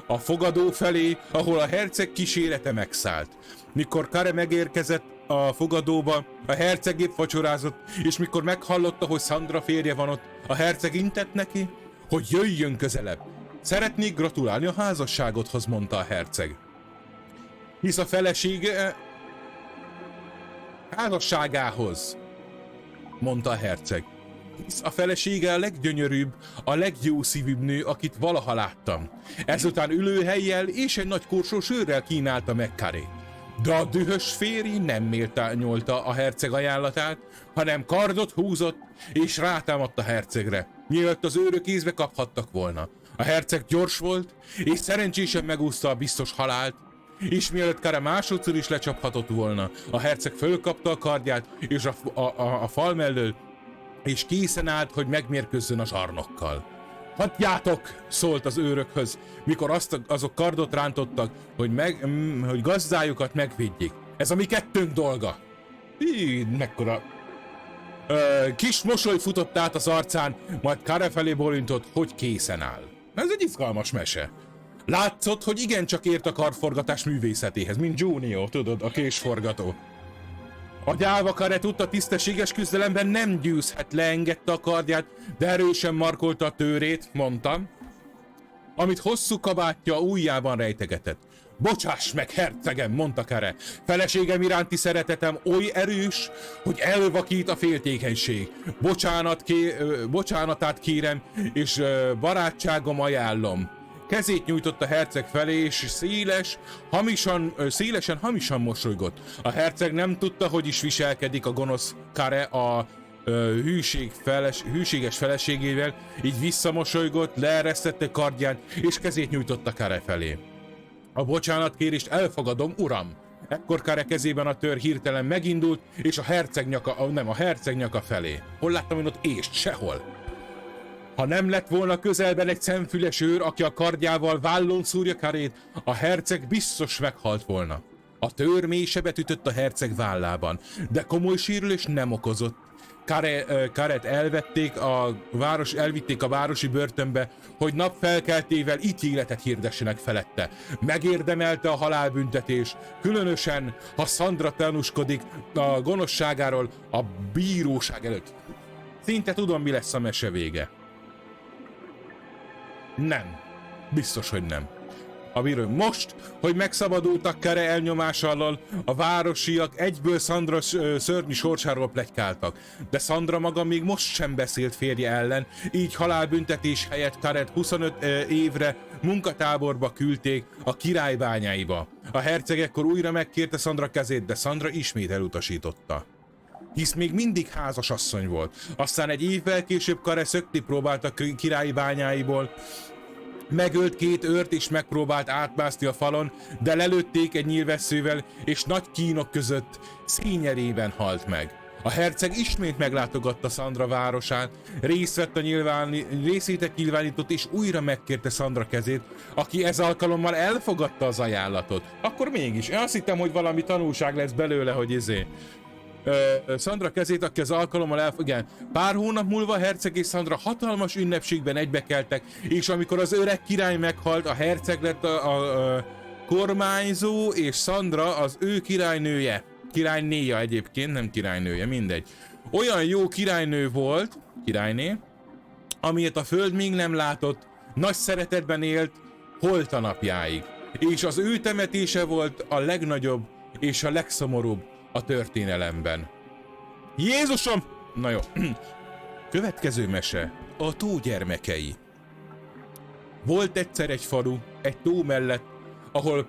a fogadó felé, ahol a herceg kísérete megszállt. Mikor Kare megérkezett a fogadóba, a herceg épp vacsorázott, és mikor meghallotta, hogy Sandra férje van ott, a herceg intett neki, hogy jöjjön közelebb. Szeretnék gratulálni a házasságodhoz, mondta a herceg. Hisz a felesége... házasságához, mondta a herceg. Hisz a felesége a leggyönyörűbb, a legjószívűbb nő, akit valaha láttam. Ezután ülőhellyel és egy nagy korsó sörrel kínálta meg Karét. De a dühös férj nem méltányolta a herceg ajánlatát, hanem kardot húzott és rátámadt a hercegre, mielőtt az őrök észbe kaphattak volna. A herceg gyors volt, és szerencsésen megúszta a biztos halált, és mielőtt Kare másodszor is lecsaphatott volna, a herceg fölkapta a kardját és a fal mellől, és készen állt, hogy megmérkőzzön a zsarnokkal. Hagyjátok! Szólt az őrökhöz, mikor azok kardot rántottak, hogy gazdájukat megvédjék. Ez a mi kettőnk dolga. Mekkora... Kis mosoly futott át az arcán, majd Kare felé bólintott, hogy készen áll. Ez egy izgalmas mese. Látszott, hogy igencsak ért a kardforgatás művészetéhez, mint Junior, tudod, a késforgató. A gyáva Kare tudta, tisztességes küzdelemben nem győzhet, leengedte a kardját, de erősen markolta a tőrét, mondta, amit hosszú kabátja ujjában rejtegetett. Bocsáss meg, hercegem, mondta Kare, feleségem iránti szeretetem oly erős, hogy elvakít a féltékenység. Bocsánatát kérem, és barátságom ajánlom. Kezét nyújtott a herceg felé, és szélesen hamisan mosolygott. A herceg nem tudta, hogy is viselkedik a gonosz Kare a hűséges feleségével, így visszamosolygott, leeresztette kardját, és kezét nyújtott a Kare felé. A bocsánatkérést elfogadom, uram. Ekkor Kare kezében a tör hirtelen megindult, és a herceg nyaka felé. Hol láttam én ott ést? Sehol. Ha nem lett volna közelben egy szemfüles őr, aki a kardjával vállon szúrja Karét, a herceg biztos meghalt volna. A tör mély sebet ütött a herceg vállában, de komoly sérülés nem okozott. Karet elvitték a városi börtönbe, hogy napfelkeltével ítéletet hirdessenek felette. Megérdemelte a halálbüntetés, különösen, ha Sandra tanúskodik a gonoszságáról a bíróság előtt. Szinte tudom, mi lesz a mese vége. Nem. Biztos, hogy nem. A bíró most, hogy megszabadultak Kare elnyomása alól, a városiak egyből Sandra szörnyű sorsáról pletykáltak. De Sandra maga még most sem beszélt férje ellen, így halálbüntetés helyett Karet 25 évre munkatáborba küldték a királybányáiba. A herceg ekkor újra megkérte Sandra kezét, de Sandra ismét elutasította. Hisz még mindig házasasszony volt. Aztán egy évvel később Kare szökni próbált a királyi bányáiból, megölt 2 őrt és megpróbált átmászni a falon, de lelőtték egy nyílvesszővel, és nagy kínok között színyerében halt meg. A herceg ismét meglátogatta Sandra városát, részvétet nyilvánított, és újra megkérte Sandra kezét, aki ez alkalommal elfogadta az ajánlatot. Akkor mégis, én azt hittem, hogy valami tanulság lesz belőle, hogy Sandra kezét, aki az alkalommal igen. Pár hónap múlva a herceg és Sandra hatalmas ünnepségben egybekeltek, és amikor az öreg király meghalt, a herceg lett a kormányzó, és Sandra az ő királynője. Királynéja egyébként, nem királynője, mindegy. Olyan jó királynő volt, királyné, amilyet a föld még nem látott, nagy szeretetben élt holtanapjáig. És az ő temetése volt a legnagyobb és a legszomorúbb a történelemben. Jézusom! Na jó. Következő mese. A tó gyermekei. Volt egyszer egy falu, egy tó mellett, ahol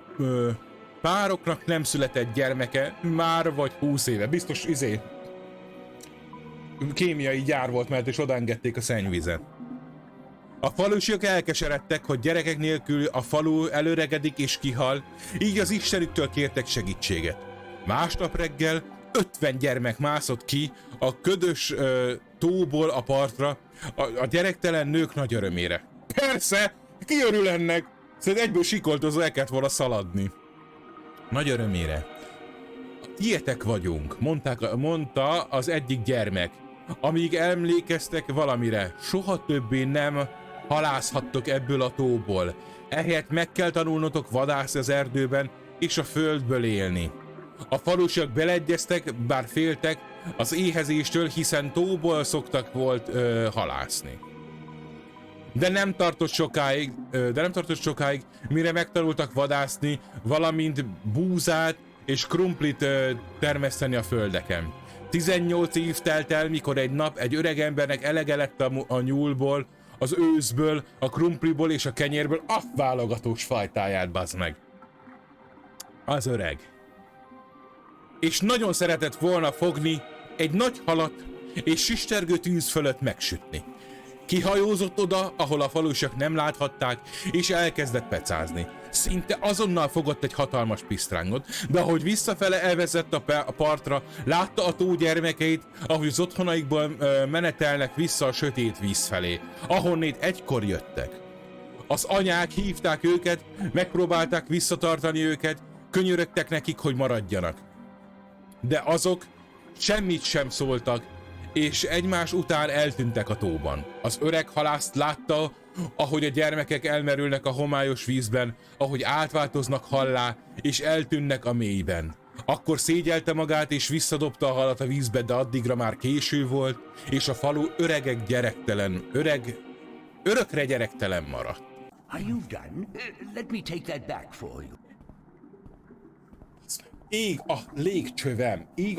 pároknak nem született gyermeke már vagy 20 éve. Biztos kémiai gyár volt, mert is odaengedték a szennyvizet. A falusiak elkeseredtek, hogy gyerekek nélkül a falu előregedik és kihal, így az istenüktől kértek segítséget. Másnap reggel 50 gyermek mászott ki a ködös tóból a partra, a gyerektelen nők nagy örömére. Persze, ki örül ennek? Szerintem egyből sikoltozó el kellett volna szaladni. Nagy örömére. Tietek vagyunk, mondta az egyik gyermek. Amíg emlékeztek valamire, soha többé nem halászhattok ebből a tóból. Ehelyett meg kell tanulnotok vadászni az erdőben és a földből élni. A falusiak beleegyeztek, bár féltek az éhezéstől, hiszen tóból szoktak halászni. De nem tartott sokáig, mire megtanultak vadászni, valamint búzát és krumplit termeszteni a földeken. 18 év telt el, mikor egy nap egy öreg embernek elege lett a nyúlból, az őszből, a krumpliból és a kenyérből a válogatós fajtáját, bazd meg. Az öreg. És nagyon szeretett volna fogni egy nagy halat és sistergő tűz fölött megsütni. Kihajózott oda, ahol a falusiak nem láthatták, és elkezdett pecázni. Szinte azonnal fogott egy hatalmas pisztrángot, de ahogy visszafele elvezett a partra, látta a tó gyermekeit, ahogy az otthonaikból menetelnek vissza a sötét víz felé, ahonnét egykor jöttek. Az anyák hívták őket, megpróbálták visszatartani őket, könyörögtek nekik, hogy maradjanak. De azok semmit sem szóltak, és egymás után eltűntek a tóban. Az öreg halászt látta, ahogy a gyermekek elmerülnek a homályos vízben, ahogy átváltoznak hallá, és eltűnnek a mélyben. Akkor szégyelte magát, és visszadobta a halat a vízbe, de addigra már késő volt, és a falu örökre gyerektelen maradt. Are you done? Let me take that back for you. Ég a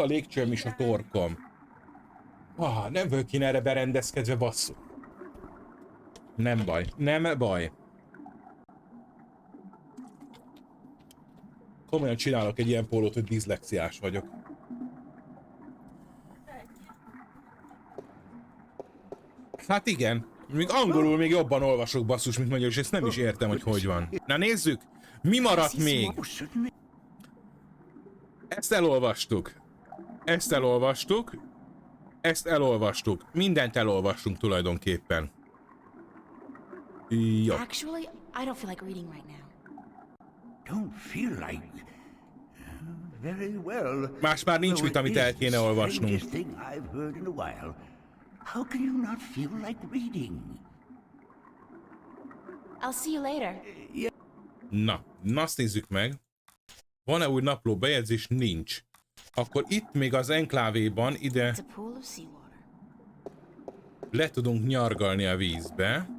légcsövem, is a torkom. Nem vagyok én erre berendezkedve, basszú. Nem baj. Komolyan csinálok egy ilyen pólót, hogy diszlexiás vagyok. Hát igen, még angolul még jobban olvasok, basszus, mint magyar, és ezt nem is értem, hogy van. Na nézzük, mi maradt még? Ezt elolvastuk. Ezt elolvastuk. Ezt elolvastuk. Mindent elolvastunk tulajdonképpen. Jó. Actually, I don't feel like reading right now. Don't feel like... Very well. Más már nincs mit, amit el kéne olvasnunk. Thing I've heard in a while. How can you not feel like reading? I'll see you later. Na, azt nézzük meg. Van-e új napló bejegyzés? Nincs. Akkor itt még az enklávéban ide le tudunk nyargalni a vízbe.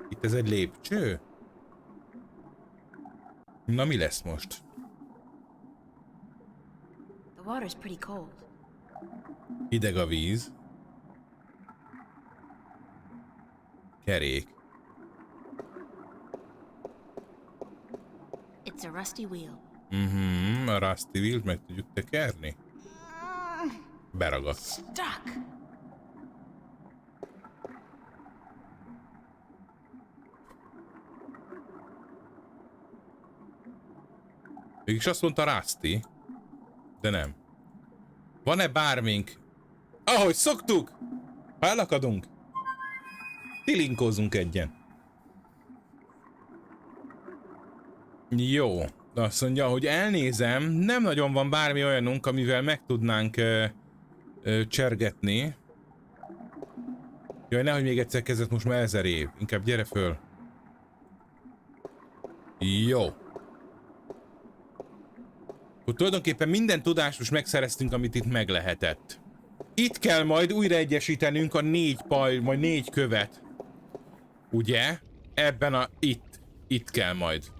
Itt ez egy lépcső? Na mi lesz most? The water's pretty cold. Hideg a víz. Kerék. It's a rusty wheel. A rusty wheel-t meg tudjuk tekerni? Beragadt. Stuck. Mégis azt mondta Rusty, de nem. Van-e bármink? Ahogy szoktuk! Ha elakadunk, tilinkózunk egyen. Jó. Azt mondja, hogy elnézem, nem nagyon van bármi olyanunk, amivel meg tudnánk csergetni. Jaj, nehogy még egyszer kezdett, most már 1000 év. Inkább gyere föl. Jó. Hogy tulajdonképpen minden tudást most megszereztünk, amit itt meg lehetett. Itt kell majd újra egyesítenünk a 4 paj, majd 4 követ. Ugye? Ebben a... Itt kell majd.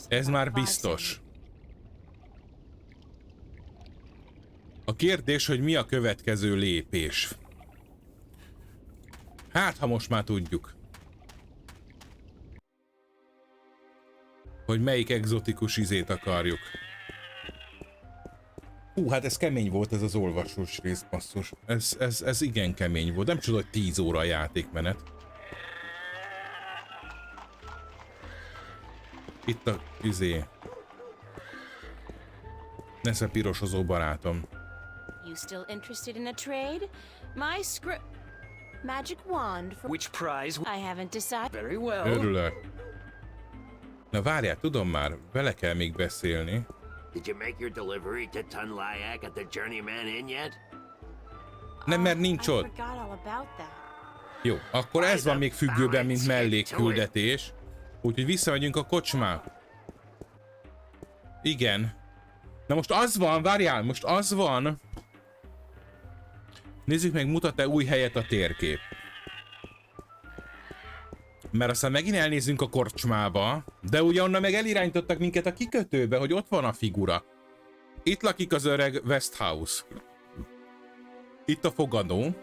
Ez már biztos. A kérdés, hogy mi a következő lépés. Hát, ha most már tudjuk. Hogy melyik egzotikus izét akarjuk. Hát ez kemény volt, ez az olvasós rész, basszus. Ez igen kemény volt. Nem csoda, hogy 10 óra a játékmenet. Itt a izé. Nesze pirosozó barátom. You still interested in a trade? My magic wand for which prize? I haven't decided. Very well. Örülök. Na várjál, tudom már, vele kell még beszélni. Did you make your delivery to Tunlayak at the Journeyman Inn yet? Nem, mert nincs ott. Jó, akkor ez van még függőben, mint mellékküldetés. Úgyhogy visszamegyünk a kocsmába. Igen. Na most az van, várjál, most az van. Nézzük meg, mutat-e új helyet a térkép. Mert aztán megint elnézzünk a kocsmába, de ugye onnan meg elirányítottak minket a kikötőbe, hogy ott van a figura. Itt lakik az öreg Westhouse. Itt a fogadó.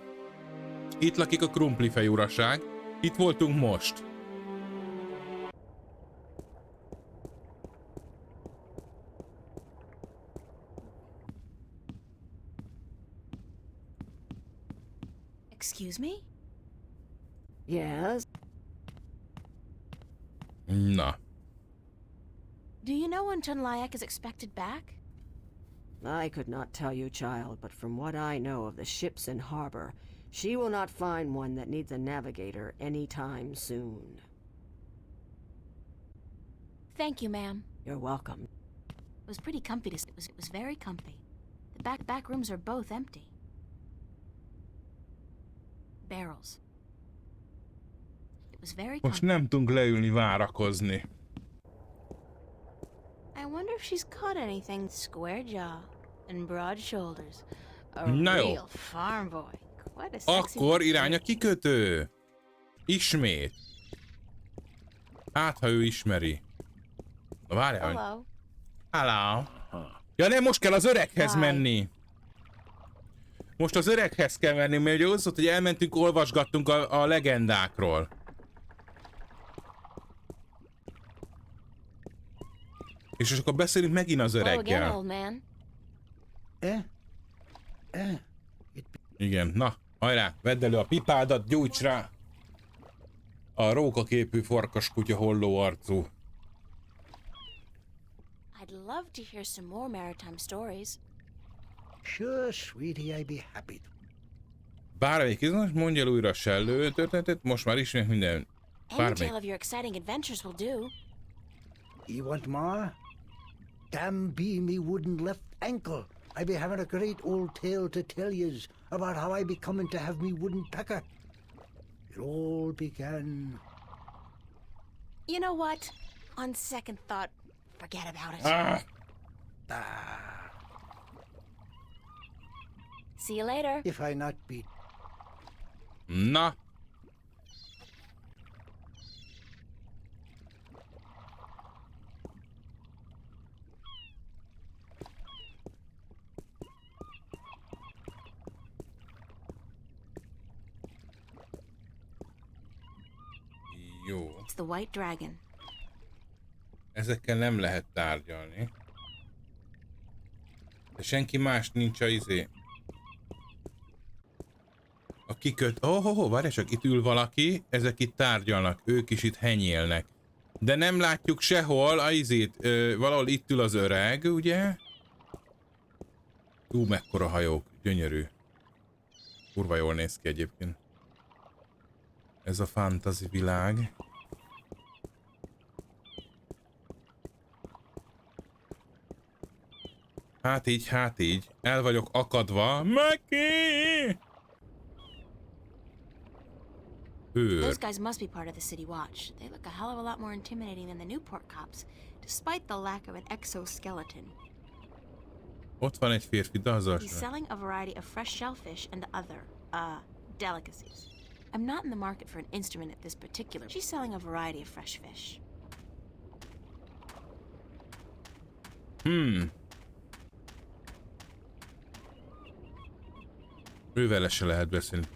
Itt lakik a krumplifej uraság. Itt voltunk most. Excuse me? Yes? Na. Do you know when Tunlayak is expected back? I could not tell you, child, but from what I know of the ships in harbor, she will not find one that needs a navigator anytime soon. Thank you, ma'am. You're welcome. It was pretty comfy. It was very comfy. The back rooms are both empty. Barrels. It was very Most nem tudunk leülni várakozni. I wonder if she's caught anything. Square jaw and broad shoulders. A Na jó. real farm boy. Quite a sexy Akkor irány a kikötő. Ismét. Hát, ha ő ismeri. Na várjál. Hello. Hello. Ja nem, most kell az öreghez menni. Most az öreghez kell menni, mert ugye az volt, hogy elmentünk, olvasgattunk a legendákról. És akkor beszélünk megint az öreggel. Igen, na, hajrá, vedd elő a pipádat, gyújts rá! A rókaképű farkaskutya holló arcú. I'd love to hear some more maritime stories. Sure, sweetie, I'd be happy to. Bármelyik izgalmas, mondj el újra a sellő történetet, most már ismét minden. Any tale of your exciting adventures will do. You want more? Damn be me wooden left ankle. I be having a great old tale to tell yous about how I be coming to have me wooden pecker. It all began... You know what? On second thought, forget about it. See you later. If I not be... Na. Jó. It's the White Dragon. Ezekkel nem lehet tárgyalni. De senki más nincs a izé. A kiköt... Várj csak, itt ül valaki, ezek itt tárgyalnak, ők is itt henyélnek. De nem látjuk sehol a izét, valahol itt ül az öreg, ugye? Mekkora hajók, gyönyörű. Kurva jól néz ki egyébként. Ez a fantasy világ. Hát így. El vagyok akadva. Meki! Those guys must be part of the city watch. They look a hell of a lot more intimidating than the Newport cops, despite the lack of an exoskeleton. Ott van egy férfi, de az He's selling a variety of fresh shellfish and other, delicacies. I'm not in the market for an instrument at this particular. She's selling a variety of fresh fish. Ővele se lehet beszélni.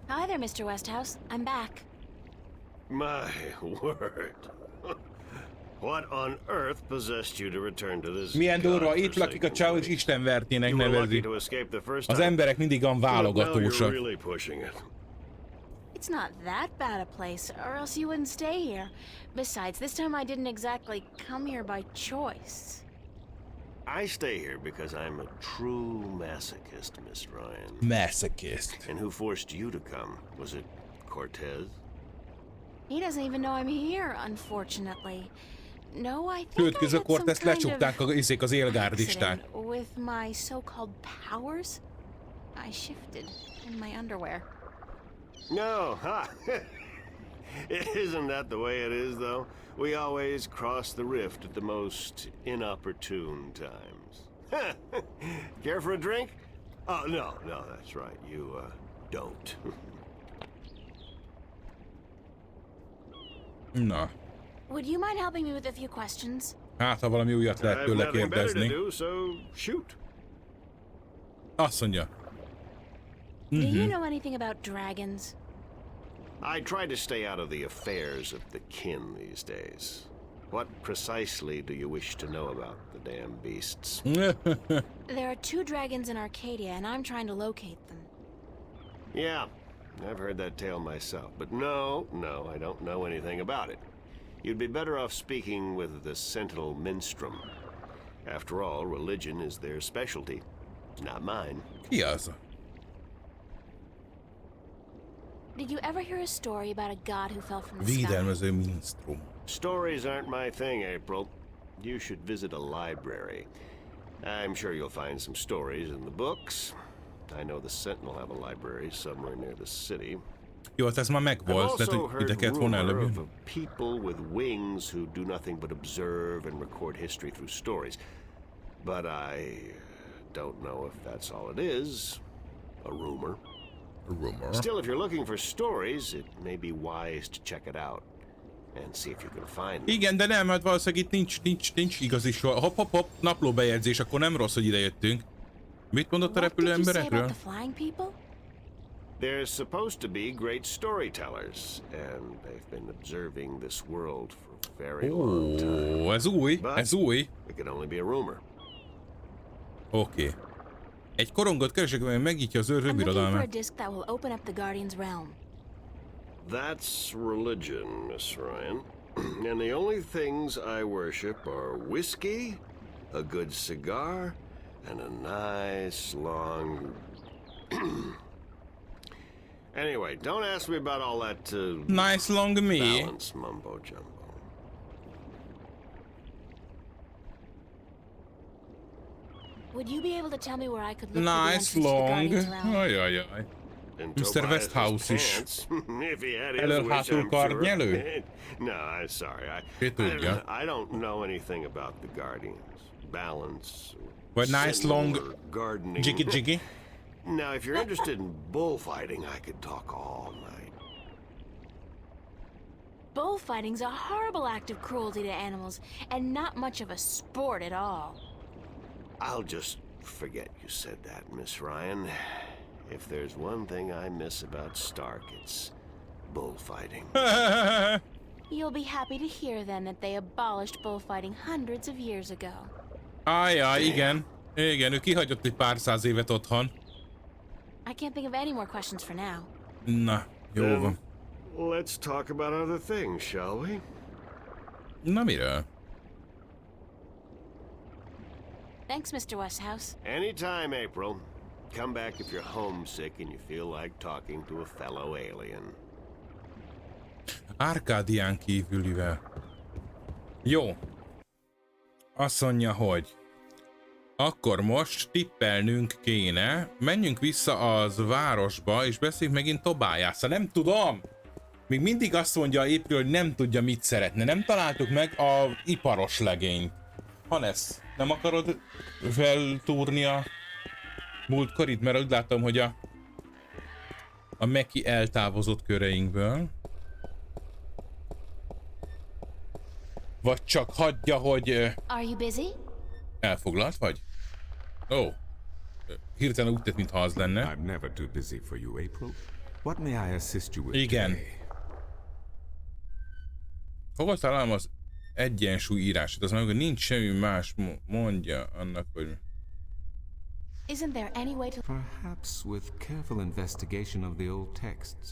Hi there, Mr. Westhouse. I'm back. My word. What on earth possessed you to return to this? Milyen durva, itt lakik a csávó és istenvertének nevezi. Az emberek mindig van válogatósak. It's not that bad a place, or else you wouldn't stay here. Besides, this time I didn't exactly come here by choice. I stay here because I'm a true masochist, Miss Ryan. Masochist. And who forced you to come? Was it Cortez? He doesn't even know I'm here, unfortunately. No, I think Sőt, I közben had some Cortez kind lecsukták az élgárdisták. accident with my so-called powers. I shifted in my underwear. No, ha! Isn't that the way it is, though? We always cross the rift at the most inopportune times. Care for a drink? Oh, no, that's right. You, don't. Na. Would you mind helping me with a few questions? Hát, ha valami újat lehet tőle kérdezni. Azt mondja. Do you know anything about dragons? I try to stay out of the affairs of the kin these days. What precisely do you wish to know about the damn beasts? There are 2 dragons in Arcadia, and I'm trying to locate them. Yeah, I've heard that tale myself, but no, I don't know anything about it. You'd be better off speaking with the Sentinel Minstrom. After all, religion is their specialty, not mine. Ki az? Did you ever hear a story about a god who fell from the sky? Védelmező Minstrom. Stories aren't my thing, April. You should visit a library. I'm sure you'll find some stories in the books. I know the Sentinel have a library somewhere near the city. Jó, hát ez már megvolt, de ide kellett volna előbb. Of people with wings who do nothing but observe and record history through stories. But I don't know if that's all it is. A rumor. A rumor. Still, if you're looking for stories, it may be wise to check it out and see if you can find them. Igen, de nem, hát valószínűleg itt nincs igazi sor. Hopp, naplóbejegyzés, akkor nem rossz, hogy ide jöttünk. Mit mondott a repülő emberekről? They're supposed to be great storytellers, and they've been observing this world for a very long time. Ez új, But ez új. it could only be a rumor. Oké. Egy korongot keresek, amely megnyitja az őr I'm looking for a birodalmát. disc that will open up the Guardian's realm. That's religion, Miss Ryan. And the only things I worship are whiskey, a good cigar, and a nice long... Anyway, don't ask me about all that Nice long me. balance mumbo jumbo. Would you be able to tell me where I could look Nice for the long. entrance to the Guardian's realm? Ajajaj. And Mr. Tobias's Westhouse is pants, if he had his elől wish, hátul I'm karnyelő? sure. No, I'm sorry. Ki tudja. I don't know anything about the Guardians. Balance. Vagy nice Sentinel, long or gardening. jiggy jiggy. Now, if you're interested in bullfighting, I could talk all night. Bullfighting's a horrible act of cruelty to animals, and not much of a sport at all. I'll just forget you said that, Miss Ryan. If there's one thing I miss about Stark, it's bullfighting. You'll be happy to hear then that they abolished bullfighting hundreds of years ago. Ajaj, igen. Igen, ő kihagyott egy pár száz évet otthon. I can't think of any more questions for now. Na, jó Then van. let's talk about other things, shall we? Na miről? Thanks, Mr. Westhouse. Anytime, April. Come back if you're homesick and you feel like talking to a fellow alien. Árkádián kívülivel. Jó. Azt mondja, hogy akkor most tippelnünk kéne, menjünk vissza az városba, és beszéljünk megint Tobiasszal. Nem tudom! Még mindig azt mondja April, hogy nem tudja, mit szeretne. Nem találtuk meg a iparos legényt. Hannes, nem akarod feltúrni a múltkorit? Mert úgy látom, hogy a Meki eltávozott köreinkből. Vagy csak hagyja, hogy... Are you busy? Elfoglalt vagy? Ó. Hirtelen úgy tett, mintha az lenne. I'm never too busy for you, April. What may I assist you with Igen. today? Hova találom az egyensúly írását? Az meg, hogy nincs semmi más mondja annak, hogy... Isn't there any way to... Perhaps with careful investigation of the old texts.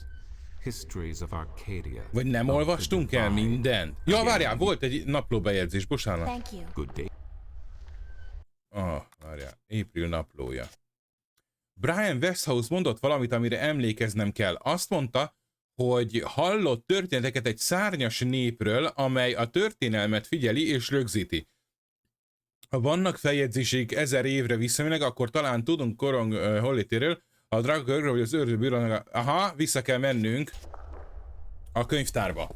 Histories of Arcadia. Vagy nem olvastunk el mindent? Ja, várjál, volt egy naplóbejegyzés, bocsánat. Thank you. Good day. Várjál, April naplója. Brian Westhouse mondott valamit, amire emlékeznem kell. Azt mondta, hogy hallott történeteket egy szárnyas népről, amely a történelmet figyeli és rögzíti. Ha vannak feljegyzéseik 1000 évre visszamenőleg, akkor talán tudunk korong hollétéről, a Dragörgről vagy az őrzőbírónak... Aha, vissza kell mennünk a könyvtárba.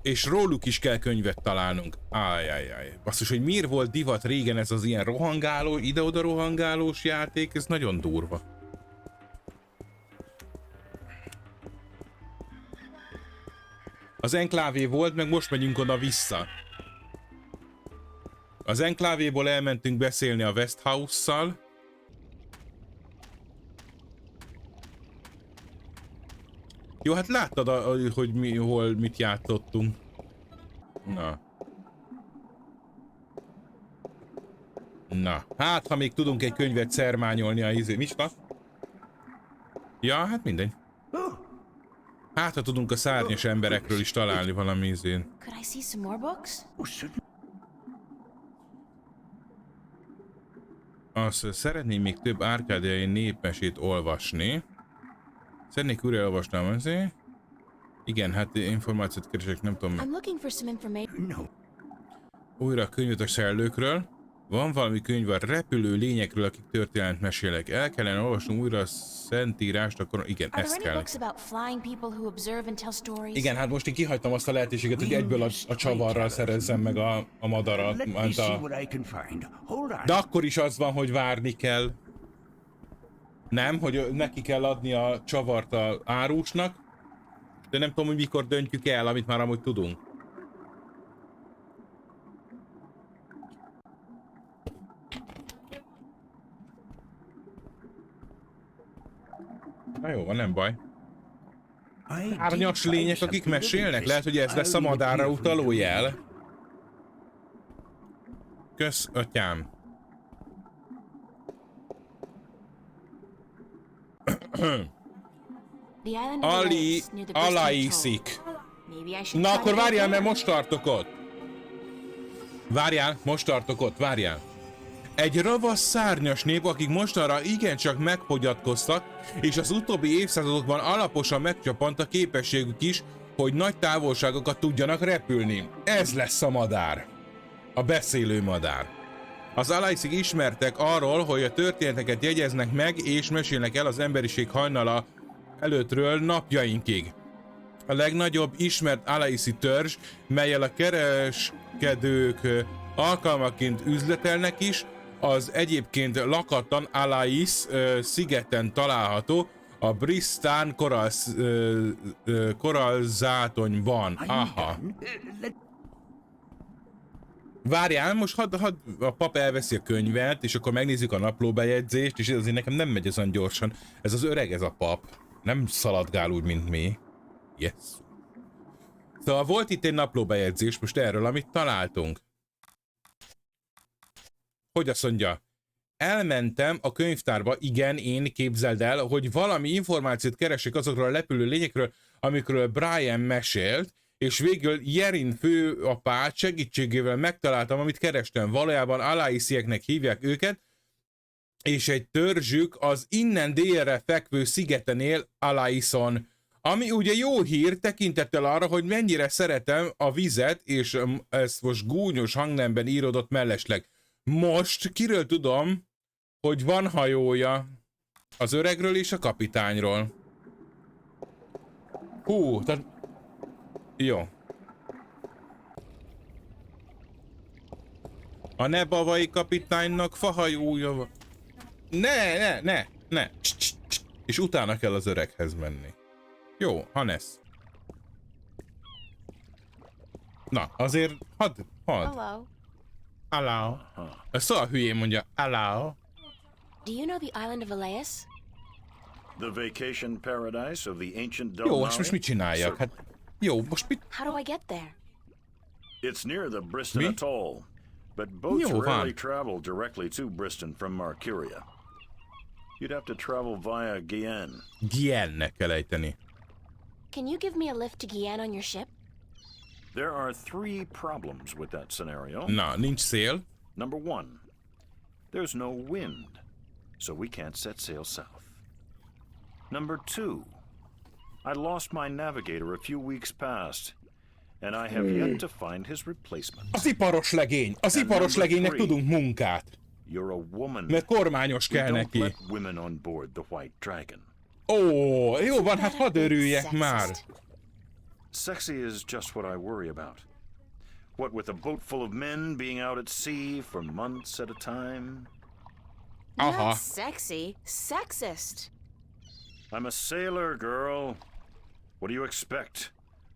És róluk is kell könyvet találnunk. Ajajaj. Basszus, hogy miért volt divat régen ez az ilyen rohangáló, ide-oda rohangálós játék, ez nagyon durva. Az enklávé volt, meg most megyünk oda vissza. Az enklávéból elmentünk beszélni a Westhouse-szal. Jó, hát láttad, hogy mi, hol mit játszottunk. Na. Na, hát ha még tudunk egy könyvet szermányolni a izé... Micsoda? Ja, hát mindegy. Hát ha tudunk a szárnyas emberekről is találni valami izén. Could I see some more books? Azt szeretném még több árkádiai népmesét olvasni. Szeretnék újra olvasnám azért. Igen, hát információt keresek, nem tudom. I'm looking for some information. Újra a könyvet a szellőkről. Van valami könyv a repülő lényekről, akik történet mesélek. El kellene olvasnunk újra a szentírást, akkor igen, Are ezt there any kell. books about flying people who observe and tell stories? Igen, hát most én kihagytam azt a lehetőséget, hogy egyből a csavarral szerezzem meg a madarat. Let me see what I can find. Hold on. De akkor is az van, hogy várni kell. Nem, hogy neki kell adni a csavart az árusnak. De nem tudom, hogy mikor döntjük el, amit már amúgy tudunk. Na jó, van, nem baj. Árnyas lények, akik mesélnek? Lehet, hogy ez lesz a madárra utaló jel. Kösz, atyám. Alaiszik. Na akkor várjál, mert most tartok ott. Várjál. Egy ravasz szárnyas nép, akik mostanra igencsak megfogyatkoztak, és az utóbbi évszázadokban alaposan megcsapant a képességük is, hogy nagy távolságokat tudjanak repülni. Ez lesz a madár. A beszélő madár. Az Alaiszik ismertek arról, hogy a történeteket jegyeznek meg, és mesélnek el az emberiség hajnala előttről napjainkig. A legnagyobb ismert Alaiszi törzs, melyel a kereskedők alkalmaként üzletelnek is, az egyébként lakatlan Alais szigeten található, a Bristán korallzátonyban. Aha. Várjál, most hadd a pap elveszi a könyvet, és akkor megnézzük a naplóbejegyzést, és azért nekem nem megy olyan gyorsan. Ez az öreg, ez a pap. Nem szaladgál úgy, mint mi. Yes. Szóval volt itt egy naplóbejegyzés most erről, amit találtunk. Hogy azt mondja? Elmentem a könyvtárba, igen, én, képzeld el, hogy valami információt keresek azokról a repülő lényekről, amikről Brian mesélt, és végül Jerin főapát segítségével megtaláltam, amit kerestem. Valójában Alaisieknek hívják őket, és egy törzsük az innen délre fekvő szigeten él, Alaison. Ami ugye jó hír tekintettel arra, hogy mennyire szeretem a vizet, és ezt most gúnyos hangnemben íródott mellesleg. Most kiről tudom, hogy van hajója az öregről és a kapitányról. Hú, tehát... Jó. A nebavai kapitánynak fahajója van. Ne. És utána kell az öreghez menni. Jó, Hannes. Na, azért hadd. Hello. Szóval hülyén mondja, hello. Do you know the island of Elias? The vacation paradise of the ancient Jó, és most mit csináljak? Hát, jó, most mit? How do I get there? It's near the Briston Atoll, but boats rarely travel directly to Briston from Marcuria. You'd have to travel via Guyenne. Guyenne-nek kell ejteni. Can you give me a lift to Guyenne on your ship? There are 3 problems with that scenario. Na, nincs szél. Number 1, there's no wind, so we can't set sail south. Number 2, I lost my navigator a few weeks past, and I have yet to find his replacement. Az iparos legény! Az iparos legénynek tudunk munkát! You're a woman. Mert kormányos kell neki. Let women on board the White Dragon. Ó, jó van, hát hadd örüljek már. Sexy is just what I worry about. What with a boat full of men being out at sea for months at a time? Not sexy, sexist. I'm a sailor, girl. What do you expect?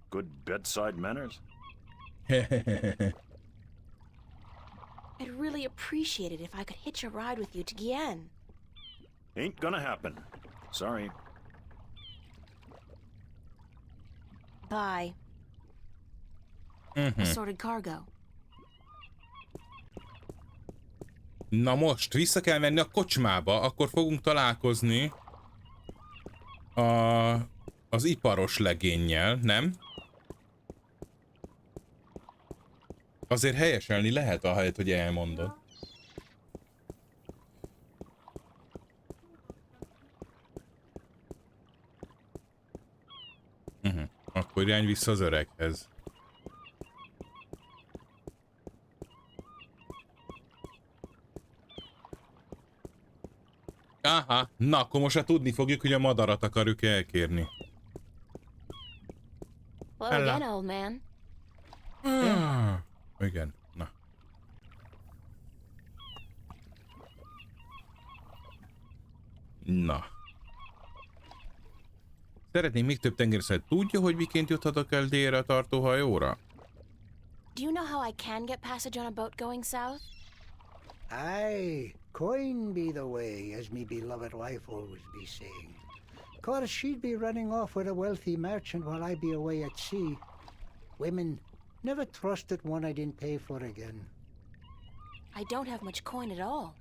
Good bedside manners? I'd really appreciate it if I could hitch a ride with you to Guyenne. Ain't gonna happen. Sorry. Bye. Assorted cargo. Na most, vissza kell menni a kocsmába, akkor fogunk találkozni az iparos legénnyel, nem? Azért helyeselni lehet, ahelyett, hogy elmondod. Akkor irány vissza az öreghez. Aha, na akkor most már tudni fogjuk, hogy a madarat akarjuk elkérni. Well, again, old man. Igen, na. Na. Szeretném még több tengerészet. Tudja, hogy miként juthatok el délre a tartóhajóra? Do you know how I can get passage on a boat going south? Aye, coin be the way, as me beloved wife always be saying. course, she'd be running off with a wealthy merchant while I'd be away at sea. Women, never trusted one I didn't pay for again. I don't have much coin at all.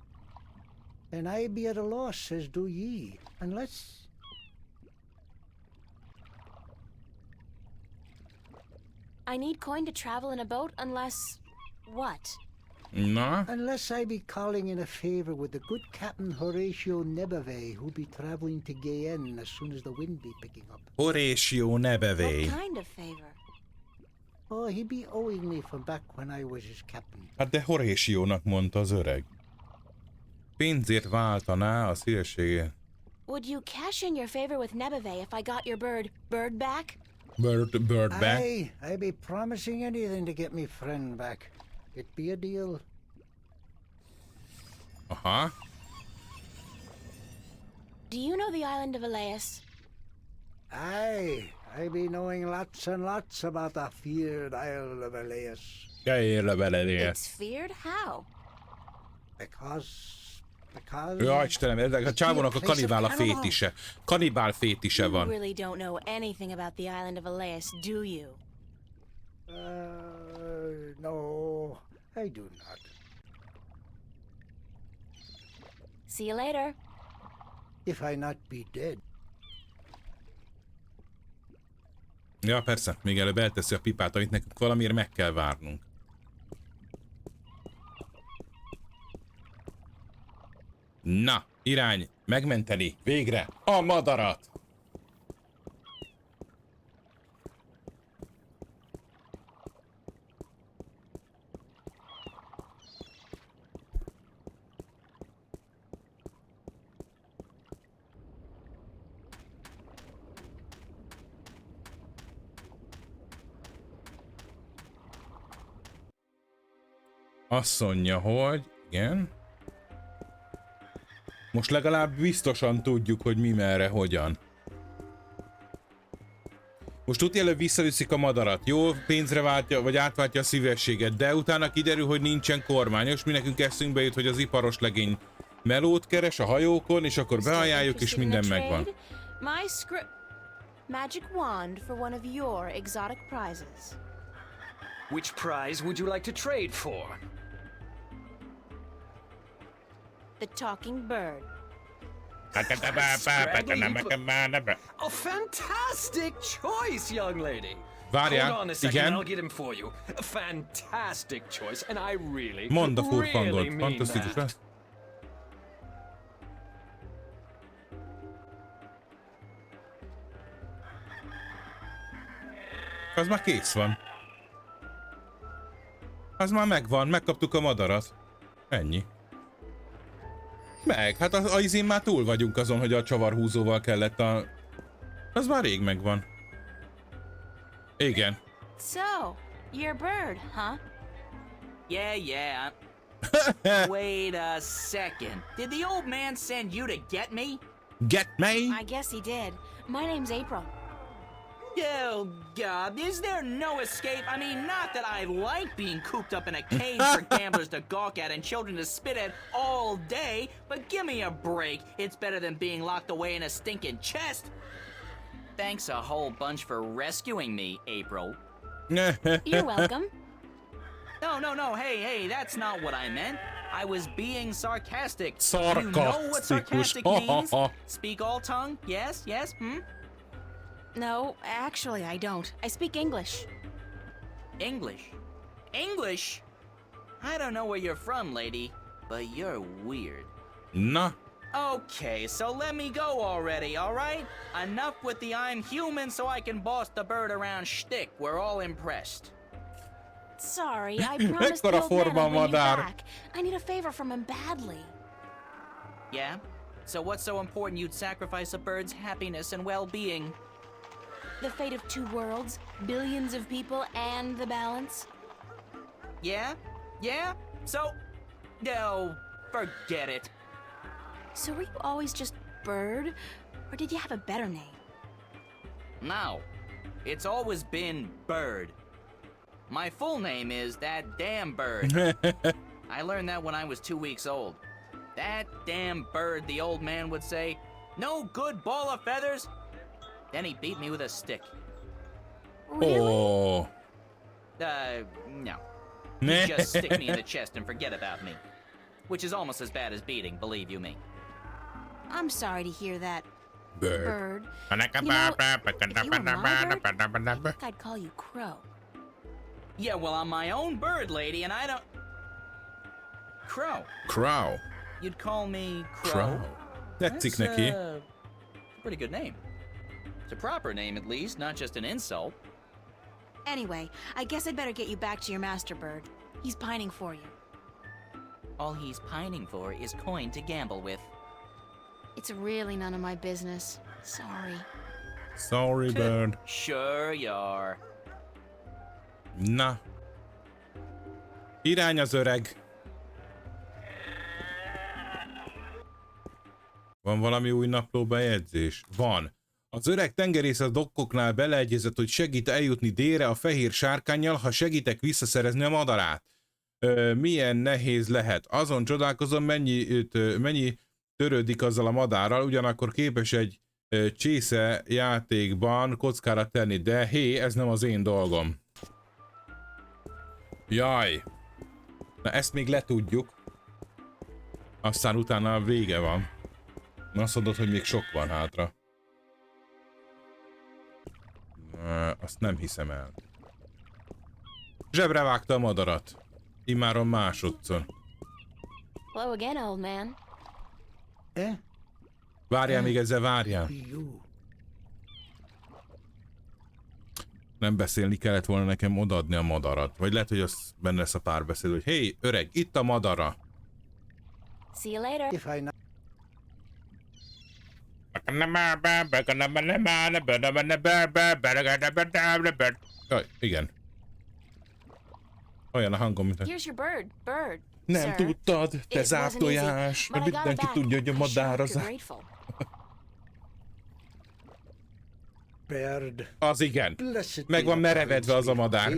And I be at a loss, as do ye, unless... I need coin to travel in a boat unless... what? Na? Unless I be calling in a favor with the good Captain Horatio Nebevé, who be traveling to Guyenne as soon as the wind be picking up. Horatio Nebevé. What kind of favor? Oh, he be owing me from back when I was his captain. Hát de Horatio-nak mondta az öreg. Pénzért váltaná a szívességét. Would you cash in your favor with Nebevé if I got your bird back? Bird back? I be promising anything to get me friend back. It be a deal. Aha. Do you know the island of Elias? Aye, I be knowing lots and lots about the feared Isle of Elias. It's feared? How? Because... Ja, Istenem, a csávónak a kanibál fétise. Kanibál fétise You van. really don't know anything about the island of Elias, do you? No, I do not. See you later. If I not be dead. Ja, persze, még előbb elteszi a pipát, amit nekünk valamiért meg kell várnunk. Na, irány, megmenteni, végre, a madarat! Azt mondja, hogy... igen. Most legalább biztosan tudjuk, hogy mi merre, hogyan. Most tudja, előbb visszaviszik a madarat. Jó, pénzre váltja, vagy átváltja a szívességet, de utána kiderül, hogy nincsen kormányos. Mi nekünk eszünkbe jut, hogy az iparos legény melót keres a hajókon, és akkor beajánljuk, és minden megvan. Magic wand for one of your exotic prizes. Which prize would you like to trade for? The talking bird. A fantastic choice, young lady. Várjál, Hold on a second, igen. I'll get him for you. A fantastic choice, and I really, Mondd a really furfangot, mean fantasztikus that. lesz. Az már kész van. Az már megvan, megkaptuk a madarat. Ennyi. Meg, hát az izén már túl vagyunk azon, hogy a csavarhúzóval kellett a... Az már rég megvan. Igen. So, you're a bird, huh? Yeah. Wait a second. Did the old man send you to get me? Get me? I guess he did. My name's April. Oh, God, is there no escape? I mean, not that I like being cooped up in a cage for gamblers to gawk at and children to spit at all day, but give me a break. It's better than being locked away in a stinking chest. Thanks a whole bunch for rescuing me, April. You're welcome. No, hey, that's not what I meant. I was being sarcastic. Sarcastic. You know what sarcastic means? Speak all tongue? Yes, hmm? No, actually, I don't. I speak English. English? I don't know where you're from, lady, but you're weird. Na. Okay, so let me go already, alright? Enough with the I'm human so I can boss the bird around shtick. We're all impressed. Sorry, I promised the old man I'd bring you back. I need a favor from him badly. Yeah? So what's so important you'd sacrifice a bird's happiness and well-being? The fate of two worlds, billions of people, and the balance. Yeah? So... No, forget it. So were you always just Bird? Or did you have a better name? No. It's always been Bird. My full name is That Damn Bird. I learned that when I was 2 weeks old. That damn bird, the old man would say. No good ball of feathers? Then he beat me with a stick. Really? Oh. No. He just stick me in the chest and forget about me. Which is almost as bad as beating, believe you me. I'm sorry to hear that, Bird. Bird. You know, if you were my bird, I think I'd call you Crow. Yeah, well, I'm my own bird, lady, and I don't... Crow. Crow. You'd call me Crow? Crow. Tetszik neki. Pretty good name. It's a proper name, at least, not just an insult. Anyway, I guess I'd better get you back to your master bird. He's pining for you. All he's pining for is coin to gamble with. It's really none of my business. Sorry. Sorry, Bird. Sure you are. Na. Irány az öreg. Van valami új naplóbejegyzés? Van. Az öreg tengerész a dokkoknál beleegyezett, hogy segít eljutni délre a fehér sárkánnyal, ha segítek visszaszerezni a madarát. Milyen nehéz lehet. Azon csodálkozom, mennyi törődik azzal a madárral, ugyanakkor képes egy csésze játékban kockára tenni, de hé, ez nem az én dolgom. Jaj. Na ezt még letudjuk. Aztán utána vége van. Azt mondod, hogy még sok van hátra. Azt nem hiszem el. Zsebre vágta a madarat. Immáron másodszor. Hello again, old man. Várjál még ezzel, várjál. Nem beszélni kellett volna nekem odaadni a madarat. Vagy lehet, hogy az benne lesz a párbeszéd, hogy hé, öreg, itt a madara. See you later. Igen. Olyan a hangom, mint a... Here's your bird, Bird. Nem tudtad, te záptojás, mert mindenki tudja, hogy a madár az... Bird. Az igen. Meg van merevedve az a madár.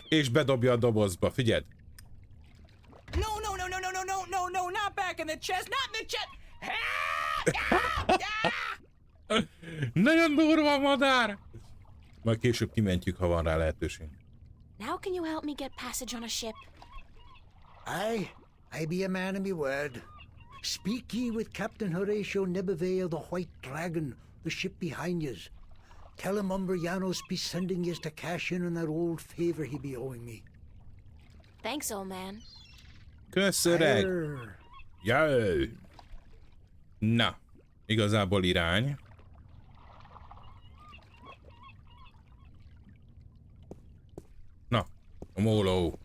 És bedobja a dobozba, figyeld. No, not back in the chest, not in the chest! Nagyon durva a madár! Majd később kimentjük, ha van rá lehetőség. Now can you help me get passage on a ship? I be a man of me word. Speak ye with Captain Horatio Nebervale, the White Dragon, the ship behind yous. Tell him Umbrianos be sending yous to cash in on that old favor he be owing me. Thanks, old man. Kösz, öreg! Jaj! Na, igazából irány. Na, a móló.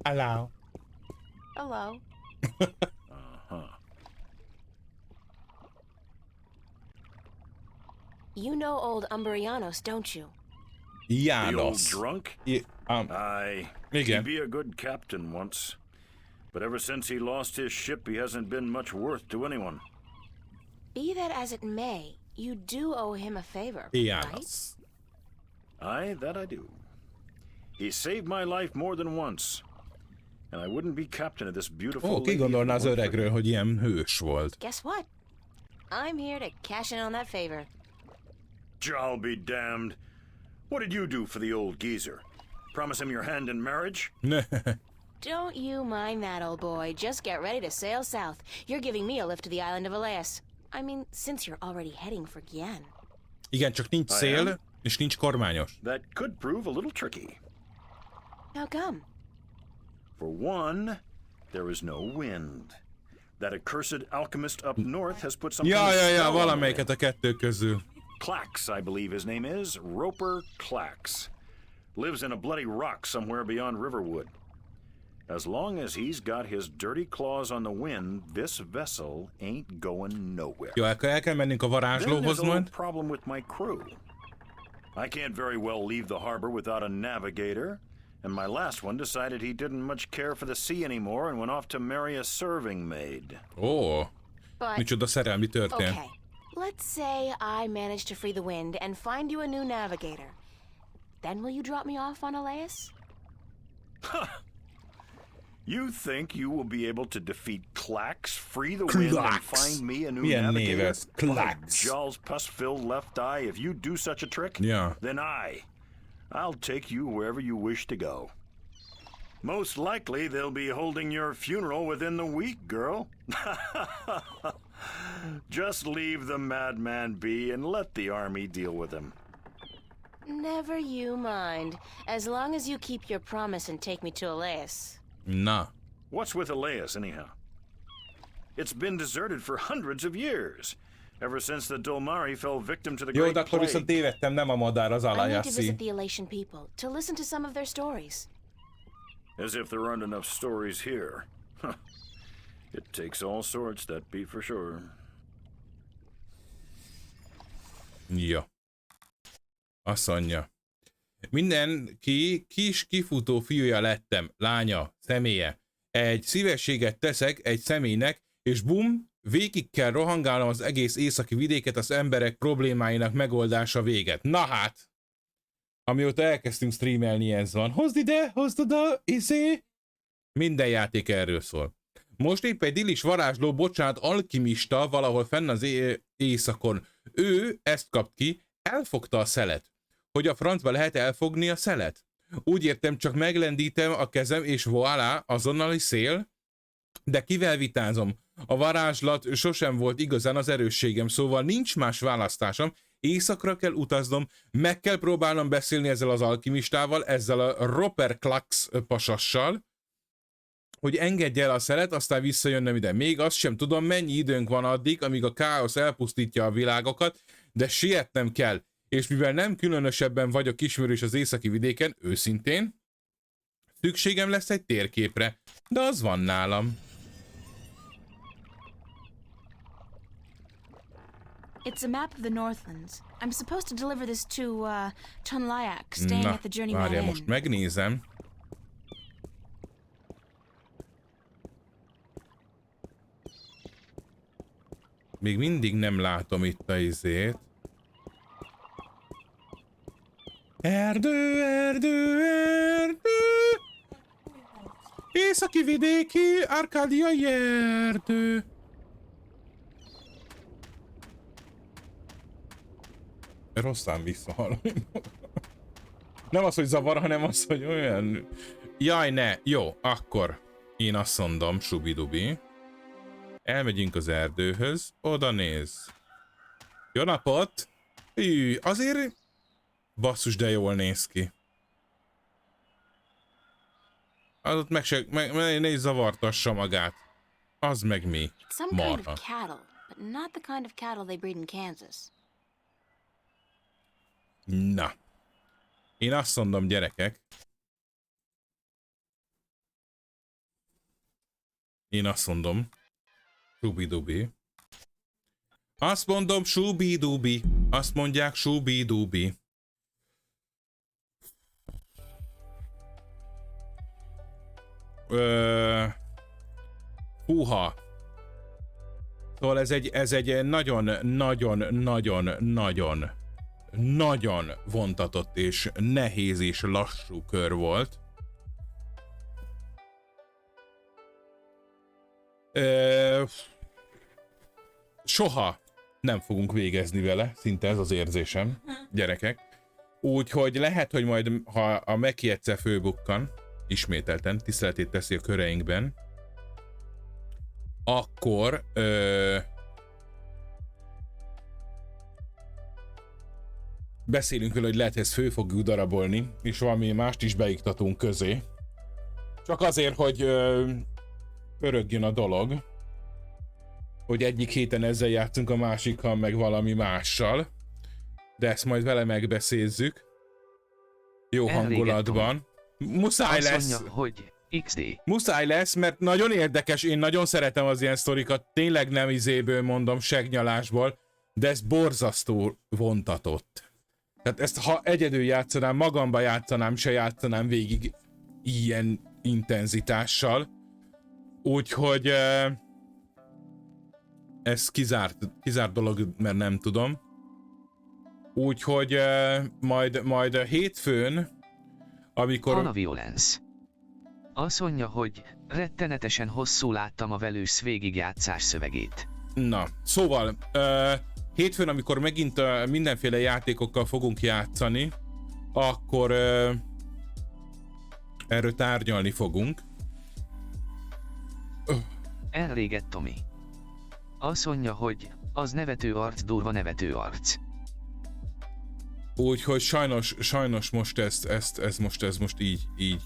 Hello. Hello. You know old Umbrianos, don't you? János. The old drunk? Aye. Igen. He'd be a good captain once. But ever since he lost his ship, he hasn't been much worth to anyone. Be that as it may, you do owe him a favor, János. right? Aye, that I do. He saved my life more than once. And I wouldn't be captain of this beautiful Ki gondolná az öregről, hogy ilyen hős volt? Guess what? I'm here to cash in on that favor. I'll be damned. What did you do for the old geezer? Promise him your hand in marriage? Don't you mind that, old boy. Just get ready to sail south. You're giving me a lift to the island of Elias. I mean, since you're already heading for Gien. Igen, csak nincs szél, és nincs kormányos. That could prove a little tricky. How come? For one, there is no wind. That accursed alchemist up north has put some kind of spell on valamelyiket a kettő közül. Clax, I believe his name is. Roper Clax. Lives in a bloody rock somewhere beyond Riverwood. As long as he's got his dirty claws on the wind, this vessel ain't going nowhere. Jó, el kell mennünk a varázslóhoz Then there's a majd. problem with my crew. I can't very well leave the harbor without a navigator, and my last one decided he didn't much care for the sea anymore and went off to marry a serving maid. Ó, But, micsoda szerelmi történet. okay, let's say I manage to free the wind and find you a new navigator. Then will you drop me off on Elias? You think you will be able to defeat Clax, free the wind, and find me a new navigator? Clax. Jaws pus-filled left eye, if you do such a trick, then I'll take you wherever you wish to go. Most likely they'll be holding your funeral within the week, girl. Just leave the madman be and let the army deal with him. Never you mind. As long as you keep your promise and take me to Elias. Na. What's with Elias, anyhow? It's been deserted for hundreds of years. Ever since the Dolmari fell victim to the Jó, Great de akkor viszont tévedtem, nem a madár az I need to Elias-i. visit the Elation people, to listen to some of their stories. As if there aren't enough stories here. It takes all sorts, that be for sure. Jó. Azt mondja. Mindenki kis kifutó fiúja lettem, lánya, személye. Egy szívességet teszek egy személynek, és bum, végig kell rohangálnom az egész északi vidéket az emberek problémáinak megoldása véget. Na hát! Amióta elkezdtünk streamelni, ez van. Hozd oda, Minden játék erről szól. Most épp egy dilis varázsló, bocsánat, alkimista valahol fenn az éjszakon. Ő ezt kapt ki, elfogta a szelet. Hogy a francba lehet elfogni a szelet? Úgy értem, csak meglendítem a kezem, és voilà, azonnali szél. De kivel vitázom? A varázslat sosem volt igazán az erősségem, szóval nincs más választásom. Északra kell utaznom, meg kell próbálnom beszélni ezzel az alkimistával, ezzel a Roper Klax pasassal, hogy engedje el a szelet, aztán visszajönnem ide. Még azt sem tudom, mennyi időnk van addig, amíg a káosz elpusztítja a világokat, de sietnem kell. És mivel nem különösebben vagyok ismerős az északi vidéken, őszintén, szükségem lesz egy térképre, de az van nálam. It's a map of the Northlands. I'm supposed to deliver this to, Tunlyak, staying at the Journeyman várjál, Inn. most megnézem. Még mindig nem látom itt a izét. Erdő, erdő, erdő. Északi vidéki, arkádiai erdő. Rosszán visszahallom. Nem az, hogy zavar, hanem az, hogy olyan... Jaj, ne! Jó, akkor én azt mondom, subidubi. Elmegyünk az erdőhöz, oda néz. Jó napot! Azért... Basszus, de jól néz ki. Az ott ne is zavartassa magát. Az meg mi? Some kind of cattle, but not the kind of cattle they breed in Kansas. Na. Én azt mondom, gyerekek. Én azt mondom. Subidubi. Azt mondom, subidubi. Azt mondják, subidubi. Húha. Szóval ez egy nagyon vontatott és nehéz és lassú kör volt. Soha nem fogunk végezni vele, szinte ez az érzésem, gyerekek. Úgyhogy lehet, hogy majd, ha a Meki egyszer főbukkan, ismételten tiszteletét teszi a köreinkben, akkor beszélünk vele, hogy lehet, ezt fő fogjuk darabolni, és valami mást is beiktatunk közé. Csak azért, hogy örögjön a dolog, hogy egyik héten ezzel játszunk, a másikkal meg valami mással. De ezt majd vele megbeszézzük. Jó hangulatban. Muszáj lesz. Azt mondja, hogy XD. Muszáj lesz, mert nagyon érdekes, én nagyon szeretem az ilyen sztorikat, tényleg nem izéből mondom, segnyalásból, de ez borzasztó vontatott. Tehát ezt ha egyedül játszanám, magamba játszanám, se játszanám végig ilyen intenzitással. Úgyhogy ez kizárt dolog, mert nem tudom. Úgyhogy majd hétfőn, amikor... Hana Violence. Azt mondja, hogy rettenetesen hosszú láttam a velősz végigjátszás szövegét. Na, szóval hétfőn, amikor megint mindenféle játékokkal fogunk játszani, akkor erről tárgyalni fogunk. Elrégett Tomi. Azt mondja, hogy az nevető arc, durva nevető arc. Úgyhogy sajnos most ez most így.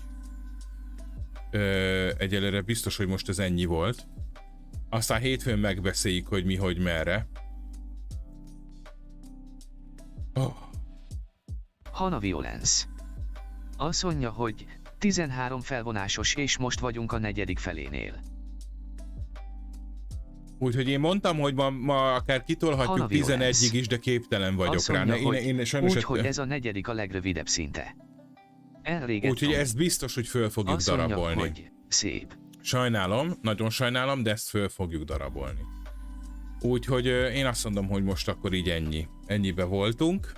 Egyelőre biztos, hogy most ez ennyi volt. Aztán hétfőn megbeszéljük, hogy mi, hogy merre. Oh. Hana Violence. Azt mondja, hogy 13 felvonásos és most vagyunk a 4. felénél. Úgyhogy én mondtam, hogy ma akár kitolhatjuk 11-ig is, de képtelen vagyok azt rá. Mondja, én sajnos úgyhogy ez a 4. a legrövidebb szinte. Úgyhogy ezt biztos, hogy föl fogjuk azt darabolni. Mondja, hogy szép. Sajnálom, nagyon sajnálom, de ezt föl fogjuk darabolni. Úgyhogy én azt mondom, hogy most akkor így ennyi. Ennyibe voltunk.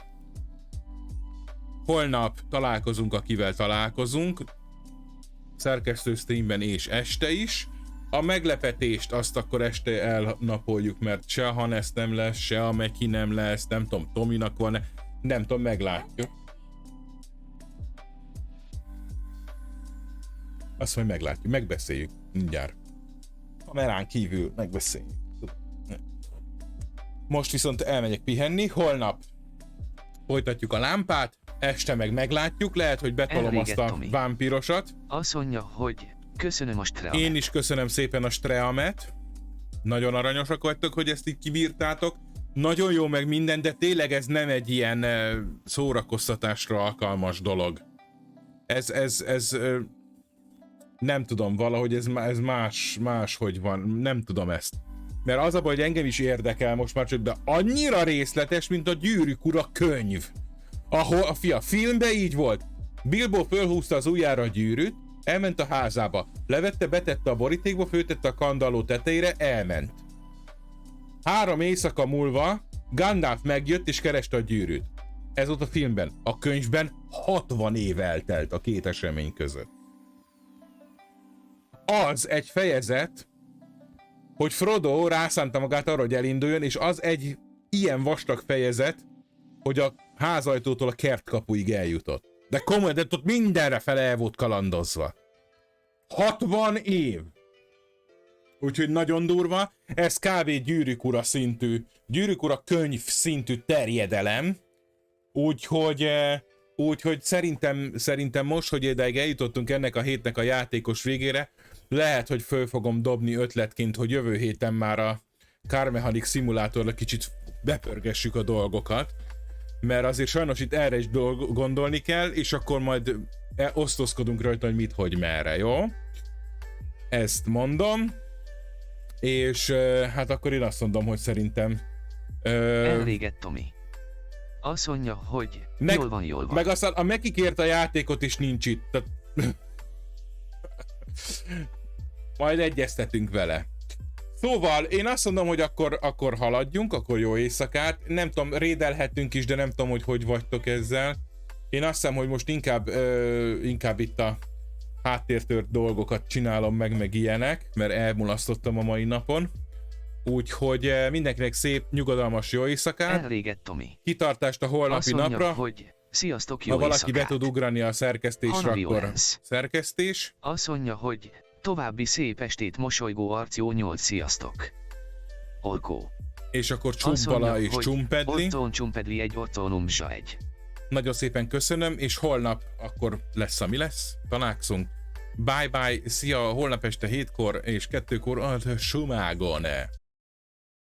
Holnap találkozunk, akivel találkozunk. Szerkesztő streamben és este is. A meglepetést azt akkor este elnapoljuk, mert se a Hannes nem lesz, se a Meki nem lesz, nem tudom, Tominak van, nem tudom, meglátjuk. Azt majd meglátjuk, megbeszéljük mindjárt. Kamerán kívül megbeszéljük. Most viszont elmegyek pihenni, holnap folytatjuk a lámpát, este meg meglátjuk, lehet, hogy betolom azt a vámpírosat. Azt mondja, hogy köszönöm a streamet. Én is köszönöm szépen a streamet. Nagyon aranyosak vagytok, hogy ezt így kibírtátok. Nagyon jó meg minden, de tényleg ez nem egy ilyen szórakoztatásra alkalmas dolog. Ez nem tudom, valahogy ez más, hogy van, nem tudom ezt. Mert az a baj, hogy engem is érdekel most már csak, de annyira részletes, mint a Gyűrűk Ura könyv. Ahol a filmben így volt. Bilbo fölhúzta az ujjára a gyűrűt, elment a házába, levette, betette a borítékba, föltette a kandalló tetejére, elment. 3 éjszaka múlva Gandalf megjött és kereste a gyűrűt. Ez volt a filmben. A könyvben 60 év eltelt a 2 esemény között. Az egy fejezet, hogy Frodo rászánta magát arra, hogy elinduljon, és az egy ilyen vastag fejezet, hogy a házajtótól a kertkapuig eljutott. De komolyan, de ott mindenre fele el volt kalandozva. 60 év! Úgyhogy nagyon durva. Ez kb. Gyűrűk Ura szintű, Gyűrűk Ura könyv szintű terjedelem. Úgyhogy szerintem most, hogy ideig eljutottunk ennek a hétnek a játékos végére, lehet, hogy föl fogom dobni ötletként, hogy jövő héten már a Car Mechanic Simulatorra kicsit bepörgessük a dolgokat, mert azért sajnos itt erre is gondolni kell, és akkor majd osztozkodunk rajta, hogy mit, hogy merre, jó? Ezt mondom, és hát akkor én azt mondom, hogy szerintem... Elrégett Tomi. Azt mondja, hogy jól van. Meg aztán a Mekik ért a játékot is nincs itt. Tehát... Majd egyeztetünk vele. Szóval én azt mondom, hogy akkor haladjunk, akkor jó éjszakát. Nem tudom, rédelhetünk is, de nem tudom, hogy vagytok ezzel. Én azt hiszem, hogy most inkább itt a háttértört dolgokat csinálom meg ilyenek, mert elmulasztottam a mai napon. Úgyhogy mindenkinek szép, nyugodalmas jó éjszakát. Elrégett Tomi. Kitartást a holnapi azt mondja, napra. Hogy sziasztok, jó ha valaki éjszakát. be tud ugrani a szerkesztésre, akkor szerkesztés. Azt mondja, hogy további szép estét, mosolygó arc, jó 8, sziasztok. Orkó. És akkor Csumpala és Csumpedli. Orton Csumpedli egy, Ortonumzsa egy. Nagyon szépen köszönöm, és holnap akkor lesz, ami lesz. Találkozunk. Bye bye, szia, holnap este 7-kor és 2-kor a Sumágon.